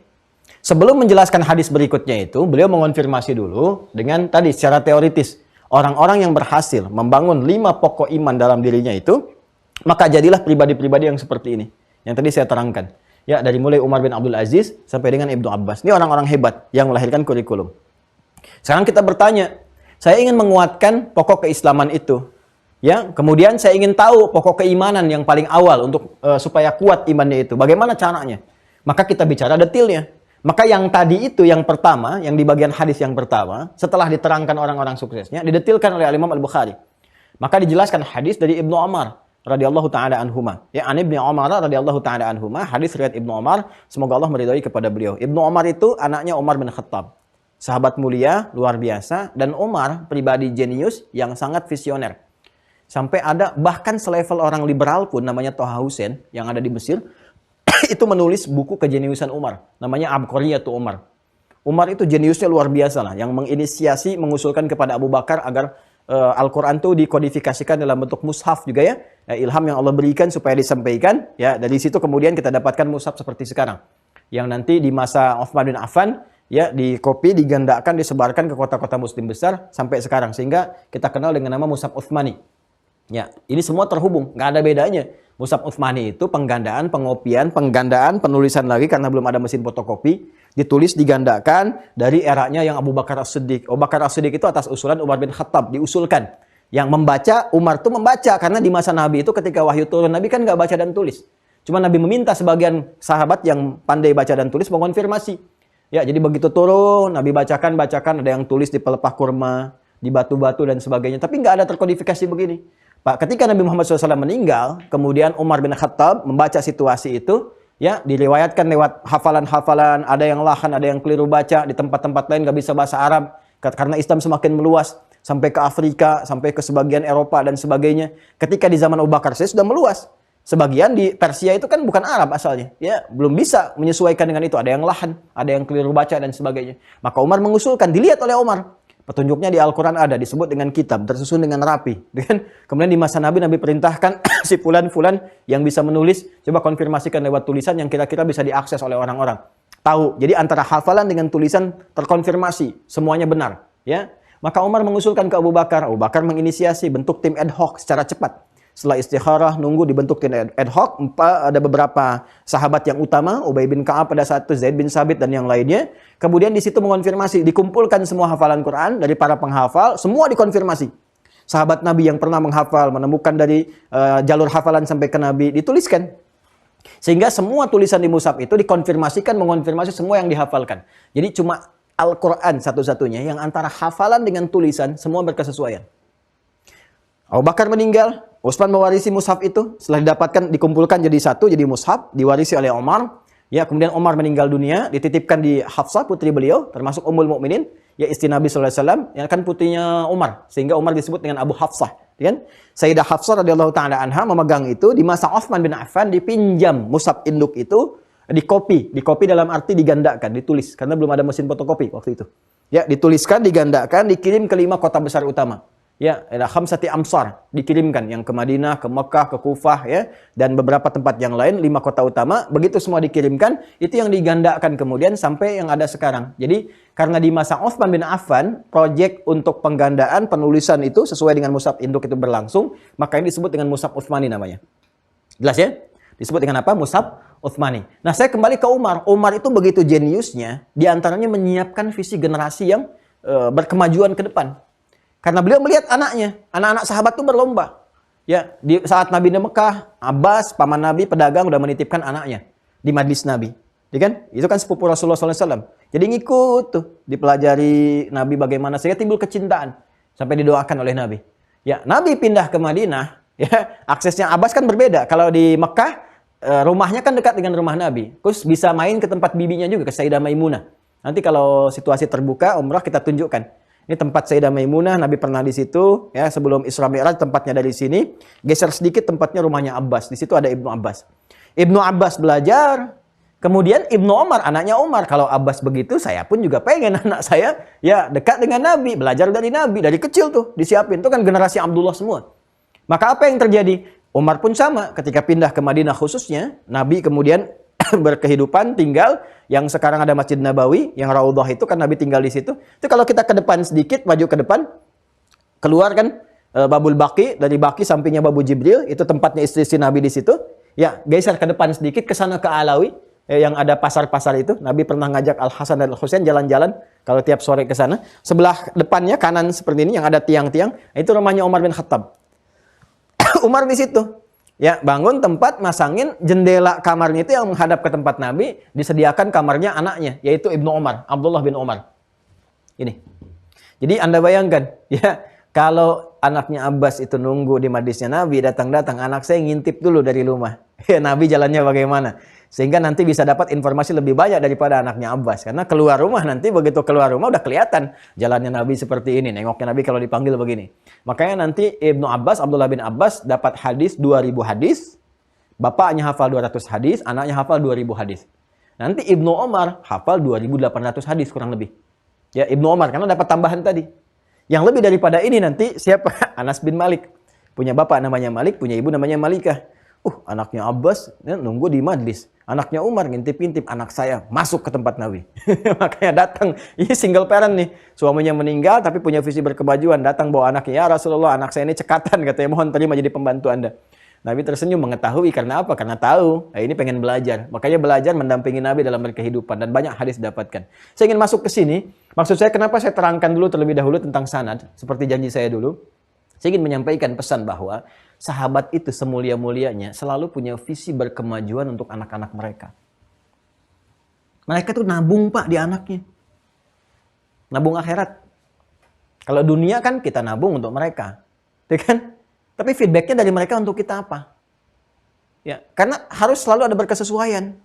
Sebelum menjelaskan hadis berikutnya itu, beliau mengonfirmasi dulu dengan tadi secara teoritis. orang-orang yang berhasil membangun 5 pokok iman dalam dirinya itu, maka jadilah pribadi-pribadi yang seperti ini. Yang tadi saya terangkan. Ya, dari mulai Umar bin Abdul Aziz sampai dengan Ibnu Abbas. Ini orang-orang hebat yang melahirkan kurikulum. Sekarang kita bertanya, saya ingin menguatkan pokok keislaman itu. Ya, kemudian saya ingin tahu pokok keimanan yang paling awal untuk supaya kuat imannya itu. Bagaimana caranya? Maka kita bicara detailnya. Maka yang tadi itu yang pertama, yang di bagian hadis yang pertama, setelah diterangkan orang-orang suksesnya, didetilkan oleh Imam Al-Bukhari. Maka dijelaskan hadis dari Ibnu Umar radhiyallahu taala anhuma. Ya, an Ibnu Umar radhiyallahu taala anhuma, hadis riwayat Ibnu Umar, semoga Allah meridhai kepada beliau. Ibnu Umar itu anaknya Umar bin Khattab. Sahabat mulia, luar biasa, dan Umar pribadi jenius yang sangat visioner. Sampai ada bahkan selevel orang liberal pun namanya Thaha Hussein yang ada di Mesir itu menulis buku kejeniusan Umar, namanya Abqariyatu Umar. Umar itu jeniusnya luar biasa lah, yang menginisiasi, mengusulkan kepada Abu Bakar agar Al-Quran itu dikodifikasikan dalam bentuk mushaf juga ya. Ilham yang Allah berikan supaya disampaikan. Ya, dari situ kemudian kita dapatkan mushaf seperti sekarang. Yang nanti di masa Utsman bin Affan, ya, dikopi, digandakan, disebarkan ke kota-kota muslim besar sampai sekarang. Sehingga kita kenal dengan nama mushaf Utsmani. Ya, ini semua terhubung, nggak ada bedanya. Mushaf Utsmani itu penggandaan, pengopian, penggandaan, penulisan lagi karena belum ada mesin fotokopi, ditulis, digandakan dari eranya yang Abu Bakar As-Siddiq. Abu Bakar As-Siddiq itu atas usulan Umar bin Khattab, diusulkan. Yang membaca, Umar itu membaca, karena di masa Nabi itu ketika wahyu turun, Nabi kan nggak baca dan tulis. Cuma Nabi meminta sebagian sahabat yang pandai baca dan tulis mengonfirmasi. Ya, jadi begitu turun, Nabi bacakan, ada yang tulis di pelepah kurma, di batu-batu dan sebagainya. Tapi nggak ada terkodifikasi begini. Pak, ketika Nabi Muhammad SAW meninggal, kemudian Umar bin Khattab membaca situasi itu, ya, diriwayatkan lewat hafalan-hafalan, ada yang lahan, ada yang keliru baca, di tempat-tempat lain nggak bisa bahasa Arab, karena Islam semakin meluas, sampai ke Afrika, sampai ke sebagian Eropa dan sebagainya. Ketika di zaman Abu Bakar saya sudah meluas. Sebagian di Persia itu kan bukan Arab asalnya, ya, belum bisa menyesuaikan dengan itu, ada yang lahan, ada yang keliru baca dan sebagainya. Maka Umar mengusulkan, dilihat oleh Umar. Petunjuknya di Al-Quran ada, disebut dengan kitab, tersusun dengan rapi. Kemudian di masa Nabi, Nabi perintahkan si fulan-fulan yang bisa menulis, coba konfirmasikan lewat tulisan yang kira-kira bisa diakses oleh orang-orang. Tahu, jadi antara hafalan dengan tulisan terkonfirmasi, semuanya benar. Ya, maka Umar mengusulkan ke Abu Bakar menginisiasi bentuk tim ad hoc secara cepat. Setelah istikharah, nunggu dibentuk tim ad hoc, ada beberapa sahabat yang utama, Ubay bin Ka'ab pada saat itu, Zaid bin Sabit dan yang lainnya. Kemudian di situ mengonfirmasi, dikumpulkan semua hafalan Quran dari para penghafal, semua dikonfirmasi. Sahabat Nabi yang pernah menghafal, menemukan dari jalur hafalan sampai ke Nabi, dituliskan. Sehingga semua tulisan di mushaf itu dikonfirmasikan, mengonfirmasi semua yang dihafalkan. Jadi cuma Al-Quran satu-satunya yang antara hafalan dengan tulisan semua berkesesuaian. Abu Bakar meninggal, Utsman mewarisi mushaf itu, setelah didapatkan, dikumpulkan jadi satu, jadi mushaf, diwarisi oleh Umar. Ya, kemudian Umar meninggal dunia, dititipkan di Hafsah, putri beliau, termasuk Ummul Mukminin, ya istri Nabi SAW, yang kan putrinya Umar, sehingga Umar disebut dengan Abu Hafsah. Kan? Sayyidah Hafsah radhiyallahu taala anha memegang itu, di masa Utsman bin Affan dipinjam mushaf induk itu, dikopi dalam arti digandakan, ditulis, karena belum ada mesin fotokopi waktu itu. Ya, dituliskan, digandakan, dikirim ke 5 kota besar utama. Ya, ada khamsati amsar dikirimkan, yang ke Madinah, ke Mekah, ke Kufah, ya, dan beberapa tempat yang lain, 5 kota utama. Begitu semua dikirimkan, itu yang digandakan kemudian sampai yang ada sekarang. Jadi karena di masa Utsman bin Affan, proyek untuk penggandaan penulisan itu sesuai dengan mushaf induk itu berlangsung, maka ini disebut dengan mushaf Utsmani namanya. Jelas ya? Disebut dengan apa? Mushaf Utsmani. Nah, saya kembali ke Umar. Umar itu begitu jeniusnya, diantaranya menyiapkan visi generasi yang berkemajuan ke depan. Karena beliau melihat anaknya, anak-anak sahabat itu berlomba. Ya, di saat Nabi di Mekah, Abbas, paman Nabi, pedagang, udah menitipkan anaknya di majlis Nabi. Ya kan? Itu kan sepupu Rasulullah SAW. Jadi ngikut tuh, dipelajari Nabi bagaimana, sehingga timbul kecintaan. Sampai didoakan oleh Nabi. Ya, Nabi pindah ke Madinah, ya, aksesnya Abbas kan berbeda. Kalau di Mekah, rumahnya kan dekat dengan rumah Nabi. Terus bisa main ke tempat bibinya juga, ke Sayyidah Maimunah. Nanti kalau situasi terbuka, umrah kita tunjukkan. Ini tempat Sayyidah Maimunah, Nabi pernah di situ, ya, sebelum Isra Mi'raj tempatnya dari sini. Geser sedikit tempatnya rumahnya Abbas. Di situ ada Ibnu Abbas. Ibnu Abbas belajar, kemudian Ibnu Umar, anaknya Umar. Kalau Abbas begitu, saya pun juga pengen anak saya ya dekat dengan Nabi, belajar dari Nabi dari kecil tuh disiapin. Itu kan generasi Abdullah semua. Maka apa yang terjadi? Umar pun sama, ketika pindah ke Madinah khususnya, Nabi kemudian berkehidupan, tinggal, yang sekarang ada Masjid Nabawi, yang Raudhah itu kan Nabi tinggal di situ. Itu kalau kita ke depan sedikit, maju ke depan, Keluar kan Babul Baqi, dari Baqi sampingnya Babu Jibril, itu tempatnya istri Nabi di situ. Ya, geser ke depan sedikit ke sana ke Alawi, yang ada pasar-pasar itu. Nabi pernah ngajak Al Hasan dan Al Husain jalan-jalan kalau tiap sore ke sana. Sebelah depannya kanan seperti ini yang ada tiang-tiang, itu rumahnya Umar bin Khattab. Umar di situ. Ya, bangun tempat, masangin jendela kamarnya itu yang menghadap ke tempat Nabi, disediakan kamarnya anaknya, yaitu Ibnu Umar, Abdullah bin Umar. Ini. Jadi Anda bayangkan, ya, kalau anaknya Abbas itu nunggu di majlisnya Nabi, datang-datang, anak saya ngintip dulu dari rumah. Ya, Nabi jalannya bagaimana? Sehingga nanti bisa dapat informasi lebih banyak daripada anaknya Abbas. Karena keluar rumah nanti, begitu keluar rumah udah kelihatan jalannya Nabi seperti ini. Nengoknya Nabi kalau dipanggil begini. Makanya nanti Ibnu Abbas, Abdullah bin Abbas dapat hadis 2000 hadis. Bapaknya hafal 200 hadis, anaknya hafal 2000 hadis. Nanti Ibnu Umar hafal 2800 hadis kurang lebih. Ya, Ibnu Umar karena dapat tambahan tadi. Yang lebih daripada ini nanti siapa? Anas bin Malik. Punya bapak namanya Malik, punya ibu namanya Malikah. Anaknya Abbas ya, nunggu di majlis. Anaknya Umar ngintip-ngintip, anak saya masuk ke tempat Nabi. Makanya datang, ini single parent nih. Suaminya meninggal tapi punya visi berkemajuan. Datang bawa anaknya, ya Rasulullah anak saya ini cekatan. Katanya mohon terima jadi pembantu Anda. Nabi tersenyum mengetahui karena apa? Karena tahu. Ini pengen belajar. Makanya belajar mendampingi Nabi dalam berkehidupan. Dan banyak hadis didapatkan. Saya ingin masuk ke sini. Maksud saya kenapa saya terangkan dulu terlebih dahulu tentang sanad. Seperti janji saya dulu. Saya ingin menyampaikan pesan bahwa sahabat itu semulia-mulianya selalu punya visi berkemajuan untuk anak-anak mereka. Mereka tuh nabung Pak di anaknya. Nabung akhirat. Kalau dunia kan kita nabung untuk mereka. Ya kan? Tapi feedbacknya dari mereka untuk kita apa? Ya, karena harus selalu ada berkesesuaian.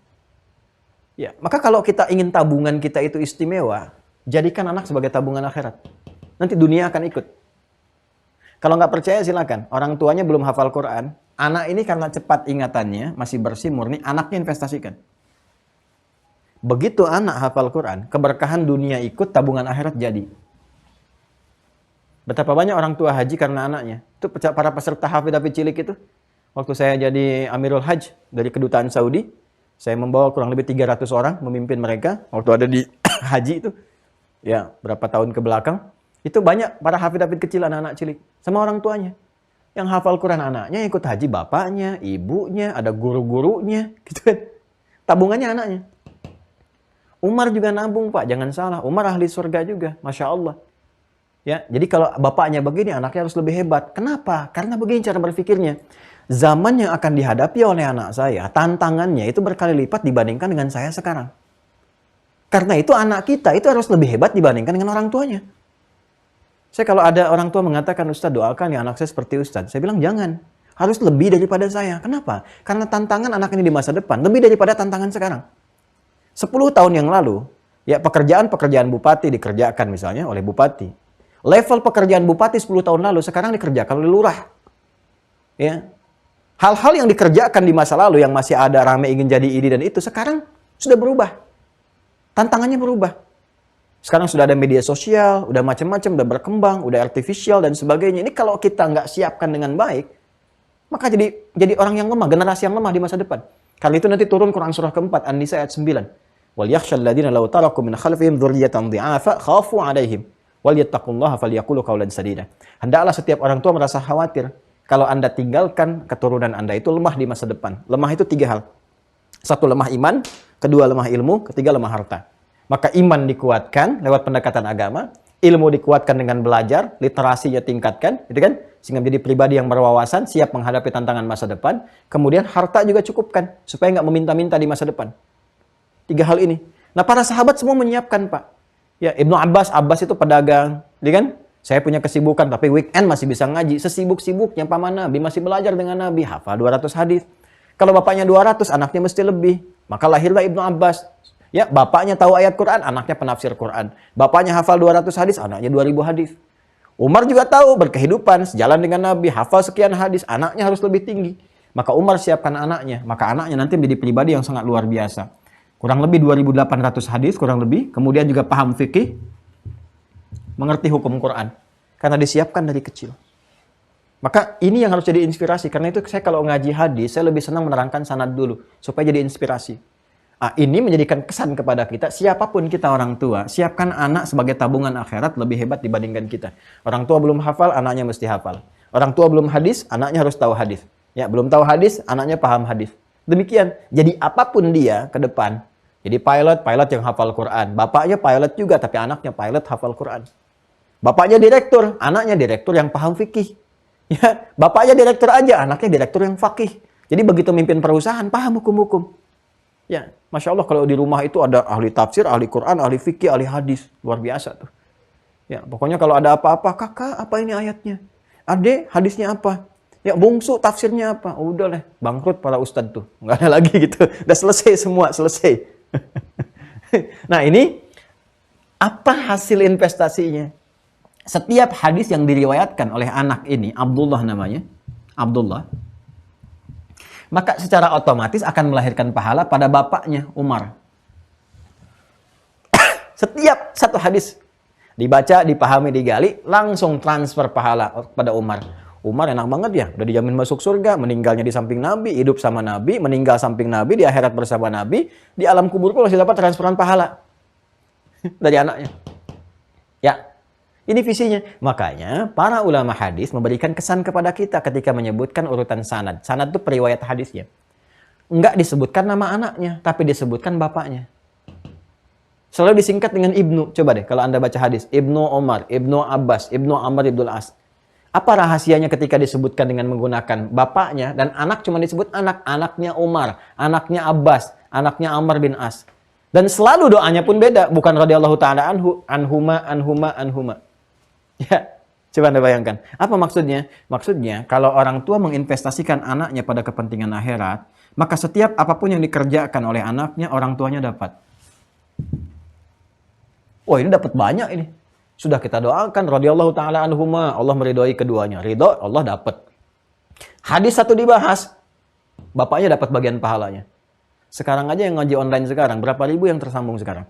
Ya, maka kalau kita ingin tabungan kita itu istimewa, jadikan anak sebagai tabungan akhirat. Nanti dunia akan ikut. Kalau nggak percaya silakan. Orang tuanya belum hafal Quran. Anak ini karena cepat ingatannya, masih bersih, murni, anaknya investasikan. Begitu anak hafal Quran, keberkahan dunia ikut, tabungan akhirat jadi. Betapa banyak orang tua haji karena anaknya. Itu para peserta hafid-hafid cilik itu. Waktu saya jadi Amirul Hajj dari kedutaan Saudi, saya membawa kurang lebih 300 orang memimpin mereka. Waktu ada di haji itu, ya berapa tahun ke belakang. Itu banyak para hafid-hafid kecil, anak-anak cilik. Sama orang tuanya. Yang hafal Quran anaknya, ikut haji bapaknya, ibunya, ada guru-gurunya. Gitu kan. Tabungannya anaknya. Umar juga nabung Pak, jangan salah. Umar ahli surga juga, Masya Allah. Ya, jadi kalau bapaknya begini, anaknya harus lebih hebat. Kenapa? Karena begini cara berpikirnya. Zaman yang akan dihadapi oleh anak saya, tantangannya itu berkali lipat dibandingkan dengan saya sekarang. Karena itu anak kita itu harus lebih hebat dibandingkan dengan orang tuanya. Saya kalau ada orang tua mengatakan, Ustaz doakan ya anak saya seperti Ustaz. Saya bilang jangan. Harus lebih daripada saya. Kenapa? Karena tantangan anak ini di masa depan lebih daripada tantangan sekarang. 10 tahun yang lalu, ya pekerjaan bupati dikerjakan misalnya oleh bupati. Level pekerjaan bupati 10 tahun lalu sekarang dikerjakan oleh lurah. Ya. Hal-hal yang dikerjakan di masa lalu yang masih ada rame ingin jadi ini dan itu sekarang sudah berubah. Tantangannya berubah. Sekarang sudah ada media sosial, udah macam-macam, udah berkembang, udah artificial dan sebagainya. Ini kalau kita nggak siapkan dengan baik, maka jadi orang yang lemah, generasi yang lemah di masa depan. Karena itu nanti turun Quran surah keempat, An-Nisa ayat 9. Wal yakhshal ladzina law taraku min khalfihim dzurriyyatan dhi'afa khafu 'alaihim wal yattaqullaha falyaqulu qawlan sadida. Hendaklah setiap orang tua merasa khawatir kalau Anda tinggalkan keturunan Anda itu lemah di masa depan. Lemah itu 3 hal. 1 lemah iman, 2 lemah ilmu, 3 lemah harta. Maka iman dikuatkan lewat pendekatan agama, ilmu dikuatkan dengan belajar, literasinya tingkatkan, gitu kan? Sehingga menjadi pribadi yang berwawasan, siap menghadapi tantangan masa depan. Kemudian harta juga cukupkan, supaya nggak meminta-minta di masa depan. 3 hal ini. Nah, para sahabat semua menyiapkan, Pak. Ya, Ibnu Abbas itu pedagang, gitu kan? Saya punya kesibukan, tapi weekend masih bisa ngaji. Sesibuk-sibuknya paman Nabi, masih belajar dengan Nabi, hafal 200 hadis. Kalau bapaknya 200, anaknya mesti lebih. Maka lahirlah Ibnu Abbas. Ya, bapaknya tahu ayat Quran, anaknya penafsir Quran. Bapaknya hafal 200 hadis, anaknya 2000 hadis. Umar juga tahu berkehidupan, sejalan dengan Nabi, hafal sekian hadis, anaknya harus lebih tinggi. Maka Umar siapkan anaknya, maka anaknya nanti menjadi pribadi yang sangat luar biasa. Kurang lebih 2800 hadis, kurang lebih. Kemudian juga paham fikih, mengerti hukum Quran. Karena disiapkan dari kecil. Maka ini yang harus jadi inspirasi. Karena itu saya kalau ngaji hadis, saya lebih senang menerangkan sanad dulu. Supaya jadi inspirasi. Ini menjadikan kesan kepada kita, siapapun kita orang tua, siapkan anak sebagai tabungan akhirat lebih hebat dibandingkan kita. Orang tua belum hafal, anaknya mesti hafal. Orang tua belum hadis, anaknya harus tahu hadis. Ya, belum tahu hadis, anaknya paham hadis. Demikian. Jadi apapun dia ke depan, jadi pilot yang hafal Quran. Bapaknya pilot juga, tapi anaknya pilot hafal Quran. Bapaknya direktur, anaknya direktur yang paham fikih. Ya, bapaknya direktur aja, anaknya direktur yang fakih. Jadi begitu mimpin perusahaan, paham hukum-hukum. Ya, Masya Allah kalau di rumah itu ada ahli tafsir, ahli Quran, ahli fikih, ahli hadis. Luar biasa tuh. Ya, pokoknya kalau ada apa-apa, kakak apa ini ayatnya? Adek, hadisnya apa? Ya, bungsu tafsirnya apa? Oh, udah lah, bangkrut para ustadz tuh. Nggak ada lagi gitu. Udah selesai semua, selesai. Nah, ini apa hasil investasinya? Setiap hadis yang diriwayatkan oleh anak ini, Abdullah namanya, Abdullah, maka secara otomatis akan melahirkan pahala pada bapaknya, Umar. Setiap satu hadis dibaca, dipahami, digali, langsung transfer pahala pada Umar. Umar enak banget ya, udah dijamin masuk surga, meninggalnya di samping Nabi, hidup sama Nabi, meninggal samping Nabi, di akhirat bersama Nabi, di alam kubur pun masih dapat transferan pahala dari anaknya. Ya, ini visinya. Makanya para ulama hadis memberikan kesan kepada kita ketika menyebutkan urutan sanad. Sanad itu periwayat hadisnya. Enggak disebutkan nama anaknya, tapi disebutkan bapaknya. Selalu disingkat dengan Ibnu. Coba deh kalau Anda baca hadis. Ibnu Umar, Ibnu Abbas, Ibnu Amr Ibnu As. Apa rahasianya ketika disebutkan dengan menggunakan bapaknya dan anak cuma disebut anak. Anaknya Umar, anaknya Abbas, anaknya Amr bin As. Dan selalu doanya pun beda. Bukan radhiyallahu ta'ala anhuma. Ya, coba Anda bayangkan. Apa maksudnya? Maksudnya, kalau orang tua menginvestasikan anaknya pada kepentingan akhirat, maka setiap apapun yang dikerjakan oleh anaknya, orang tuanya dapat. Oh, ini dapat banyak ini. Sudah kita doakan, radhiyallahu ta'ala anhuma, Allah meridhoi keduanya. Ridho, Allah dapat. Hadis satu dibahas, bapaknya dapat bagian pahalanya. Sekarang aja yang ngaji online sekarang, berapa ribu yang tersambung sekarang?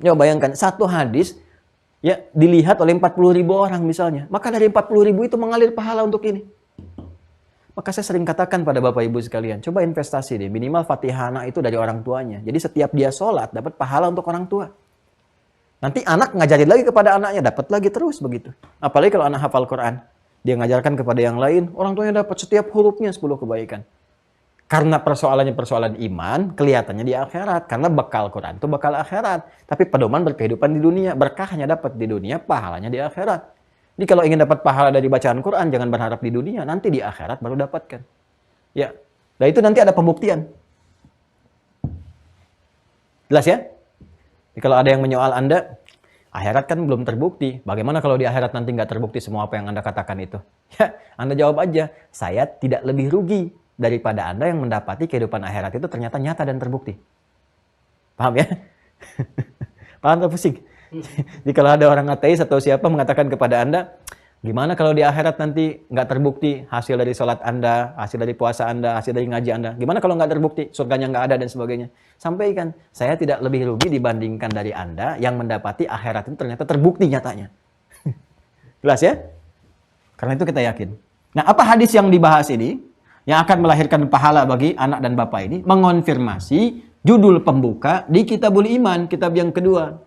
Coba bayangkan, satu hadis, ya, dilihat oleh 40.000 orang misalnya. Maka dari 40.000 itu mengalir pahala untuk ini. Maka saya sering katakan pada Bapak Ibu sekalian, coba investasi deh. Minimal Fatihah anak itu dari orang tuanya. Jadi setiap dia sholat, dapat pahala untuk orang tua. Nanti anak ngajarin lagi kepada anaknya, dapat lagi terus begitu. Apalagi kalau anak hafal Quran. Dia ngajarkan kepada yang lain, orang tuanya dapat setiap hurufnya 10 kebaikan. Karena persoalannya persoalan iman, kelihatannya di akhirat. Karena bekal Quran itu bekal akhirat. Tapi pedoman berkehidupan di dunia. Berkahnya dapat di dunia, pahalanya di akhirat. Jadi kalau ingin dapat pahala dari bacaan Quran, jangan berharap di dunia. Nanti di akhirat baru dapatkan. Ya, dan itu nanti ada pembuktian. Jelas ya? Jadi kalau ada yang menyoal Anda, akhirat kan belum terbukti. Bagaimana kalau di akhirat nanti nggak terbukti semua apa yang Anda katakan itu? Ya, Anda jawab aja, saya tidak lebih rugi daripada Anda yang mendapati kehidupan akhirat itu ternyata nyata dan terbukti. Paham ya? Paham atau pusing? Jadi kalau ada orang ateis atau siapa mengatakan kepada Anda, gimana kalau di akhirat nanti nggak terbukti hasil dari sholat Anda, hasil dari puasa Anda, hasil dari ngaji Anda? Gimana kalau nggak terbukti, surganya nggak ada dan sebagainya? Sampaikan, saya tidak lebih rugi dibandingkan dari Anda yang mendapati akhirat itu ternyata terbukti nyatanya. Jelas ya? Karena itu kita yakin. Nah, apa hadis yang dibahas ini? Yang akan melahirkan pahala bagi anak dan bapak ini, mengonfirmasi judul pembuka di Kitabul Iman, kitab yang kedua.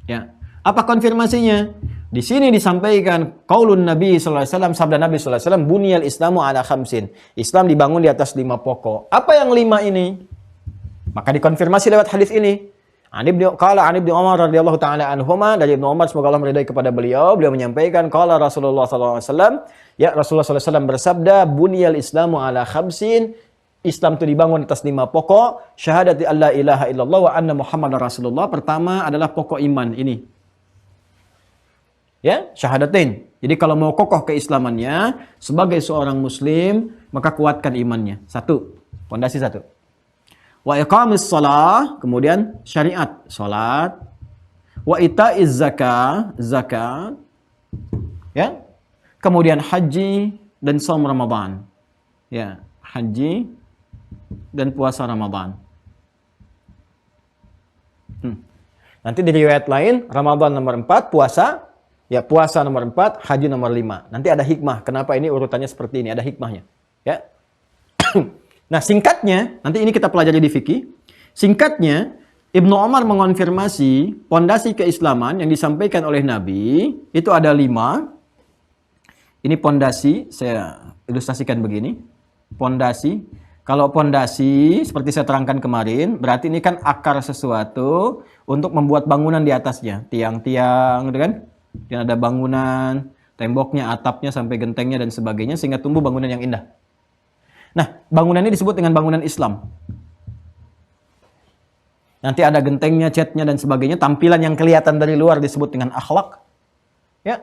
Ya, apa konfirmasinya? Di sini disampaikan qaulun Nabi sallallahu alaihi wasallam, sabda Nabi sallallahu alaihi wasallam, bunyal Islamu ala khamsin. Islam dibangun di atas 5 pokok. Apa yang 5 ini? Maka dikonfirmasi lewat hadis ini. Qala Ibnu Umar radhiyallahu taala anhuma, dari Ibnu Umar semoga Allah meridai kepada beliau menyampaikan qala Rasulullah sallallahu alaihi wasallam, ya Rasulullah sallallahu alaihi wasallam bersabda, bunyal Islamu ala khamsin. Islam itu dibangun atas 5 pokok. Syahadati alla ilaha illallah wa anna Muhammadar Rasulullah. Pertama adalah pokok iman ini. Ya, syahadatain. Jadi kalau mau kokoh keislamannya sebagai seorang muslim, maka kuatkan imannya. 1, pondasi 1. Wa iqamis shalah, kemudian syariat, salat. Wa itaiz zakat. Ya. Kemudian haji dan shaum Ramadan. Ya, haji dan puasa Ramadan. Nanti di riwayat lain, Ramadan nomor 4, puasa nomor 4, haji nomor 5. Nanti ada hikmah. Kenapa ini urutannya seperti ini? Ada hikmahnya. Ya. Nah, singkatnya, nanti ini kita pelajari di fikih. Singkatnya, Ibnu Umar mengonfirmasi pondasi keislaman yang disampaikan oleh Nabi itu ada 5. Ini pondasi, saya ilustrasikan begini. Pondasi. Kalau pondasi, seperti saya terangkan kemarin, berarti ini kan akar sesuatu untuk membuat bangunan di atasnya. Tiang-tiang, gitu kan? Dan ada bangunan, temboknya, atapnya, sampai gentengnya, dan sebagainya, sehingga tumbuh bangunan yang indah. Nah, bangunan ini disebut dengan bangunan Islam. Nanti ada gentengnya, catnya, dan sebagainya. Tampilan yang kelihatan dari luar disebut dengan akhlak. Ya,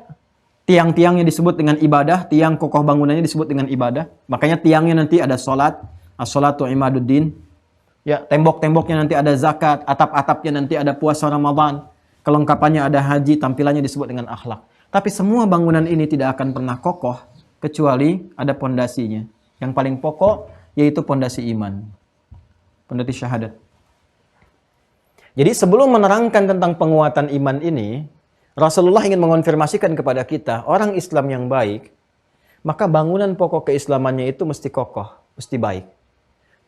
tiang-tiangnya disebut dengan ibadah. Tiang kokoh bangunannya disebut dengan ibadah. Makanya tiangnya nanti ada sholat. As-sholatu imaduddin. Ya, tembok-temboknya nanti ada zakat. Atap-atapnya nanti ada puasa Ramadan. Kelengkapannya ada haji. Tampilannya disebut dengan akhlak. Tapi semua bangunan ini tidak akan pernah kokoh kecuali ada pondasinya. Yang paling pokok yaitu pondasi iman. Pondasi syahadat. Jadi sebelum menerangkan tentang penguatan iman ini, Rasulullah ingin mengonfirmasikan kepada kita, orang Islam yang baik, maka bangunan pokok keislamannya itu mesti kokoh, mesti baik.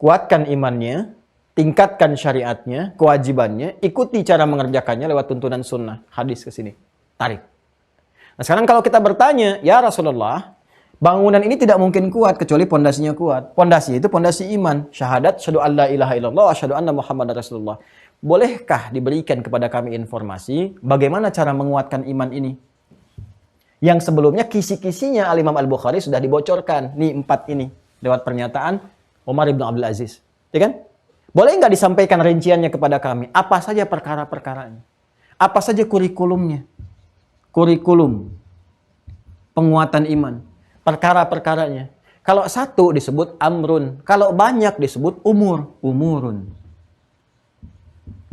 Kuatkan imannya, tingkatkan syariatnya, kewajibannya, ikuti cara mengerjakannya lewat tuntunan sunnah. Hadis ke sini. Tarik. Nah sekarang kalau kita bertanya, ya Rasulullah, bangunan ini tidak mungkin kuat kecuali pondasinya kuat. Pondasi itu pondasi iman. Syahadat, syahadu an la ilaha illallah, syahadu anna Muhammadar Rasulullah. Bolehkah diberikan kepada kami informasi bagaimana cara menguatkan iman ini? Yang sebelumnya kisi-kisinya Al-Imam Al-Bukhari sudah dibocorkan. Nih 4 ini. Lewat pernyataan Umar ibn Abdul Aziz. Ya kan? Boleh nggak disampaikan rinciannya kepada kami? Apa saja perkara-perkaranya? Apa saja kurikulumnya? Kurikulum penguatan iman. Perkara-perkaranya. Kalau satu disebut amrun. Kalau banyak disebut umurun.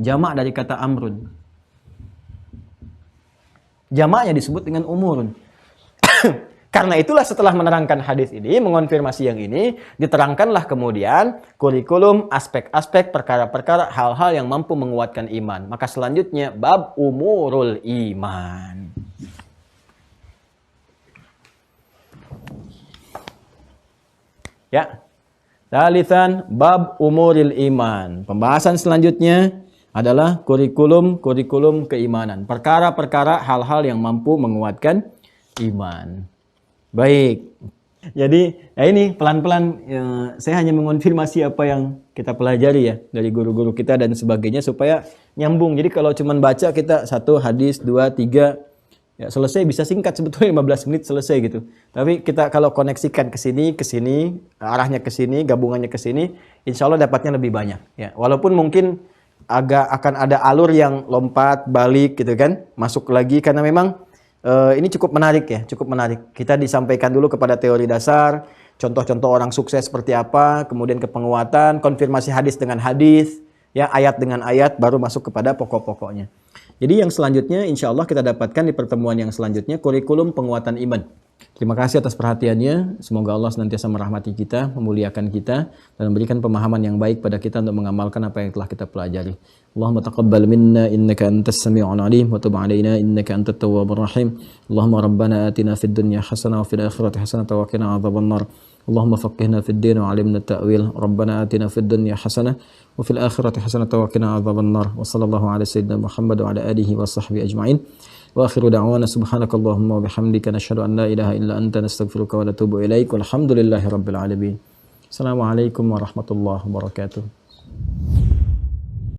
Jamak dari kata amrun. Jamaknya disebut dengan umurun. Karena itulah setelah menerangkan hadis ini, mengonfirmasi yang ini, diterangkanlah kemudian kurikulum, aspek-aspek, perkara-perkara, hal-hal yang mampu menguatkan iman. Maka selanjutnya, bab umurul iman. Ya. Tsalitsan, bab umuril iman. Pembahasan selanjutnya adalah kurikulum keimanan. Perkara-perkara, hal-hal yang mampu menguatkan iman. Baik. Jadi, ya ini pelan-pelan saya hanya mengonfirmasi apa yang kita pelajari ya dari guru-guru kita dan sebagainya supaya nyambung. Jadi kalau cuma baca kita 1 hadis, 2, 3 ya selesai, bisa singkat sebetulnya 15 menit selesai gitu. Tapi kita kalau koneksikan ke sini, arahnya ke sini, gabungannya ke sini, insya Allah dapatnya lebih banyak ya. Walaupun mungkin agak akan ada alur yang lompat, balik gitu kan, masuk lagi karena memang ini cukup menarik ya, cukup menarik. Kita disampaikan dulu kepada teori dasar, contoh-contoh orang sukses seperti apa, kemudian ke penguatan, konfirmasi hadis dengan hadis, ya ayat dengan ayat, baru masuk kepada pokok-pokoknya. Jadi yang selanjutnya insya Allah kita dapatkan di pertemuan yang selanjutnya, kurikulum penguatan iman. Terima kasih atas perhatiannya. Semoga Allah senantiasa merahmati kita, memuliakan kita, dan memberikan pemahaman yang baik pada kita untuk mengamalkan apa yang telah kita pelajari. Allahumma taqabbal minna innaka antas sami'un alim wa tub 'alaina innaka antat tawwabur rahim. Allahumma rabbana atina fid dunya hasanah wa fil akhirati hasanah wa qina adzabannar. Allahumma faqqihna fid din wa 'allimna at-ta'wil. Rabbana atina fid dunya hasanah wa fil akhirati hasanah wa qina adzabannar. Wa sallallahu ala sayyidina Muhammad wa ala alihi wa sahbihi ajma'in. Wa akhiru da'wana subhanakallahumma wa bihamdika nashhadu an la ilaha illa anta nastaghfiruka wa natubu ilaik. Walhamdulillahi rabbil alamin. Assalamualaikum warahmatullahi wabarakatuh.